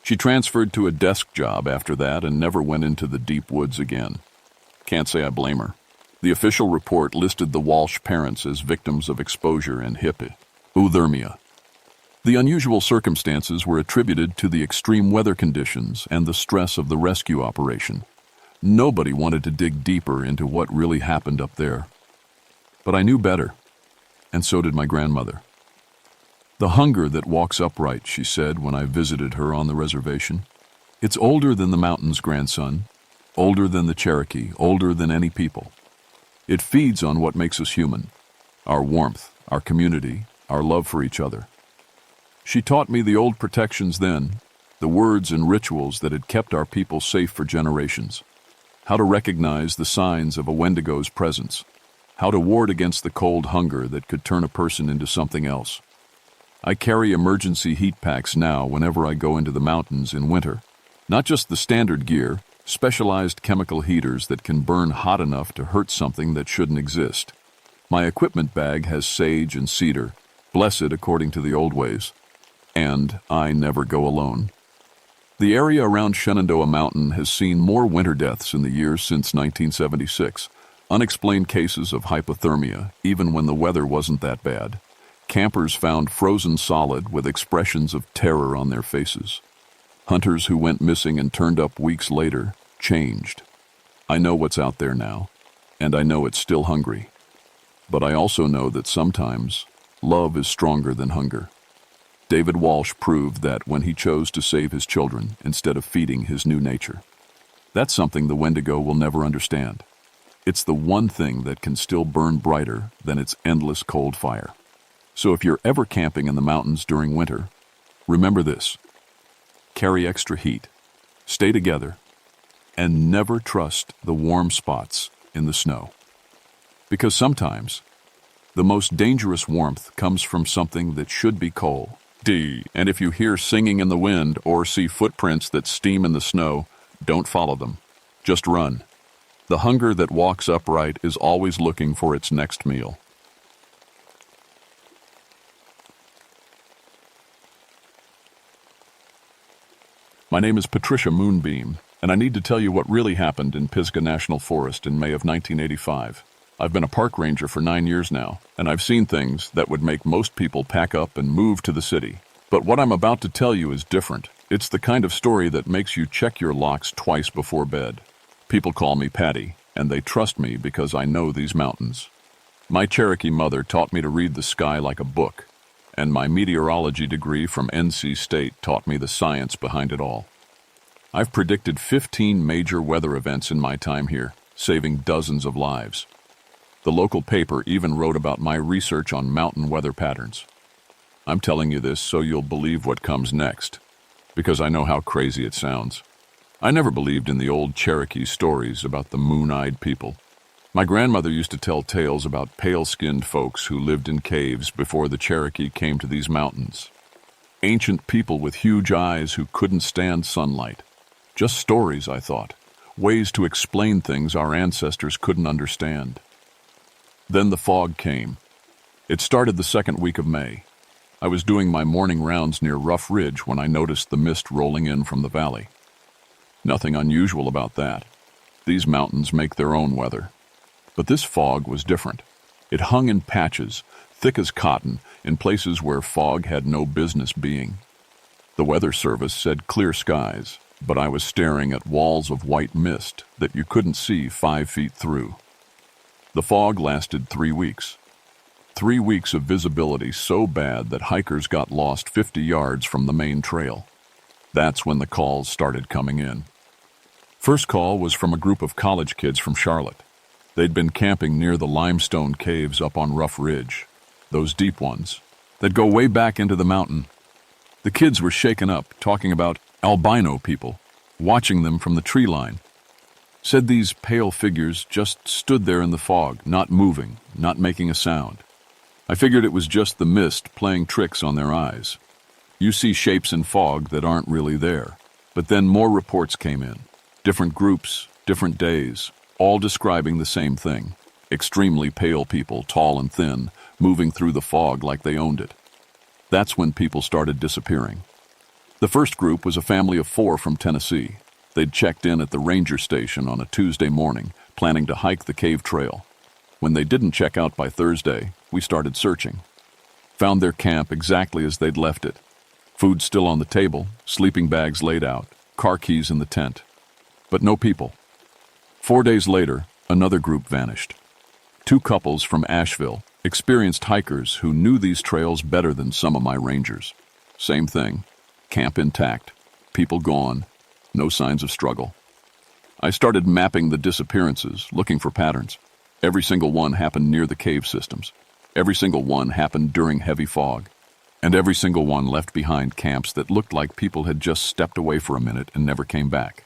She transferred to a desk job after that and never went into the deep woods again. Can't say I blame her. The official report listed the Walsh parents as victims of exposure and hypothermia. The unusual circumstances were attributed to the extreme weather conditions and the stress of the rescue operation. Nobody wanted to dig deeper into what really happened up there. But I knew better, and so did my grandmother. "The hunger that walks upright," she said when I visited her on the reservation. "It's older than the mountains, grandson, older than the Cherokee, older than any people. It feeds on what makes us human, our warmth, our community, our love for each other." She taught me the old protections then, the words and rituals that had kept our people safe for generations, how to recognize the signs of a Wendigo's presence, how to ward against the cold hunger that could turn a person into something else. I carry emergency heat packs now whenever I go into the mountains in winter. Not just the standard gear, specialized chemical heaters that can burn hot enough to hurt something that shouldn't exist. My equipment bag has sage and cedar, blessed according to the old ways. And I never go alone. The area around Shenandoah Mountain has seen more winter deaths in the years since 1976, unexplained cases of hypothermia, even when the weather wasn't that bad. Campers found frozen solid with expressions of terror on their faces. Hunters who went missing and turned up weeks later changed. I know what's out there now, and I know it's still hungry. But I also know that sometimes love is stronger than hunger. David Walsh proved that when he chose to save his children instead of feeding his new nature. That's something the Wendigo will never understand. It's the one thing that can still burn brighter than its endless cold fire. So if you're ever camping in the mountains during winter, remember this: carry extra heat, stay together, and never trust the warm spots in the snow. Because sometimes, the most dangerous warmth comes from something that should be cold. And if you hear singing in the wind or see footprints that steam in the snow, don't follow them. Just run. The hunger that walks upright is always looking for its next meal. My name is Patricia Moonbeam, and I need to tell you what really happened in Pisgah National Forest in May of 1985. I've been a park ranger for 9 years now, and I've seen things that would make most people pack up and move to the city. But what I'm about to tell you is different. It's the kind of story that makes you check your locks twice before bed. People call me Patty, and they trust me because I know these mountains. My Cherokee mother taught me to read the sky like a book, and my meteorology degree from NC State taught me the science behind it all. I've predicted 15 major weather events in my time here, saving dozens of lives. The local paper even wrote about my research on mountain weather patterns. I'm telling you this so you'll believe what comes next, because I know how crazy it sounds. I never believed in the old Cherokee stories about the moon-eyed people. My grandmother used to tell tales about pale-skinned folks who lived in caves before the Cherokee came to these mountains. Ancient people with huge eyes who couldn't stand sunlight. Just stories, I thought. Ways to explain things our ancestors couldn't understand. Then the fog came. It started the second week of May. I was doing my morning rounds near Rough Ridge when I noticed the mist rolling in from the valley. Nothing unusual about that. These mountains make their own weather. But this fog was different. It hung in patches, thick as cotton, in places where fog had no business being. The Weather Service said clear skies, but I was staring at walls of white mist that you couldn't see 5 feet through. The fog lasted 3 weeks. 3 weeks of visibility so bad that hikers got lost 50 yards from the main trail. That's when the calls started coming in. First call was from a group of college kids from Charlotte. They'd been camping near the limestone caves up on Rough Ridge, those deep ones that go way back into the mountain. The kids were shaken up, talking about albino people, watching them from the tree line. Said these pale figures just stood there in the fog, not moving, not making a sound. I figured it was just the mist playing tricks on their eyes. You see shapes in fog that aren't really there. But then more reports came in. Different groups, different days, all describing the same thing. Extremely pale people, tall and thin, moving through the fog like they owned it. That's when people started disappearing. The first group was a family of 4 from Tennessee. They'd checked in at the ranger station on a Tuesday morning, planning to hike the cave trail. When they didn't check out by Thursday, we started searching. Found their camp exactly as they'd left it. Food still on the table, sleeping bags laid out, car keys in the tent. But no people. 4 days later, another group vanished. 2 couples from Asheville, experienced hikers who knew these trails better than some of my rangers. Same thing. Camp intact. People gone. No signs of struggle. I started mapping the disappearances, looking for patterns. Every single one happened near the cave systems. Every single one happened during heavy fog. And every single one left behind camps that looked like people had just stepped away for a minute and never came back.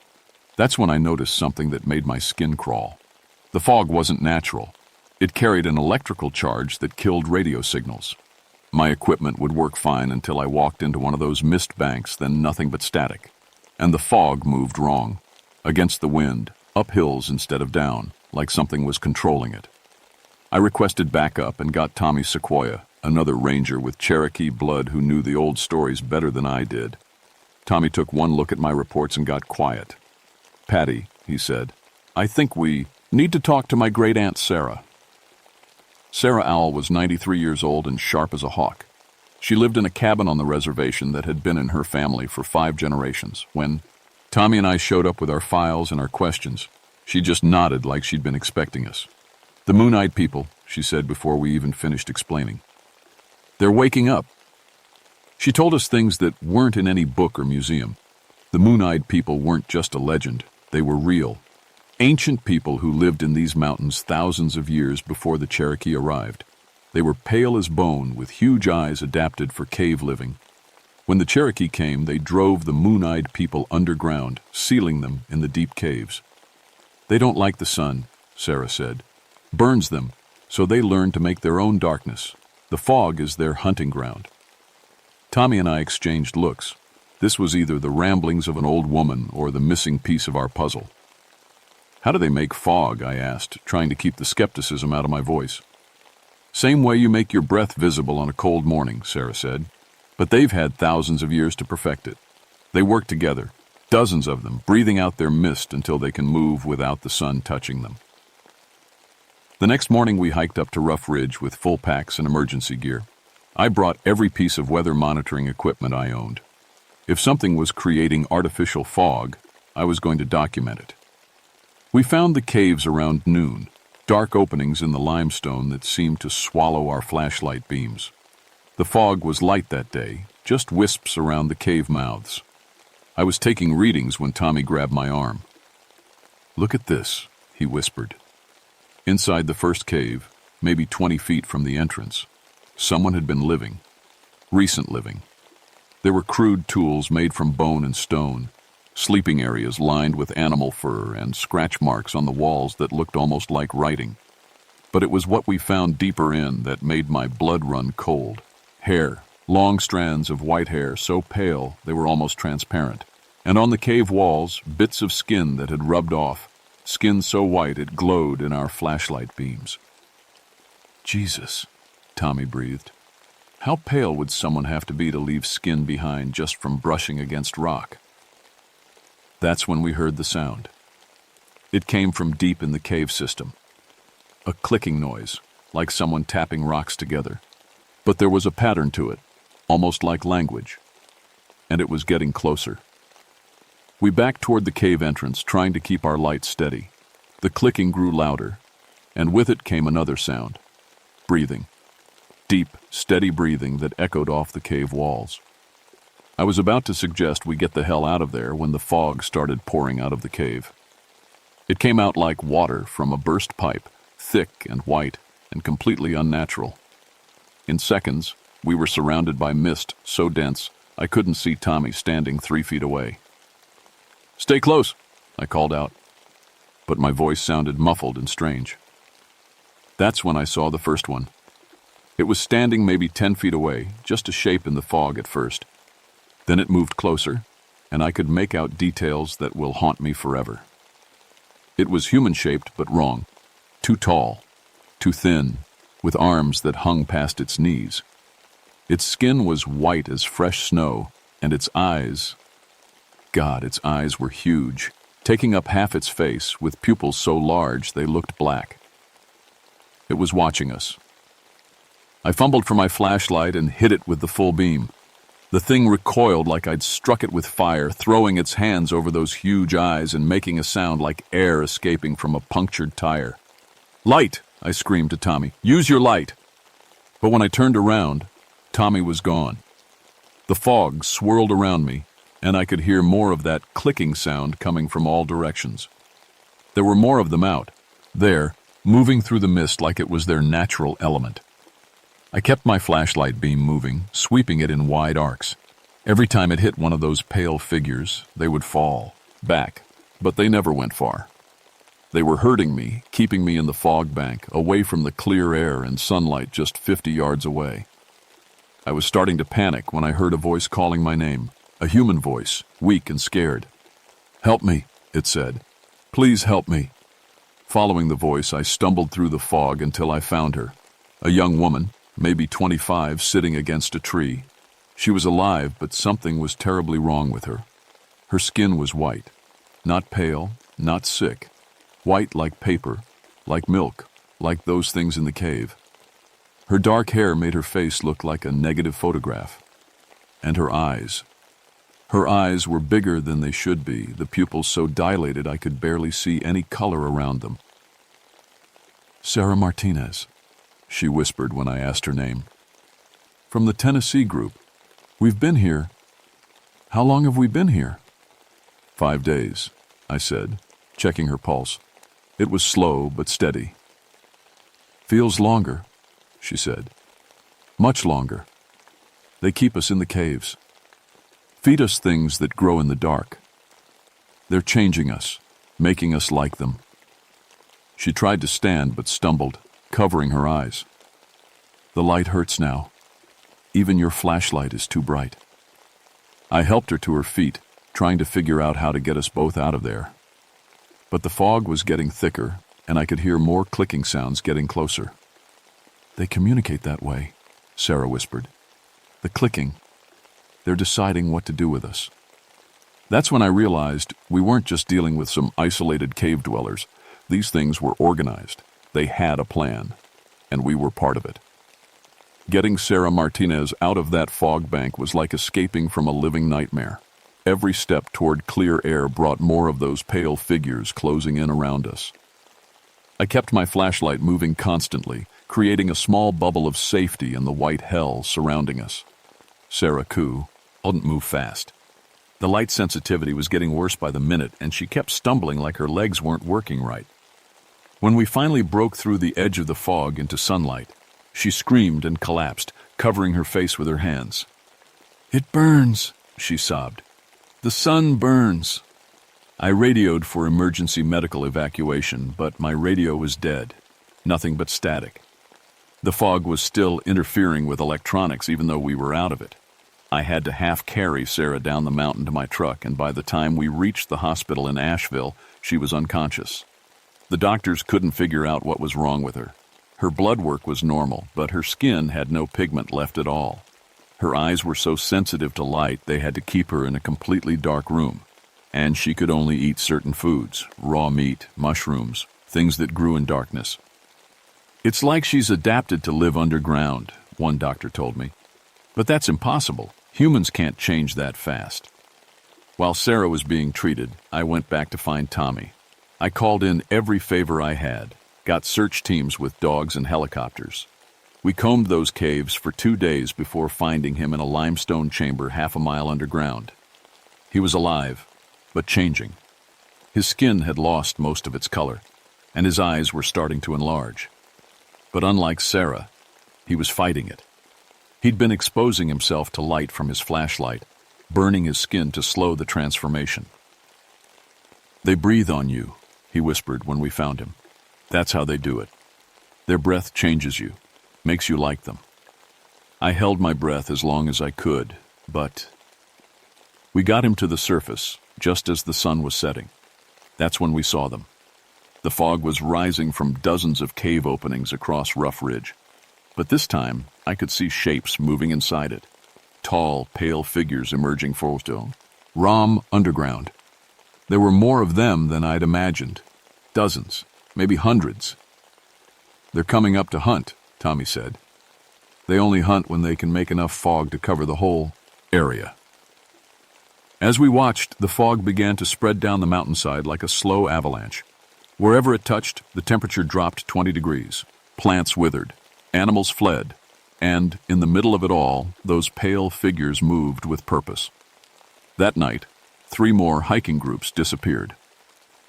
That's when I noticed something that made my skin crawl. The fog wasn't natural. It carried an electrical charge that killed radio signals. My equipment would work fine until I walked into one of those mist banks, then nothing but static. And the fog moved wrong. Against the wind, up hills instead of down, like something was controlling it. I requested backup and got Tommy Sequoia, another ranger with Cherokee blood who knew the old stories better than I did. Tommy took one look at my reports and got quiet. "Patty," he said, "I think we need to talk to my great-aunt Sarah." Sarah Owl was 93 years old and sharp as a hawk. She lived in a cabin on the reservation that had been in her family for 5 generations. When Tommy and I showed up with our files and our questions, she just nodded like she'd been expecting us. "The Mooneyed people," she said before we even finished explaining. "They're waking up." She told us things that weren't in any book or museum. The Mooneyed people weren't just a legend, they were real. Ancient people who lived in these mountains thousands of years before the Cherokee arrived. They were pale as bone, with huge eyes adapted for cave living. When the Cherokee came, they drove the Mooneyed people underground, sealing them in the deep caves. "They don't like the sun," Sarah said. "Burns them, so they learn to make their own darkness. The fog is their hunting ground." Tommy and I exchanged looks. This was either the ramblings of an old woman or the missing piece of our puzzle. "How do they make fog?" I asked, trying to keep the skepticism out of my voice. "Same way you make your breath visible on a cold morning," Sarah said. "But they've had thousands of years to perfect it. They work together, dozens of them, breathing out their mist until they can move without the sun touching them." The next morning we hiked up to Rough Ridge with full packs and emergency gear. I brought every piece of weather monitoring equipment I owned. If something was creating artificial fog, I was going to document it. We found the caves around noon, dark openings in the limestone that seemed to swallow our flashlight beams. The fog was light that day, just wisps around the cave mouths. I was taking readings when Tommy grabbed my arm. "Look at this," he whispered. Inside the first cave, maybe 20 feet from the entrance, someone had been living. Recent living. There were crude tools made from bone and stone, sleeping areas lined with animal fur, and scratch marks on the walls that looked almost like writing. But it was what we found deeper in that made my blood run cold. Hair, long strands of white hair so pale they were almost transparent. And on the cave walls, bits of skin that had rubbed off, skin so white it glowed in our flashlight beams. "Jesus," Tommy breathed. "How pale would someone have to be to leave skin behind just from brushing against rock?" That's when we heard the sound. It came from deep in the cave system. A clicking noise, like someone tapping rocks together. But there was a pattern to it, almost like language. And it was getting closer. We backed toward the cave entrance, trying to keep our lights steady. The clicking grew louder. and with it came another sound. Breathing. Deep, steady breathing that echoed off the cave walls. I was about to suggest we get the hell out of there when the fog started pouring out of the cave. It came out like water from a burst pipe, thick and white and completely unnatural. In seconds, we were surrounded by mist so dense I couldn't see Tommy standing 3 feet away. "Stay close," I called out, but my voice sounded muffled and strange. That's when I saw the first one. It was standing maybe 10 feet away, just a shape in the fog at first. Then it moved closer, and I could make out details that will haunt me forever. It was human-shaped but wrong. Too tall, too thin, with arms that hung past its knees. Its skin was white as fresh snow, and its eyes... God, its eyes were huge, taking up half its face, with pupils so large they looked black. It was watching us. I fumbled for my flashlight and hit it with the full beam. The thing recoiled like I'd struck it with fire, throwing its hands over those huge eyes and making a sound like air escaping from a punctured tire. "Light!" I screamed to Tommy. "Use your light!" But when I turned around, Tommy was gone. The fog swirled around me, and I could hear more of that clicking sound coming from all directions. There were more of them out, there, moving through the mist like it was their natural element. I kept my flashlight beam moving, sweeping it in wide arcs. Every time it hit one of those pale figures, they would fall, back, but they never went far. They were hurting me, keeping me in the fog bank, away from the clear air and sunlight just 50 yards away. I was starting to panic when I heard a voice calling my name, a human voice, weak and scared. "Help me," it said. "Please help me." Following the voice, I stumbled through the fog until I found her, a young woman, maybe 25, sitting against a tree. She was alive, but something was terribly wrong with her. Her skin was white, not pale, not sick, white like paper, like milk, like those things in the cave. Her dark hair made her face look like a negative photograph. And her eyes. Her eyes were bigger than they should be, the pupils so dilated I could barely see any color around them. "Sarah Martinez," she whispered when I asked her name. "From the Tennessee group. We've been here. How long have we been here?" 5 days, I said, checking her pulse. It was slow but steady. "Feels longer," she said. "Much longer. They keep us in the caves. Feed us things that grow in the dark. They're changing us, making us like them." She tried to stand but stumbled, covering her eyes. "The light hurts now. Even your flashlight is too bright." I helped her to her feet, trying to figure out how to get us both out of there. But the fog was getting thicker, and I could hear more clicking sounds getting closer. "They communicate that way," Sarah whispered. "The clicking. They're deciding what to do with us." That's when I realized we weren't just dealing with some isolated cave dwellers. These things were organized. They had a plan, and we were part of it. Getting Sarah Martinez out of that fog bank was like escaping from a living nightmare. Every step toward clear air brought more of those pale figures closing in around us. I kept my flashlight moving constantly, creating a small bubble of safety in the white hell surrounding us. Sarah couldn't move fast. The light sensitivity was getting worse by the minute, and she kept stumbling like her legs weren't working right. When we finally broke through the edge of the fog into sunlight, she screamed and collapsed, covering her face with her hands. "It burns," she sobbed. "The sun burns." I radioed for emergency medical evacuation, but my radio was dead. Nothing but static. The fog was still interfering with electronics even though we were out of it. I had to half-carry Sarah down the mountain to my truck, and by the time we reached the hospital in Asheville, she was unconscious. The doctors couldn't figure out what was wrong with her. Her blood work was normal, but her skin had no pigment left at all. Her eyes were so sensitive to light they had to keep her in a completely dark room. And she could only eat certain foods, raw meat, mushrooms, things that grew in darkness. "It's like she's adapted to live underground," one doctor told me. "But that's impossible. Humans can't change that fast." While Sarah was being treated, I went back to find Tommy. I called in every favor I had, got search teams with dogs and helicopters. We combed those caves for 2 days before finding him in a limestone chamber half a mile underground. He was alive, but changing. His skin had lost most of its color, and his eyes were starting to enlarge. But unlike Sarah, he was fighting it. He'd been exposing himself to light from his flashlight, burning his skin to slow the transformation. "They breathe on you," he whispered when we found him. "That's how they do it. Their breath changes you, makes you like them." I held my breath as long as I could, but... We got him to the surface, just as the sun was setting. That's when we saw them. The fog was rising from dozens of cave openings across Rough Ridge. But this time, I could see shapes moving inside it. Tall, pale figures emerging from underground. There were more of them than I'd imagined. Dozens, maybe hundreds. "They're coming up to hunt," Tommy said. "They only hunt when they can make enough fog to cover the whole area." As we watched, the fog began to spread down the mountainside like a slow avalanche. Wherever it touched, the temperature dropped 20 degrees. Plants withered. Animals fled. And, in the middle of it all, those pale figures moved with purpose. That night, 3 more hiking groups disappeared.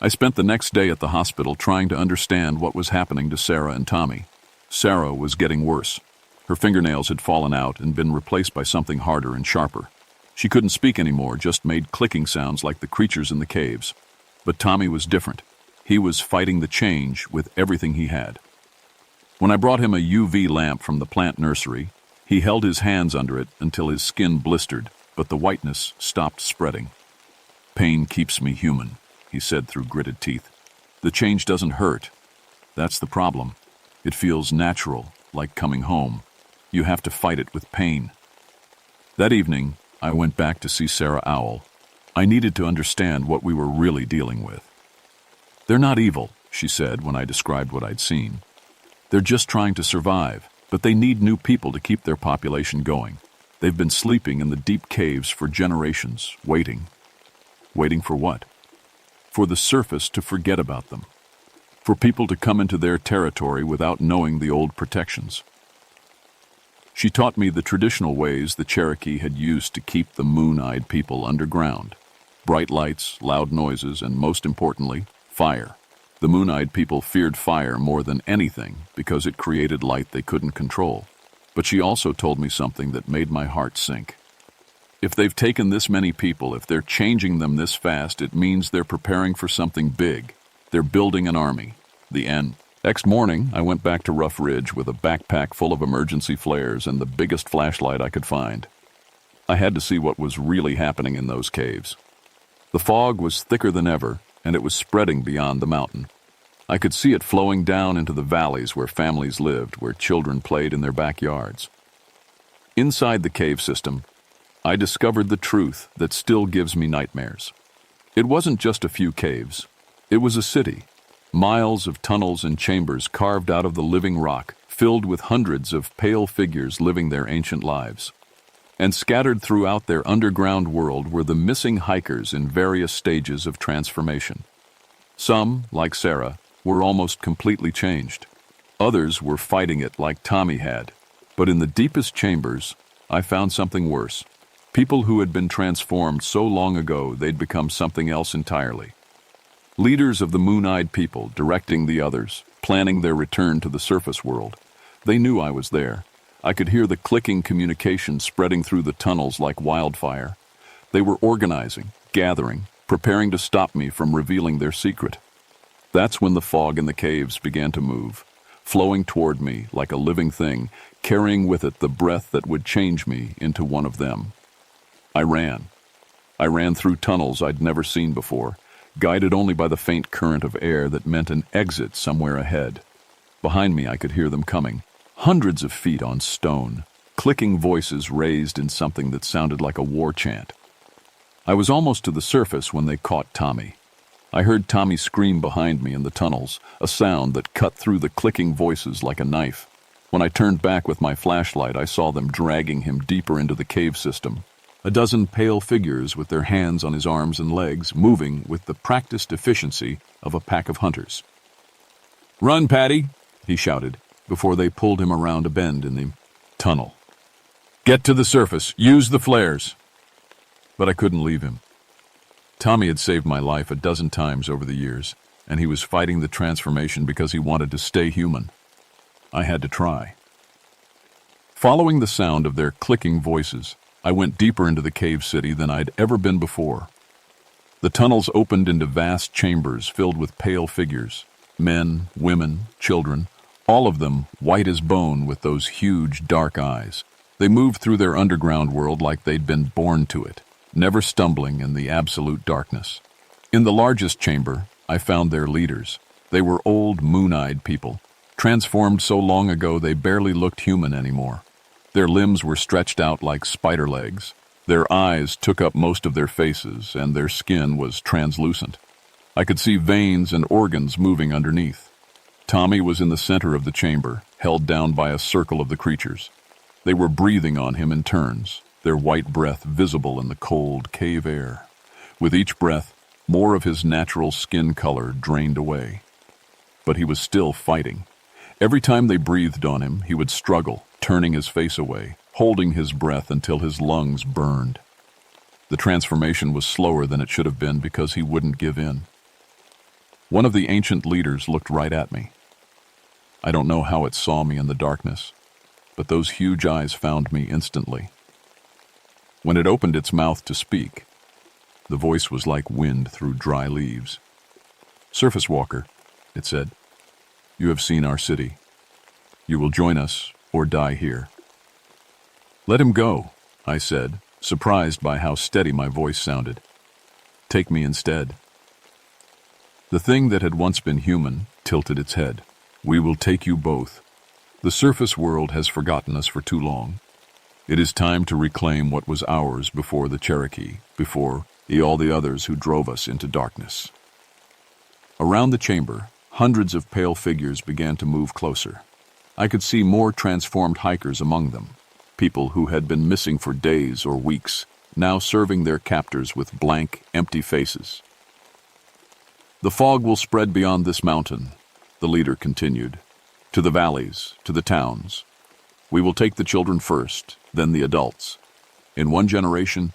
I spent the next day at the hospital trying to understand what was happening to Sarah and Tommy. Sarah was getting worse. Her fingernails had fallen out and been replaced by something harder and sharper. She couldn't speak anymore, just made clicking sounds like the creatures in the caves. But Tommy was different. He was fighting the change with everything he had. When I brought him a UV lamp from the plant nursery, he held his hands under it until his skin blistered, but the whiteness stopped spreading. "Pain keeps me human," he said through gritted teeth. "The change doesn't hurt. That's the problem. It feels natural, like coming home. You have to fight it with pain." That evening, I went back to see Sarah Owl. I needed to understand what we were really dealing with. "They're not evil," she said when I described what I'd seen. "They're just trying to survive, but they need new people to keep their population going. They've been sleeping in the deep caves for generations, waiting. Waiting for what? For the surface to forget about them. For people to come into their territory without knowing the old protections." She taught me the traditional ways the Cherokee had used to keep the Mooneyed people underground. Bright lights, loud noises, and most importantly, fire. The Mooneyed people feared fire more than anything because it created light they couldn't control. But she also told me something that made my heart sink. If they've taken this many people, if they're changing them this fast, it means they're preparing for something big. They're building an army. The end. Next morning, I went back to Rough Ridge with a backpack full of emergency flares and the biggest flashlight I could find. I had to see what was really happening in those caves. The fog was thicker than ever, and it was spreading beyond the mountain. I could see it flowing down into the valleys where families lived, where children played in their backyards. Inside the cave system, I discovered the truth that still gives me nightmares. It wasn't just a few caves. It was a city. Miles of tunnels and chambers carved out of the living rock, filled with hundreds of pale figures living their ancient lives. And scattered throughout their underground world were the missing hikers in various stages of transformation. Some, like Sarah, were almost completely changed. Others were fighting it like Tommy had. But in the deepest chambers, I found something worse. People who had been transformed so long ago they'd become something else entirely. Leaders of the Mooneyed people directing the others, planning their return to the surface world. They knew I was there. I could hear the clicking communication spreading through the tunnels like wildfire. They were organizing, gathering, preparing to stop me from revealing their secret. That's when the fog in the caves began to move, flowing toward me like a living thing, carrying with it the breath that would change me into one of them. I ran. I ran through tunnels I'd never seen before, guided only by the faint current of air that meant an exit somewhere ahead. Behind me I could hear them coming, hundreds of feet on stone, clicking voices raised in something that sounded like a war chant. I was almost to the surface when they caught Tommy. I heard Tommy scream behind me in the tunnels, a sound that cut through the clicking voices like a knife. When I turned back with my flashlight, I saw them dragging him deeper into the cave system. A dozen pale figures with their hands on his arms and legs, moving with the practiced efficiency of a pack of hunters. "Run, Patty," he shouted, before they pulled him around a bend in the tunnel. "Get to the surface. Use the flares." But I couldn't leave him. Tommy had saved my life a dozen times over the years, and he was fighting the transformation because he wanted to stay human. I had to try. Following the sound of their clicking voices, I went deeper into the cave city than I'd ever been before. The tunnels opened into vast chambers filled with pale figures, men, women, children, all of them white as bone with those huge, dark eyes. They moved through their underground world like they'd been born to it, never stumbling in the absolute darkness. In the largest chamber, I found their leaders. They were old, moon-eyed people, transformed so long ago they barely looked human anymore. Their limbs were stretched out like spider legs. Their eyes took up most of their faces, and their skin was translucent. I could see veins and organs moving underneath. Tommy was in the center of the chamber, held down by a circle of the creatures. They were breathing on him in turns, their white breath visible in the cold cave air. With each breath, more of his natural skin color drained away. But he was still fighting. Every time they breathed on him, he would struggle, turning his face away, holding his breath until his lungs burned. The transformation was slower than it should have been because he wouldn't give in. One of the ancient leaders looked right at me. I don't know how it saw me in the darkness, but those huge eyes found me instantly. When it opened its mouth to speak, the voice was like wind through dry leaves. "Surface Walker," it said, "you have seen our city. You will join us or die here." "Let him go," I said, surprised by how steady my voice sounded. "Take me instead." The thing that had once been human tilted its head. "We will take you both. The surface world has forgotten us for too long. It is time to reclaim what was ours before the Cherokee, before all the others who drove us into darkness." Around the chamber, hundreds of pale figures began to move closer. I could see more transformed hikers among them, people who had been missing for days or weeks, now serving their captors with blank, empty faces. "The fog will spread beyond this mountain," the leader continued, "to the valleys, to the towns. We will take the children first, then the adults. In one generation,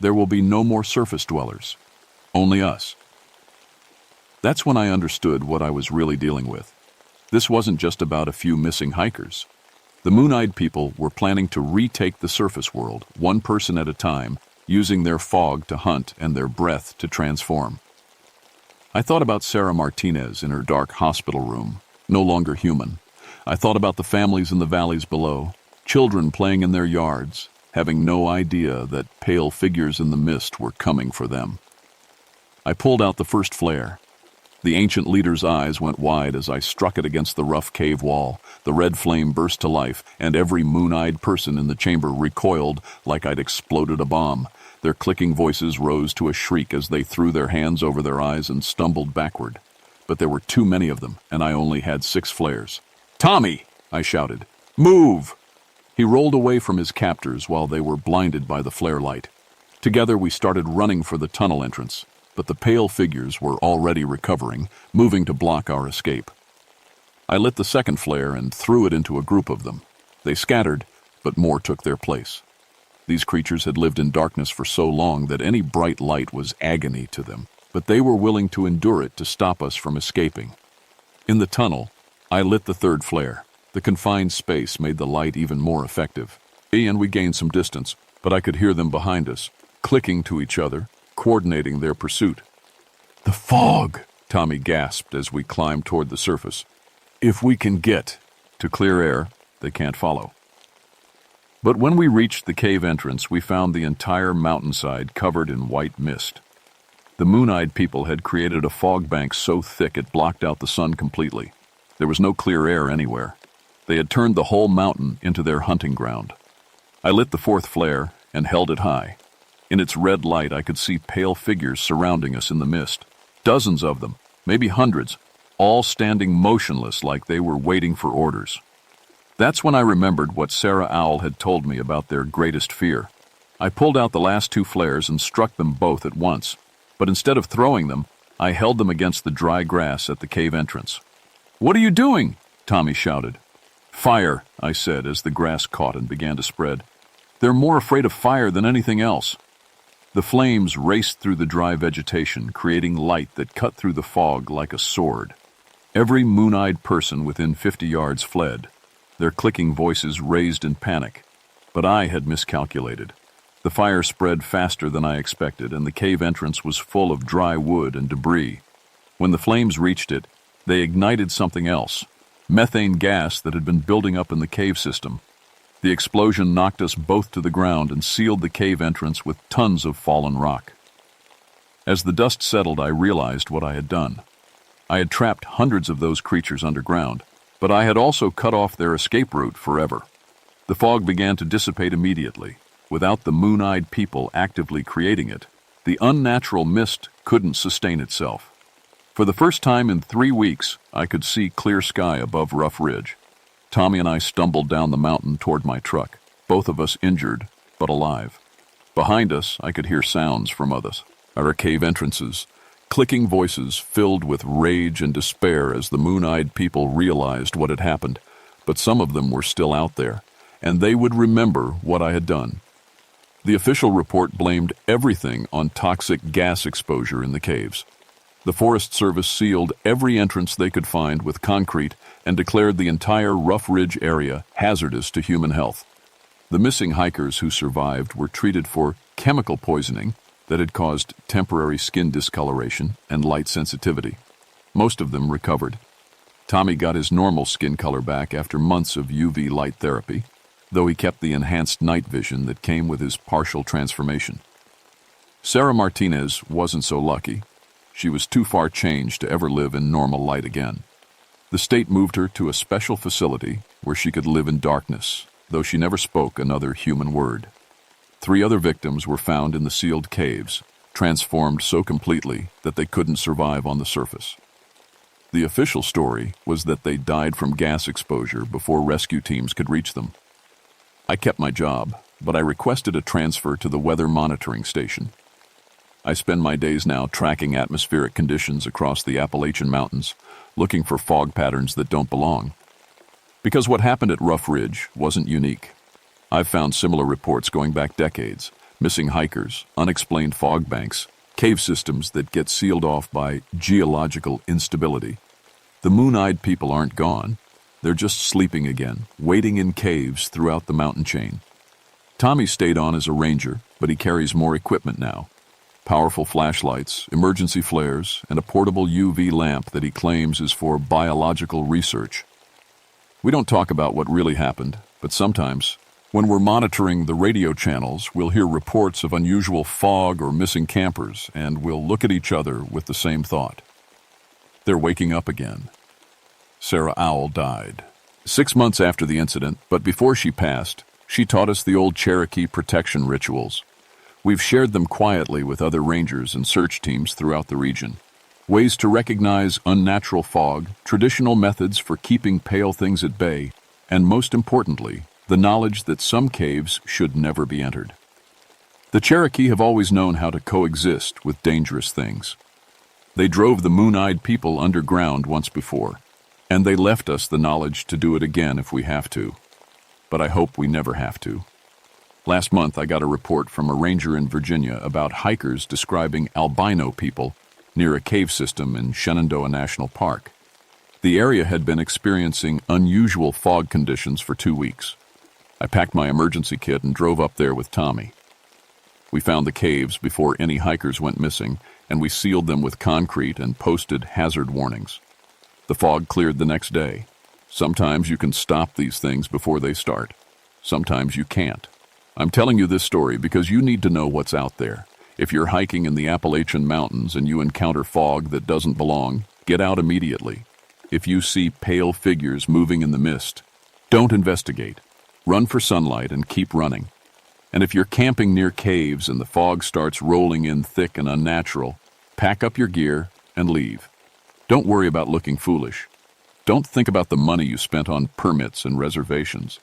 there will be no more surface dwellers, only us." That's when I understood what I was really dealing with. This wasn't just about a few missing hikers. The Mooneyed people were planning to retake the surface world, one person at a time, using their fog to hunt and their breath to transform. I thought about Sarah Martinez in her dark hospital room, no longer human. I thought about the families in the valleys below, children playing in their yards, having no idea that pale figures in the mist were coming for them. I pulled out the first flare. The ancient leader's eyes went wide as I struck it against the rough cave wall. The red flame burst to life, and every moon-eyed person in the chamber recoiled like I'd exploded a bomb. Their clicking voices rose to a shriek as they threw their hands over their eyes and stumbled backward. But there were too many of them, and I only had 6 flares. "Tommy!" I shouted. "Move!" He rolled away from his captors while they were blinded by the flare light. Together we started running for the tunnel entrance, but the pale figures were already recovering, moving to block our escape. I lit the second flare and threw it into a group of them. They scattered, but more took their place. These creatures had lived in darkness for so long that any bright light was agony to them, but they were willing to endure it to stop us from escaping. In the tunnel, I lit the third flare. The confined space made the light even more effective. And we gained some distance, but I could hear them behind us, clicking to each other, coordinating their pursuit. "The fog!" Tommy gasped as we climbed toward the surface. "If we can get to clear air, they can't follow." But when we reached the cave entrance, we found the entire mountainside covered in white mist. The Mooneyed people had created a fog bank so thick it blocked out the sun completely. There was no clear air anywhere. They had turned the whole mountain into their hunting ground. I lit the fourth flare and held it high. In its red light, I could see pale figures surrounding us in the mist. Dozens of them, maybe hundreds, all standing motionless like they were waiting for orders. That's when I remembered what Sarah Owl had told me about their greatest fear. I pulled out the last 2 flares and struck them both at once, but instead of throwing them, I held them against the dry grass at the cave entrance. "What are you doing?" Tommy shouted. "Fire," I said as the grass caught and began to spread. "They're more afraid of fire than anything else." The flames raced through the dry vegetation, creating light that cut through the fog like a sword. Every moon-eyed person within 50 yards fled, their clicking voices raised in panic. But I had miscalculated. The fire spread faster than I expected, and the cave entrance was full of dry wood and debris. When the flames reached it, they ignited something else, methane gas that had been building up in the cave system. The explosion knocked us both to the ground and sealed the cave entrance with tons of fallen rock. As the dust settled, I realized what I had done. I had trapped hundreds of those creatures underground, but I had also cut off their escape route forever. The fog began to dissipate immediately. Without the moon-eyed people actively creating it, the unnatural mist couldn't sustain itself. For the first time in 3 weeks, I could see clear sky above Rough Ridge. Tommy and I stumbled down the mountain toward my truck, both of us injured, but alive. Behind us, I could hear sounds from others, our cave entrances, clicking voices filled with rage and despair as the moon-eyed people realized what had happened. But some of them were still out there, and they would remember what I had done. The official report blamed everything on toxic gas exposure in the caves. The Forest Service sealed every entrance they could find with concrete and declared the entire Rough Ridge area hazardous to human health. The missing hikers who survived were treated for chemical poisoning that had caused temporary skin discoloration and light sensitivity. Most of them recovered. Tommy got his normal skin color back after months of UV light therapy, though he kept the enhanced night vision that came with his partial transformation. Sarah Martinez wasn't so lucky. She was too far changed to ever live in normal light again. The state moved her to a special facility where she could live in darkness, though she never spoke another human word. 3 other victims were found in the sealed caves, transformed so completely that they couldn't survive on the surface. The official story was that they died from gas exposure before rescue teams could reach them. I kept my job, but I requested a transfer to the weather monitoring station. I spend my days now tracking atmospheric conditions across the Appalachian Mountains, looking for fog patterns that don't belong. Because what happened at Rough Ridge wasn't unique. I've found similar reports going back decades: missing hikers, unexplained fog banks, cave systems that get sealed off by geological instability. The moon-eyed people aren't gone. They're just sleeping again, waiting in caves throughout the mountain chain. Tommy stayed on as a ranger, but he carries more equipment now. Powerful flashlights, emergency flares, and a portable UV lamp that he claims is for biological research. We don't talk about what really happened, but sometimes, when we're monitoring the radio channels, we'll hear reports of unusual fog or missing campers, and we'll look at each other with the same thought. They're waking up again. Sarah Owl died 6 months after the incident, but before she passed, she taught us the old Cherokee protection rituals. We've shared them quietly with other rangers and search teams throughout the region. Ways to recognize unnatural fog, traditional methods for keeping pale things at bay, and most importantly, the knowledge that some caves should never be entered. The Cherokee have always known how to coexist with dangerous things. They drove the moon-eyed people underground once before, and they left us the knowledge to do it again if we have to. But I hope we never have to. Last month, I got a report from a ranger in Virginia about hikers describing albino people near a cave system in Shenandoah National Park. The area had been experiencing unusual fog conditions for 2 weeks. I packed my emergency kit and drove up there with Tommy. We found the caves before any hikers went missing, and we sealed them with concrete and posted hazard warnings. The fog cleared the next day. Sometimes you can stop these things before they start. Sometimes you can't. I'm telling you this story because you need to know what's out there. If you're hiking in the Appalachian Mountains and you encounter fog that doesn't belong, get out immediately. If you see pale figures moving in the mist, don't investigate. Run for sunlight and keep running. And if you're camping near caves and the fog starts rolling in thick and unnatural, pack up your gear and leave. Don't worry about looking foolish. Don't think about the money you spent on permits and reservations.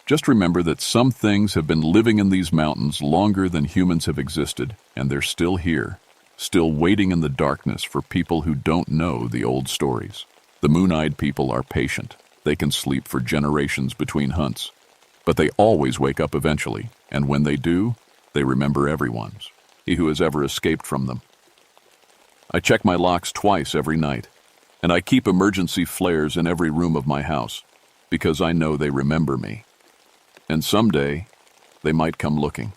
Just remember that some things have been living in these mountains longer than humans have existed, and they're still here, still waiting in the darkness for people who don't know the old stories. The Mooneyed people are patient. They can sleep for generations between hunts. But they always wake up eventually, and when they do, they remember everyone's, he who has ever escaped from them. I check my locks twice every night, and I keep emergency flares in every room of my house, because I know they remember me. And someday, they might come looking.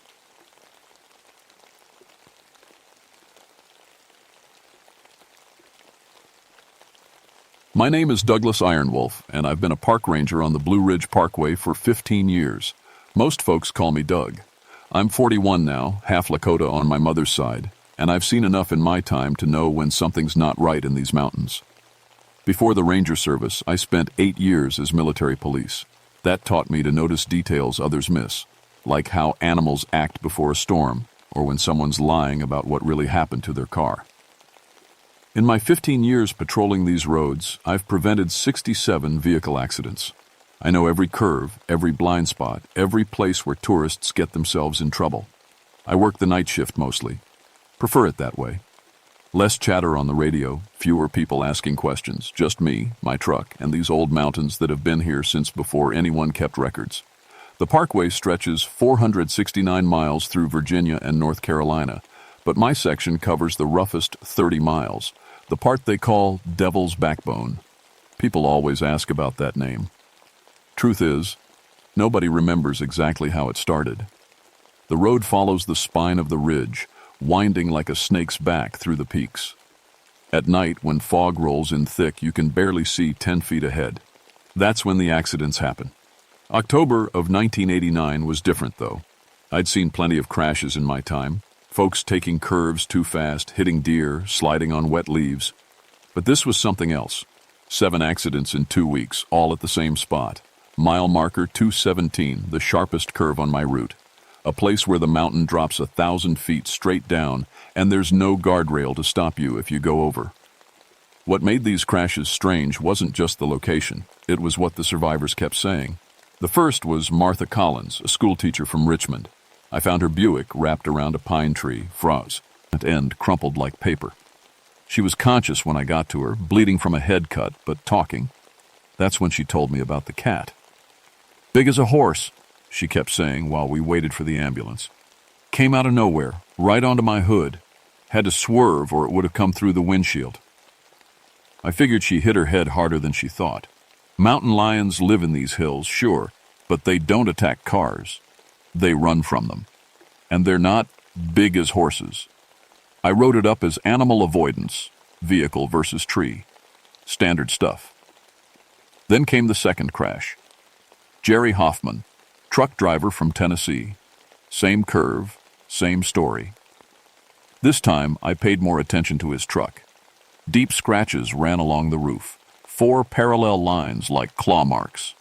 My name is Douglas Ironwolf, and I've been a park ranger on the Blue Ridge Parkway for 15 years. Most folks call me Doug. I'm 41 now, half Lakota on my mother's side, and I've seen enough in my time to know when something's not right in these mountains. Before the ranger service, I spent 8 years as military police. That taught me to notice details others miss, like how animals act before a storm, or when someone's lying about what really happened to their car. In my 15 years patrolling these roads, I've prevented 67 vehicle accidents. I know every curve, every blind spot, every place where tourists get themselves in trouble. I work the night shift mostly. Prefer it that way. Less chatter on the radio, fewer people asking questions, just me, my truck, and these old mountains that have been here since before anyone kept records. The parkway stretches 469 miles through Virginia and North Carolina, but my section covers the roughest 30 miles, the part they call Devil's Backbone. People always ask about that name. Truth is, nobody remembers exactly how it started. The road follows the spine of the ridge, winding like a snake's back through the peaks. At night, when fog rolls in thick, you can barely see 10 feet ahead. That's when the accidents happen. October of 1989 was different, though. I'd seen plenty of crashes in my time. Folks taking curves too fast, hitting deer, sliding on wet leaves. But this was something else. 7 accidents in 2 weeks, all at the same spot. Mile marker 217, the sharpest curve on my route. A place where the mountain drops 1,000 feet straight down, and there's no guardrail to stop you if you go over. What made these crashes strange wasn't just the location. It was what the survivors kept saying. The first was Martha Collins, a schoolteacher from Richmond. I found her Buick wrapped around a pine tree, froze, at end crumpled like paper. She was conscious when I got to her, bleeding from a head cut, but talking. That's when she told me about the cat. "Big as a horse," she kept saying while we waited for the ambulance. "Came out of nowhere, right onto my hood. Had to swerve or it would have come through the windshield." I figured she hit her head harder than she thought. Mountain lions live in these hills, sure, but they don't attack cars. They run from them. And they're not big as horses. I wrote it up as animal avoidance, vehicle versus tree. Standard stuff. Then came the second crash. Jerry Hoffman, truck driver from Tennessee. Same curve, same story. This time, I paid more attention to his truck. Deep scratches ran along the roof. 4 parallel lines like claw marks.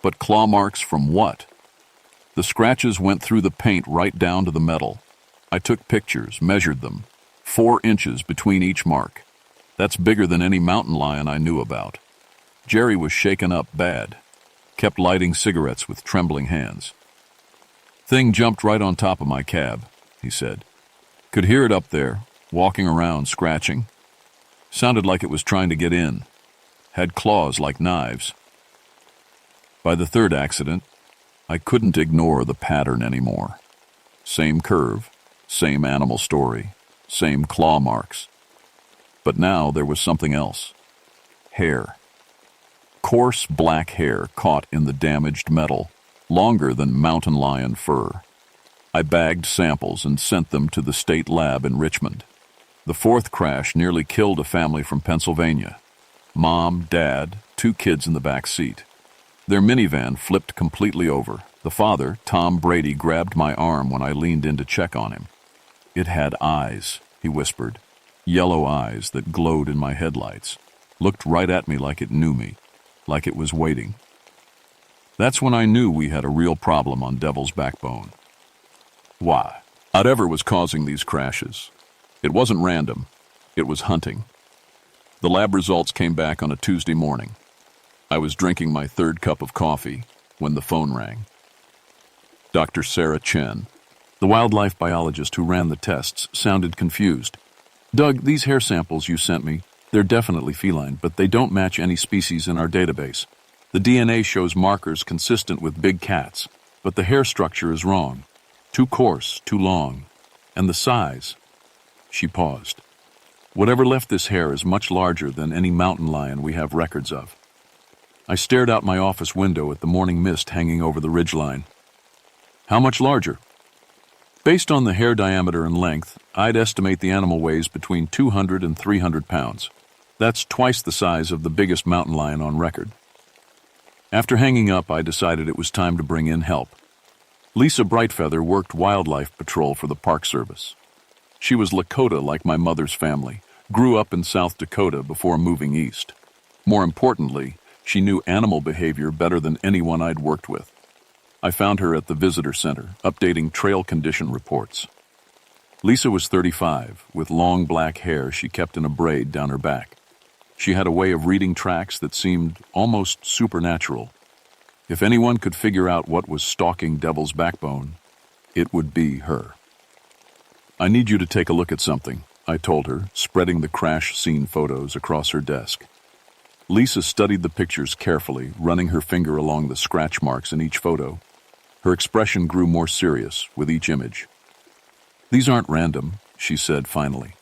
But claw marks from what? The scratches went through the paint right down to the metal. I took pictures, measured them. 4 inches between each mark. That's bigger than any mountain lion I knew about. Jerry was shaken up bad. Kept lighting cigarettes with trembling hands. "Thing jumped right on top of my cab," he said. "Could hear it up there, walking around, scratching. Sounded like it was trying to get in. Had claws like knives." By the third accident, I couldn't ignore the pattern anymore. Same curve, same animal story, same claw marks. But now there was something else. Hair. Coarse black hair caught in the damaged metal, longer than mountain lion fur. I bagged samples and sent them to the state lab in Richmond. The fourth crash nearly killed a family from Pennsylvania. Mom, dad, 2 kids in the back seat. Their minivan flipped completely over. The father, Tom Brady, grabbed my arm when I leaned in to check on him. "It had eyes," he whispered. "Yellow eyes that glowed in my headlights. Looked right at me like it knew me, like it was waiting." That's when I knew we had a real problem on Devil's Backbone. Why? Whatever was causing these crashes. It wasn't random. It was hunting. The lab results came back on a Tuesday morning. I was drinking my 3rd cup of coffee when the phone rang. Dr. Sarah Chen, the wildlife biologist who ran the tests, sounded confused. "Doug, these hair samples you sent me, They're definitely feline, but they don't match any species in our database. The DNA shows markers consistent with big cats, but the hair structure is wrong. Too coarse, too long. And the size. She paused. Whatever left this hair is much larger than any mountain lion we have records of. I stared out my office window at the morning mist hanging over the ridgeline. How much larger? Based on the hair diameter and length, I'd estimate the animal weighs between 200 and 300 pounds. That's twice the size of the biggest mountain lion on record. After hanging up, I decided it was time to bring in help. Lisa Brightfeather worked wildlife patrol for the Park Service. She was Lakota like my mother's family, grew up in South Dakota before moving east. More importantly, she knew animal behavior better than anyone I'd worked with. I found her at the visitor center, updating trail condition reports. Lisa was 35, with long black hair she kept in a braid down her back. She had a way of reading tracks that seemed almost supernatural. If anyone could figure out what was stalking Devil's Backbone, it would be her. I need you to take a look at something, I told her, spreading the crash scene photos across her desk. Lisa studied the pictures carefully, running her finger along the scratch marks in each photo. Her expression grew more serious with each image. These aren't random, she said finally.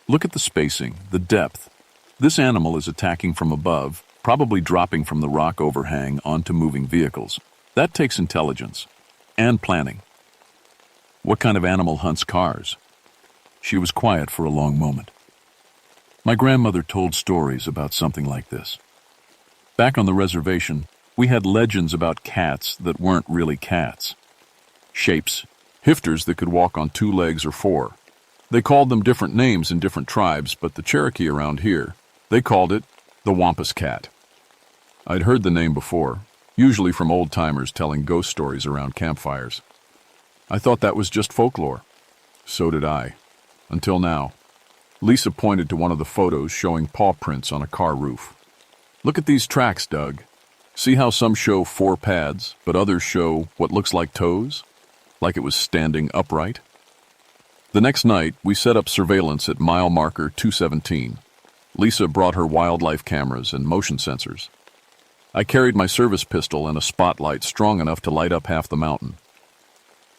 Look at the spacing, the depth. This animal is attacking from above, probably dropping from the rock overhang onto moving vehicles. That takes intelligence and planning. What kind of animal hunts cars? She was quiet for a long moment. My grandmother told stories about something like this. Back on the reservation, we had legends about cats that weren't really cats. Shapes, hifters that could walk on 2 legs or 4. They called them different names in different tribes, but the Cherokee around here, they called it the Wampus cat. I'd heard the name before, usually from old-timers telling ghost stories around campfires. I thought that was just folklore. So did I. Until now. Lisa pointed to one of the photos showing paw prints on a car roof. Look at these tracks, Doug. See how some show 4 pads, but others show what looks like toes? Like it was standing upright? The next night, we set up surveillance at mile marker 217. Lisa brought her wildlife cameras and motion sensors. I carried my service pistol and a spotlight strong enough to light up half the mountain.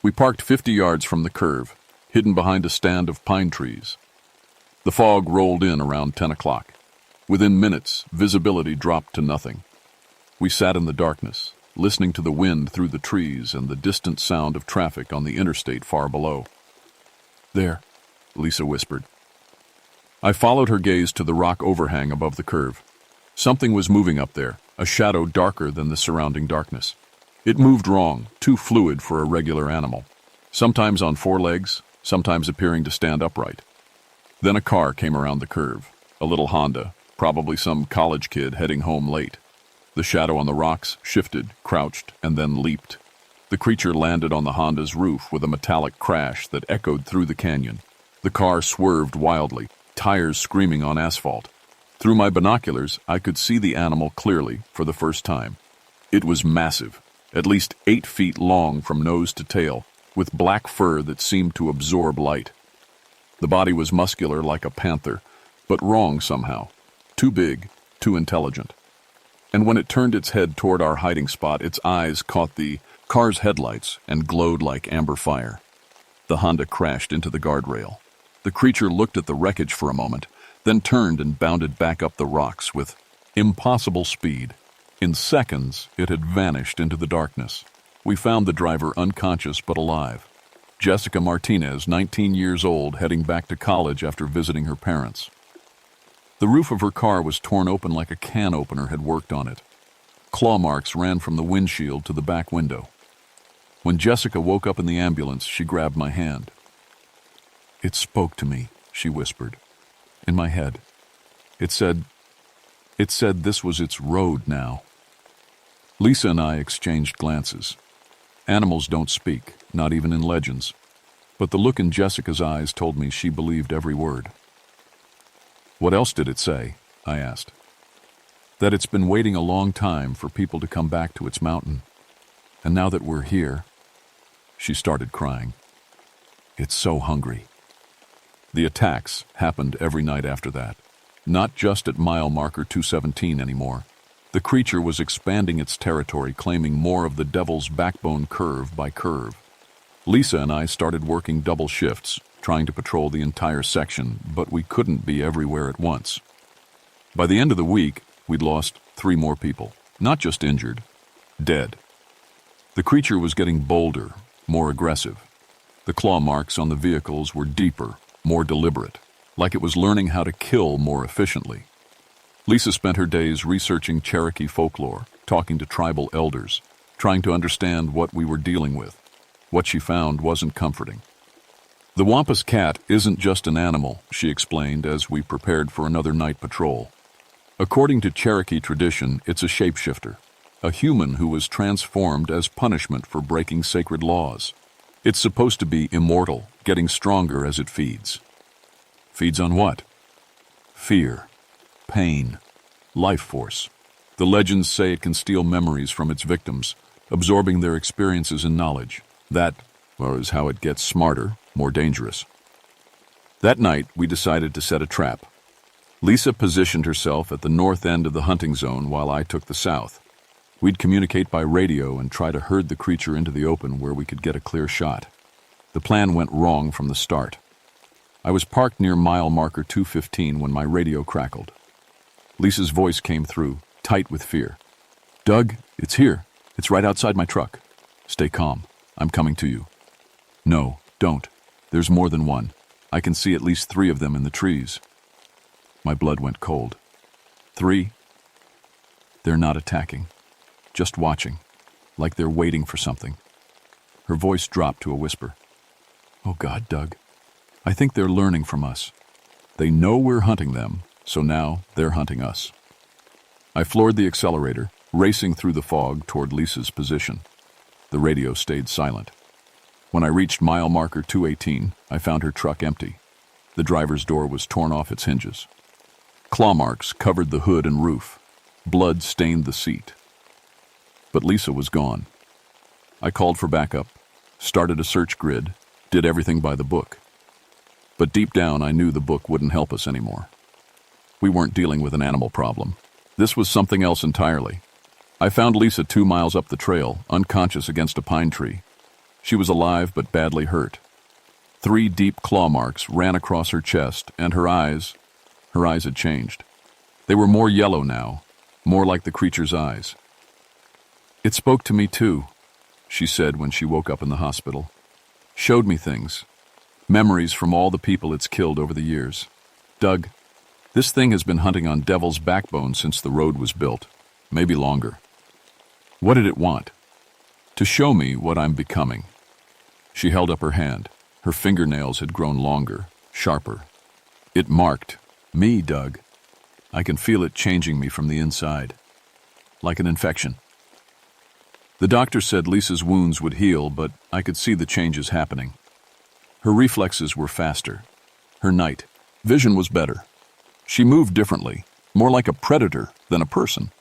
We parked 50 yards from the curve, hidden behind a stand of pine trees. The fog rolled in around 10 o'clock. Within minutes, visibility dropped to nothing. We sat in the darkness, listening to the wind through the trees and the distant sound of traffic on the interstate far below. There, Lisa whispered. I followed her gaze to the rock overhang above the curve. Something was moving up there, a shadow darker than the surrounding darkness. It moved wrong, too fluid for a regular animal. Sometimes on 4 legs, sometimes appearing to stand upright. Then a car came around the curve, a little Honda, probably some college kid heading home late. The shadow on the rocks shifted, crouched, and then leaped. The creature landed on the Honda's roof with a metallic crash that echoed through the canyon. The car swerved wildly, tires screaming on asphalt. Through my binoculars, I could see the animal clearly for the first time. It was massive, at least 8 feet long from nose to tail, with black fur that seemed to absorb light. The body was muscular like a panther, but wrong somehow. Too big, too intelligent. And when it turned its head toward our hiding spot, its eyes caught the car's headlights and glowed like amber fire. The Honda crashed into the guardrail. The creature looked at the wreckage for a moment, then turned and bounded back up the rocks with impossible speed. In seconds, it had vanished into the darkness. We found the driver unconscious but alive. Jessica Martinez, 19 years old, heading back to college after visiting her parents. The roof of her car was torn open like a can opener had worked on it. Claw marks ran from the windshield to the back window. When Jessica woke up in the ambulance, she grabbed my hand. "It spoke to me," she whispered. In my head. It said this was its road now. Lisa and I exchanged glances. Animals don't speak, not even in legends. But the look in Jessica's eyes told me she believed every word. "What else did it say?" I asked. "That it's been waiting a long time for people to come back to its mountain. And now that we're here..." She started crying. "It's so hungry." The attacks happened every night after that. not just at mile marker 217 anymore. The creature was expanding its territory, claiming more of the Devil's Backbone curve by curve. Lisa and I started working double shifts, trying to patrol the entire section, but we couldn't be everywhere at once. By the end of the week, we'd lost 3 more people, not just injured, dead. The creature was getting bolder, more aggressive. The claw marks on the vehicles were deeper, more deliberate, like it was learning how to kill more efficiently. Lisa spent her days researching Cherokee folklore, talking to tribal elders, trying to understand what we were dealing with. What she found wasn't comforting. The Wampus cat isn't just an animal, she explained as we prepared for another night patrol. According to Cherokee tradition, it's a shapeshifter, a human who was transformed as punishment for breaking sacred laws. It's supposed to be immortal, getting stronger as it feeds. Feeds on what? Fear, pain, life force. The legends say it can steal memories from its victims, absorbing their experiences and knowledge. That, well, is how it gets smarter, more dangerous. That night, we decided to set a trap. Lisa positioned herself at the north end of the hunting zone while I took the south. We'd communicate by radio and try to herd the creature into the open where we could get a clear shot. The plan went wrong from the start. I was parked near mile marker 215 when my radio crackled. Lisa's voice came through, tight with fear. "Doug, it's here. It's right outside my truck. Stay calm. I'm coming to you." "No, don't. There's more than one. I can see at least 3 of them in the trees." My blood went cold. 3? They're not attacking. Just watching, like they're waiting for something. Her voice dropped to a whisper. "Oh God, Doug. I think they're learning from us. They know we're hunting them, so now they're hunting us." I floored the accelerator, racing through the fog toward Lisa's position. The radio stayed silent. When I reached mile marker 218, I found her truck empty. The driver's door was torn off its hinges. Claw marks covered the hood and roof. Blood stained the seat. But Lisa was gone. I called for backup, started a search grid, did everything by the book. But deep down, I knew the book wouldn't help us anymore. We weren't dealing with an animal problem. This was something else entirely. I found Lisa 2 miles up the trail, unconscious against a pine tree. She was alive but badly hurt. 3 deep claw marks ran across her chest, and her eyes had changed. They were more yellow now, more like the creature's eyes. "It spoke to me too," she said when she woke up in the hospital. "Showed me things. Memories from all the people it's killed over the years. Doug, this thing has been hunting on Devil's Backbone since the road was built, maybe longer. What did it want? To show me what I'm becoming." She held up her hand. Her fingernails had grown longer, sharper. "It marked me, Doug. I can feel it changing me from the inside. Like an infection." The doctor said Lisa's wounds would heal, but I could see the changes happening. Her reflexes were faster. Her night vision was better. She moved differently, more like a predator than a person.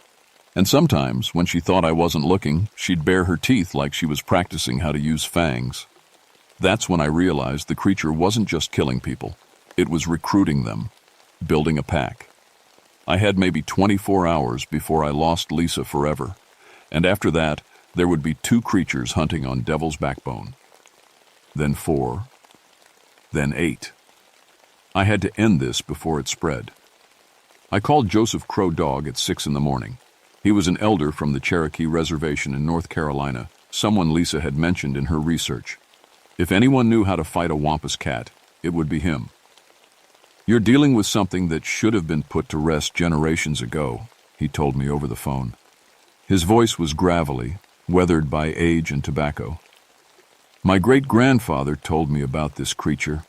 And sometimes, when she thought I wasn't looking, she'd bare her teeth like she was practicing how to use fangs. That's when I realized the creature wasn't just killing people. It was recruiting them, building a pack. I had maybe 24 hours before I lost Lisa forever, and after that, there would be 2 creatures hunting on Devil's Backbone. Then 4, then 8. I had to end this before it spread. I called Joseph Crow Dog at 6 in the morning. He was an elder from the Cherokee Reservation in North Carolina, someone Lisa had mentioned in her research. If anyone knew how to fight a Wampus cat, it would be him. "You're dealing with something that should have been put to rest generations ago," he told me over the phone. His voice was gravelly, weathered by age and tobacco. "My great-grandfather told me about this creature.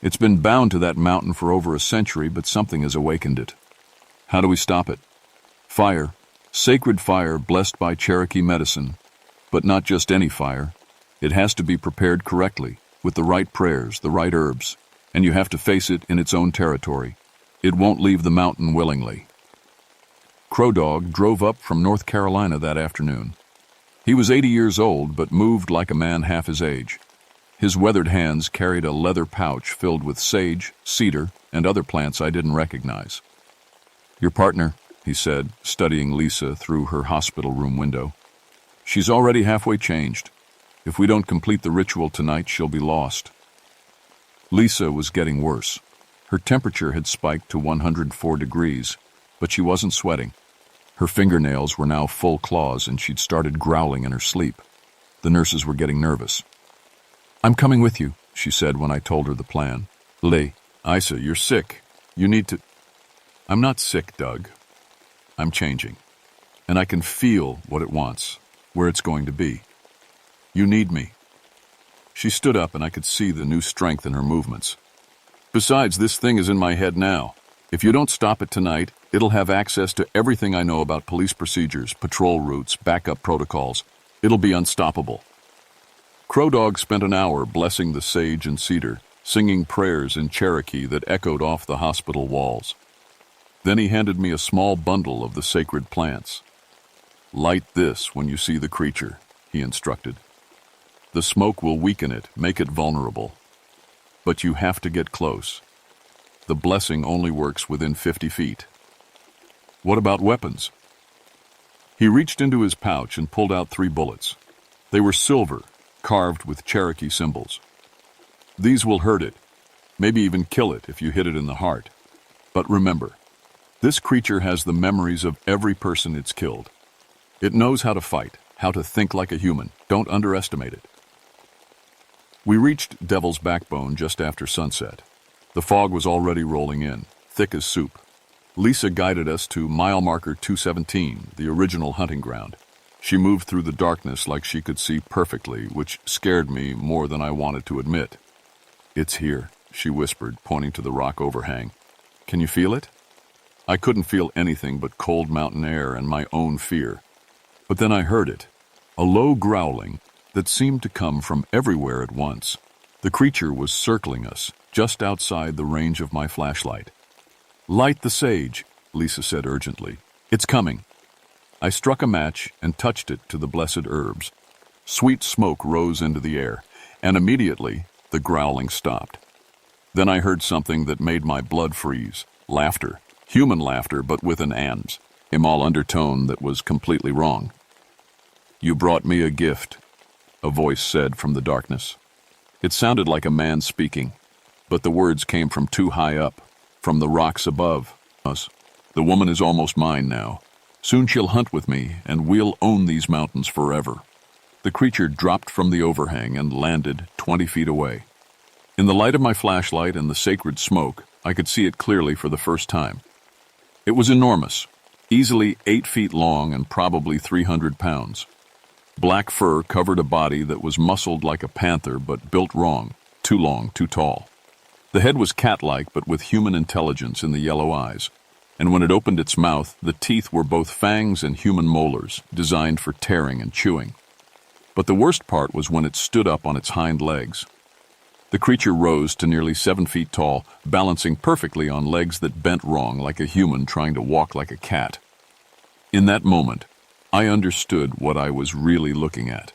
It's been bound to that mountain for over a century, but something has awakened it. How do we stop it? Fire, sacred fire blessed by Cherokee medicine, but not just any fire. It has to be prepared correctly, with the right prayers, the right herbs, and you have to face it in its own territory. It won't leave the mountain willingly." Crow Dog drove up from North Carolina that afternoon. He was 80 years old, but moved like a man half his age. His weathered hands carried a leather pouch filled with sage, cedar, and other plants I didn't recognize. Your partner, he said, studying Lisa through her hospital room window. She's already halfway changed. If we don't complete the ritual tonight, she'll be lost. Lisa was getting worse. Her temperature had spiked to 104 degrees, but she wasn't sweating. Her fingernails were now full claws and she'd started growling in her sleep. The nurses were getting nervous. I'm coming with you, she said when I told her the plan. Isa, you're sick. You need to... I'm not sick, Doug. I'm changing. And I can feel what it wants, where it's going to be. You need me. She stood up and I could see the new strength in her movements. Besides, this thing is in my head now. If you don't stop it tonight, it'll have access to everything I know about police procedures, patrol routes, backup protocols. It'll be unstoppable. Crow Dog spent an hour blessing the sage and cedar, singing prayers in Cherokee that echoed off the hospital walls. Then he handed me a small bundle of the sacred plants. Light this when you see the creature, he instructed. The smoke will weaken it, make it vulnerable. But you have to get close. The blessing only works within 50 feet. What about weapons? He reached into his pouch and pulled out 3 bullets. They were silver, carved with Cherokee symbols. These will hurt it, maybe even kill it if you hit it in the heart. But remember, this creature has the memories of every person it's killed. It knows how to fight, how to think like a human. Don't underestimate it. We reached Devil's Backbone just after sunset. The fog was already rolling in, thick as soup. Lisa guided us to mile marker 217, the original hunting ground. She moved through the darkness like she could see perfectly, which scared me more than I wanted to admit. It's here, she whispered, pointing to the rock overhang. Can you feel it? I couldn't feel anything but cold mountain air and my own fear. But then I heard it, a low growling that seemed to come from everywhere at once. The creature was circling us, just outside the range of my flashlight. Light the sage, Lisa said urgently. It's coming. I struck a match and touched it to the blessed herbs. Sweet smoke rose into the air, and immediately the growling stopped. Then I heard something that made my blood freeze. Laughter. Human laughter, but with an immal undertone that was completely wrong. You brought me a gift, a voice said from the darkness. It sounded like a man speaking, but the words came from too high up, from the rocks above us. The woman is almost mine now. Soon she'll hunt with me, and we'll own these mountains forever. The creature dropped from the overhang and landed 20 feet away. In the light of my flashlight and the sacred smoke, I could see it clearly for the first time. It was enormous, easily 8 feet long and probably 300 pounds. Black fur covered a body that was muscled like a panther but built wrong, too long, too tall. The head was cat-like but with human intelligence in the yellow eyes, and when it opened its mouth, the teeth were both fangs and human molars, designed for tearing and chewing. But the worst part was when it stood up on its hind legs. The creature rose to nearly 7 feet tall, balancing perfectly on legs that bent wrong like a human trying to walk like a cat. In that moment, I understood what I was really looking at.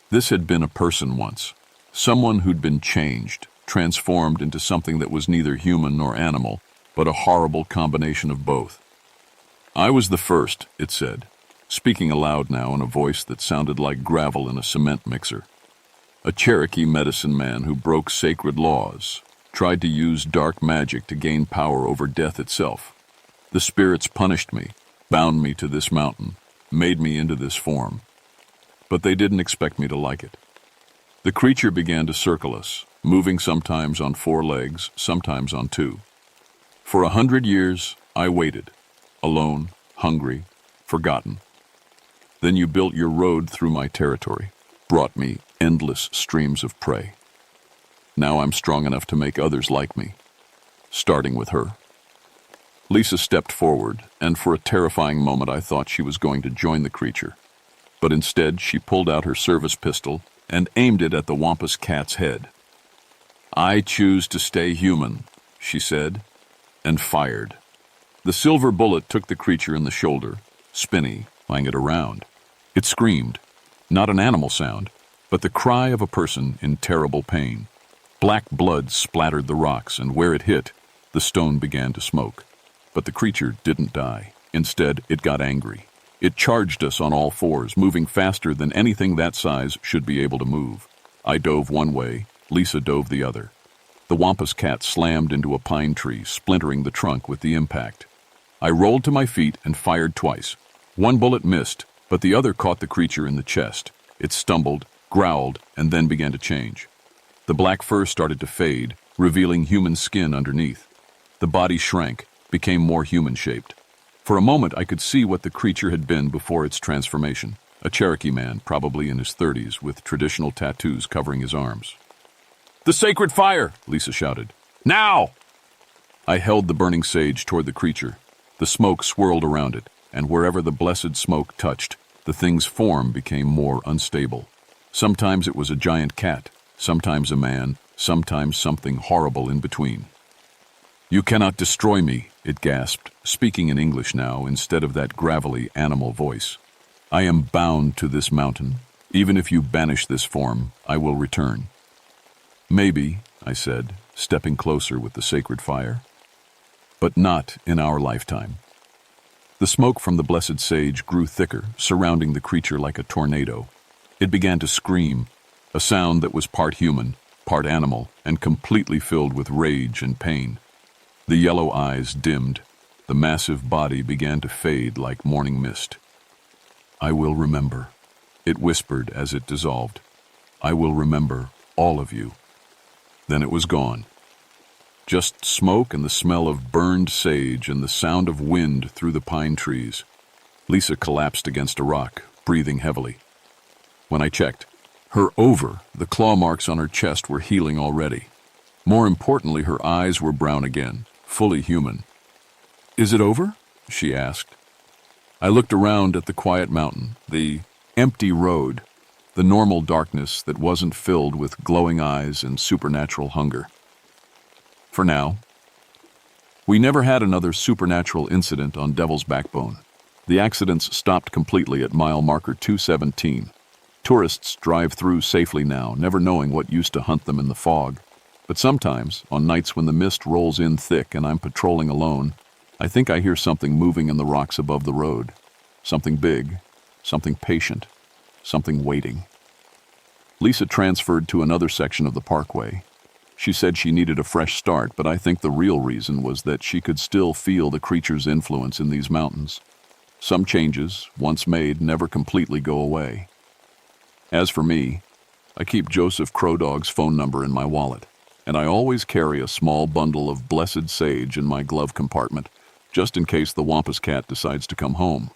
This had been a person once, someone who'd been changed, transformed into something that was neither human nor animal, but a horrible combination of both. I was the first, it said, speaking aloud now in a voice that sounded like gravel in a cement mixer. A Cherokee medicine man who broke sacred laws, tried to use dark magic to gain power over death itself. The spirits punished me, bound me to this mountain, made me into this form. But they didn't expect me to like it. The creature began to circle us, moving sometimes on 4 legs, sometimes on 2. For 100 years, I waited, alone, hungry, forgotten. Then you built your road through my territory, brought me endless streams of prey. Now I'm strong enough to make others like me, starting with her. Lisa stepped forward, and for a terrifying moment I thought she was going to join the creature. But instead, she pulled out her service pistol and aimed it at the Wampus cat's head. I choose to stay human, she said, and fired. The silver bullet took the creature in the shoulder, spinning it around. It screamed, not an animal sound, but the cry of a person in terrible pain. Black blood splattered the rocks, and where it hit, the stone began to smoke. But the creature didn't die. Instead, it got angry. It charged us on all fours, moving faster than anything that size should be able to move. I dove one way, Lisa dove the other. The Wampus cat slammed into a pine tree, splintering the trunk with the impact. I rolled to my feet and fired twice. One bullet missed, but the other caught the creature in the chest. It stumbled, growled, and then began to change. The black fur started to fade, revealing human skin underneath. The body shrank, became more human-shaped. For a moment, I could see what the creature had been before its transformation. A Cherokee man, probably in his 30s, with traditional tattoos covering his arms. "The sacred fire!" Lisa shouted. "Now!" I held the burning sage toward the creature. The smoke swirled around it, and wherever the blessed smoke touched, the thing's form became more unstable. Sometimes it was a giant cat, sometimes a man, sometimes something horrible in between. "You cannot destroy me," it gasped, speaking in English now instead of that gravelly animal voice. "I am bound to this mountain. Even if you banish this form, I will return." "Maybe," I said, stepping closer with the sacred fire. "But not in our lifetime." The smoke from the blessed sage grew thicker, surrounding the creature like a tornado. It began to scream, a sound that was part human, part animal, and completely filled with rage and pain. The yellow eyes dimmed. The massive body began to fade like morning mist. "I will remember," it whispered as it dissolved. "I will remember all of you." Then it was gone. Just smoke and the smell of burned sage and the sound of wind through the pine trees. Lisa collapsed against a rock, breathing heavily. When I checked, the claw marks on her chest were healing already. More importantly, her eyes were brown again, fully human. "Is it over?" she asked. I looked around at the quiet mountain, the empty road, the normal darkness that wasn't filled with glowing eyes and supernatural hunger. For now. We never had another supernatural incident on Devil's Backbone. The accidents stopped completely at mile marker 217. Tourists drive through safely now, never knowing what used to hunt them in the fog. But sometimes, on nights when the mist rolls in thick and I'm patrolling alone, I think I hear something moving in the rocks above the road. Something big, something patient, something waiting. Lisa transferred to another section of the parkway. She said she needed a fresh start, but I think the real reason was that she could still feel the creature's influence in these mountains. Some changes, once made, never completely go away. As for me, I keep Joseph Crowdog's phone number in my wallet, and I always carry a small bundle of blessed sage in my glove compartment, just in case the Wampus cat decides to come home.